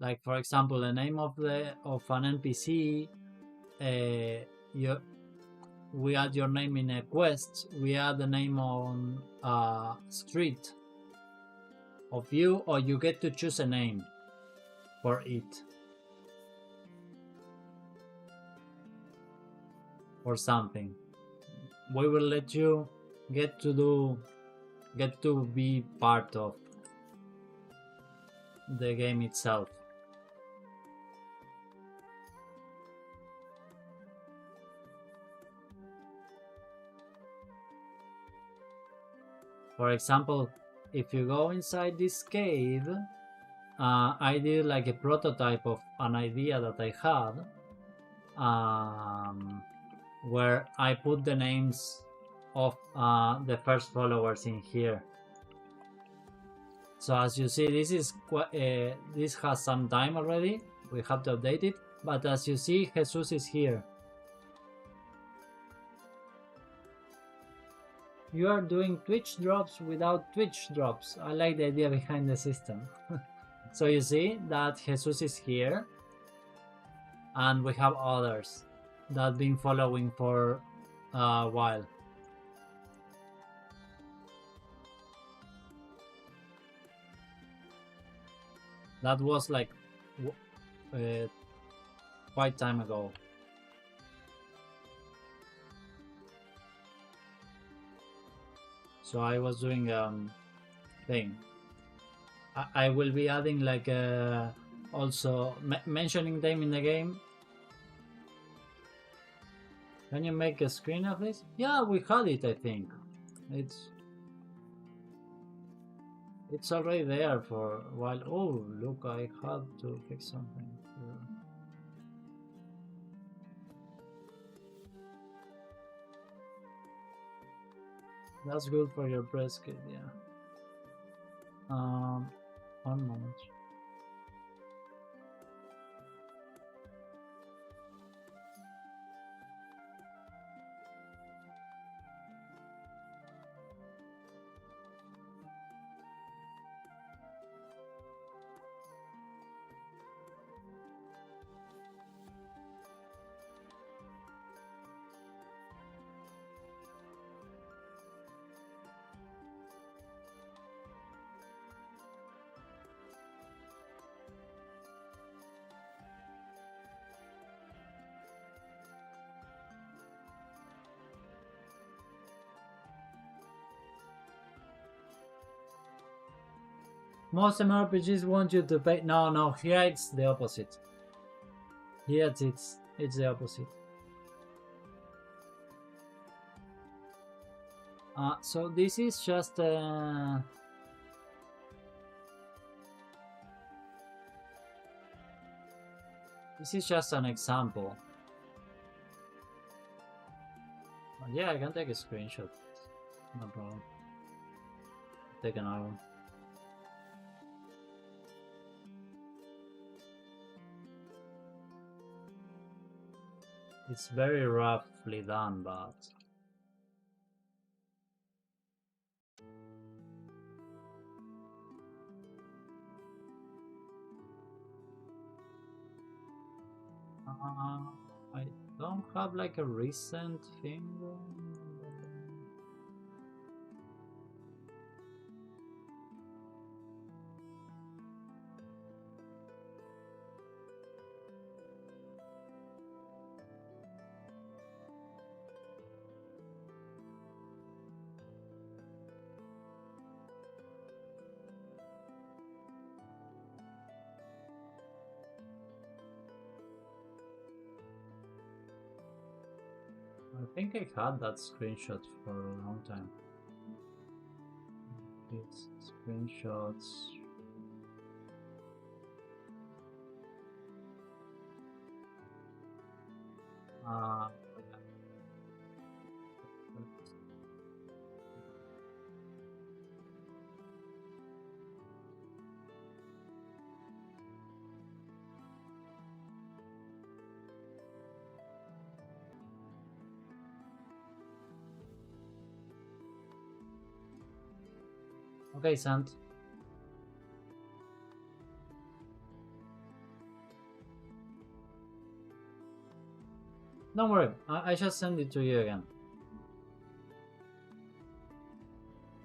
Like for example, the name of an NPC. We add your name in a quest. We add the name on a street of you, or you get to choose a name for it or something. We will let you get to be part of the game itself. For example, if you go inside this cave, I did like a prototype of an idea that I had, where I put the names of the first followers in here. So as you see, this has some time already. We have to update it, but as you see, Jesus is here. You are doing Twitch drops without Twitch drops. I like the idea behind the system. So you see that Jesus is here, and we have others that have been following for a while. That was like quite time ago. So I was doing thing. I will be adding like also mentioning them in the game. Can you make a screen of this? Yeah, we had it. I think it's already there for a while. Oh, look, I had to fix something. That's good for your press kit, yeah. 1 moment. Most MMORPGs want you to pay. No, here it's the opposite. Here it's the opposite. So this is just an example. Yeah, I can take a screenshot. No problem. Take another one. It's very roughly done, but I don't have like a recent thing. I think I had that screenshot for a long time. It's screenshots. Okay, Sant. Don't worry, I just send it to you again.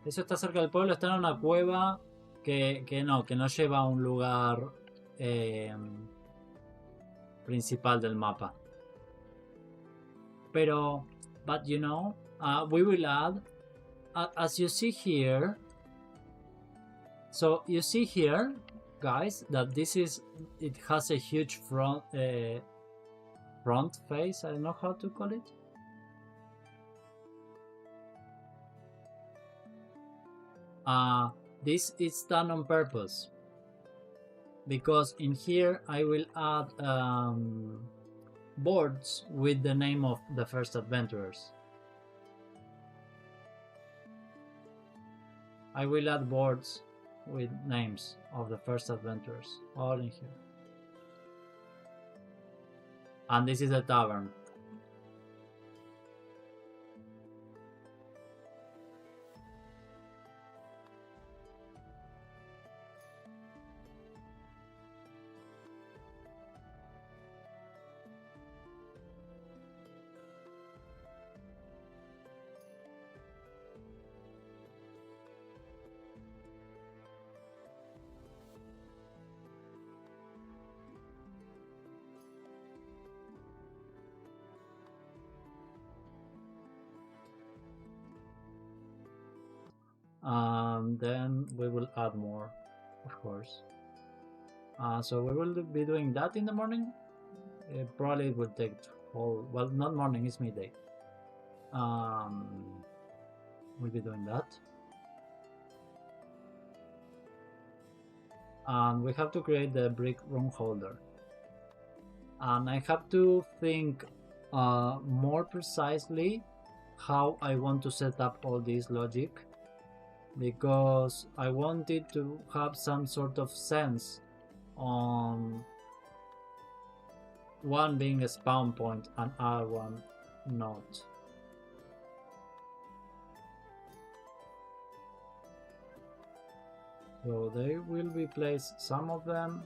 Eso está cerca del pueblo, está en una cueva que no lleva a un lugar principal del mapa. Pero, but you know, we will add, as you see here. So you see here, guys, that it has a huge front face. I don't know how to call it. This is done on purpose because in here I will add boards with the name of the first adventurers. I will add boards with names of the first adventurers all in here. And this is a tavern. Then we will add more, of course. So we will be doing that in the morning. Probably it will take whole, well, not morning, it's midday. We'll be doing that. And we have to create the brick room holder. And I have to think more precisely how I want to set up all this logic, because I wanted to have some sort of sense on one being a spawn point and other one not. So they will be placed, some of them.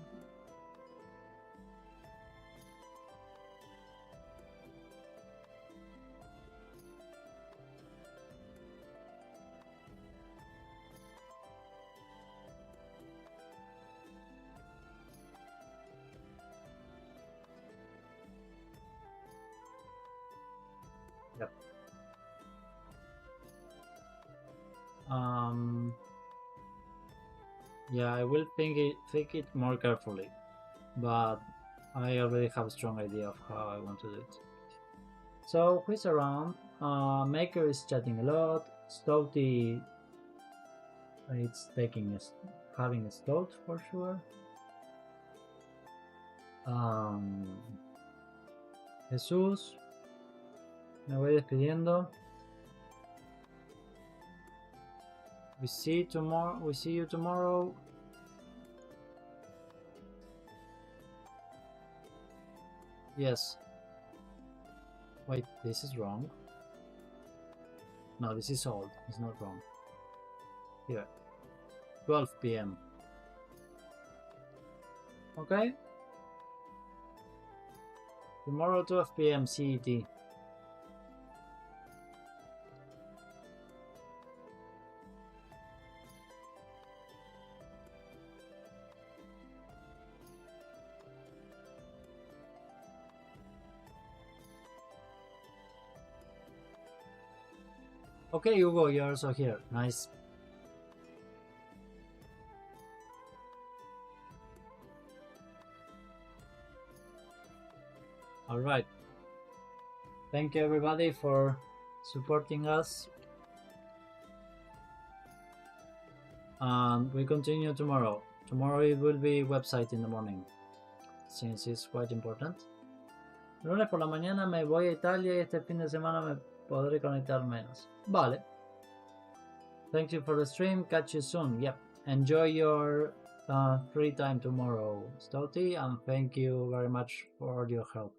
Yep. Yeah, I will think it more carefully, but I already have a strong idea of how I want to do it. So who's around? Maker is chatting a lot. Stouty, it's having a stout for sure. Jesús, me voy despidiendo. We see you tomorrow. Yes. Wait, this is wrong. No, this is old. It's not wrong. Here. 12 p.m. Okay? Tomorrow 12 p.m. CET. Okay, Hugo, you're also here. Nice. All right. Thank you everybody for supporting us. And we continue tomorrow. Tomorrow it will be website in the morning, since it's quite important. Lunes por la mañana me voy a Italia y este fin de semana me podré conectar menos. Vale. Thank you for the stream. Catch you soon. Yep. Enjoy your free time tomorrow, Stouty, and thank you very much for your help.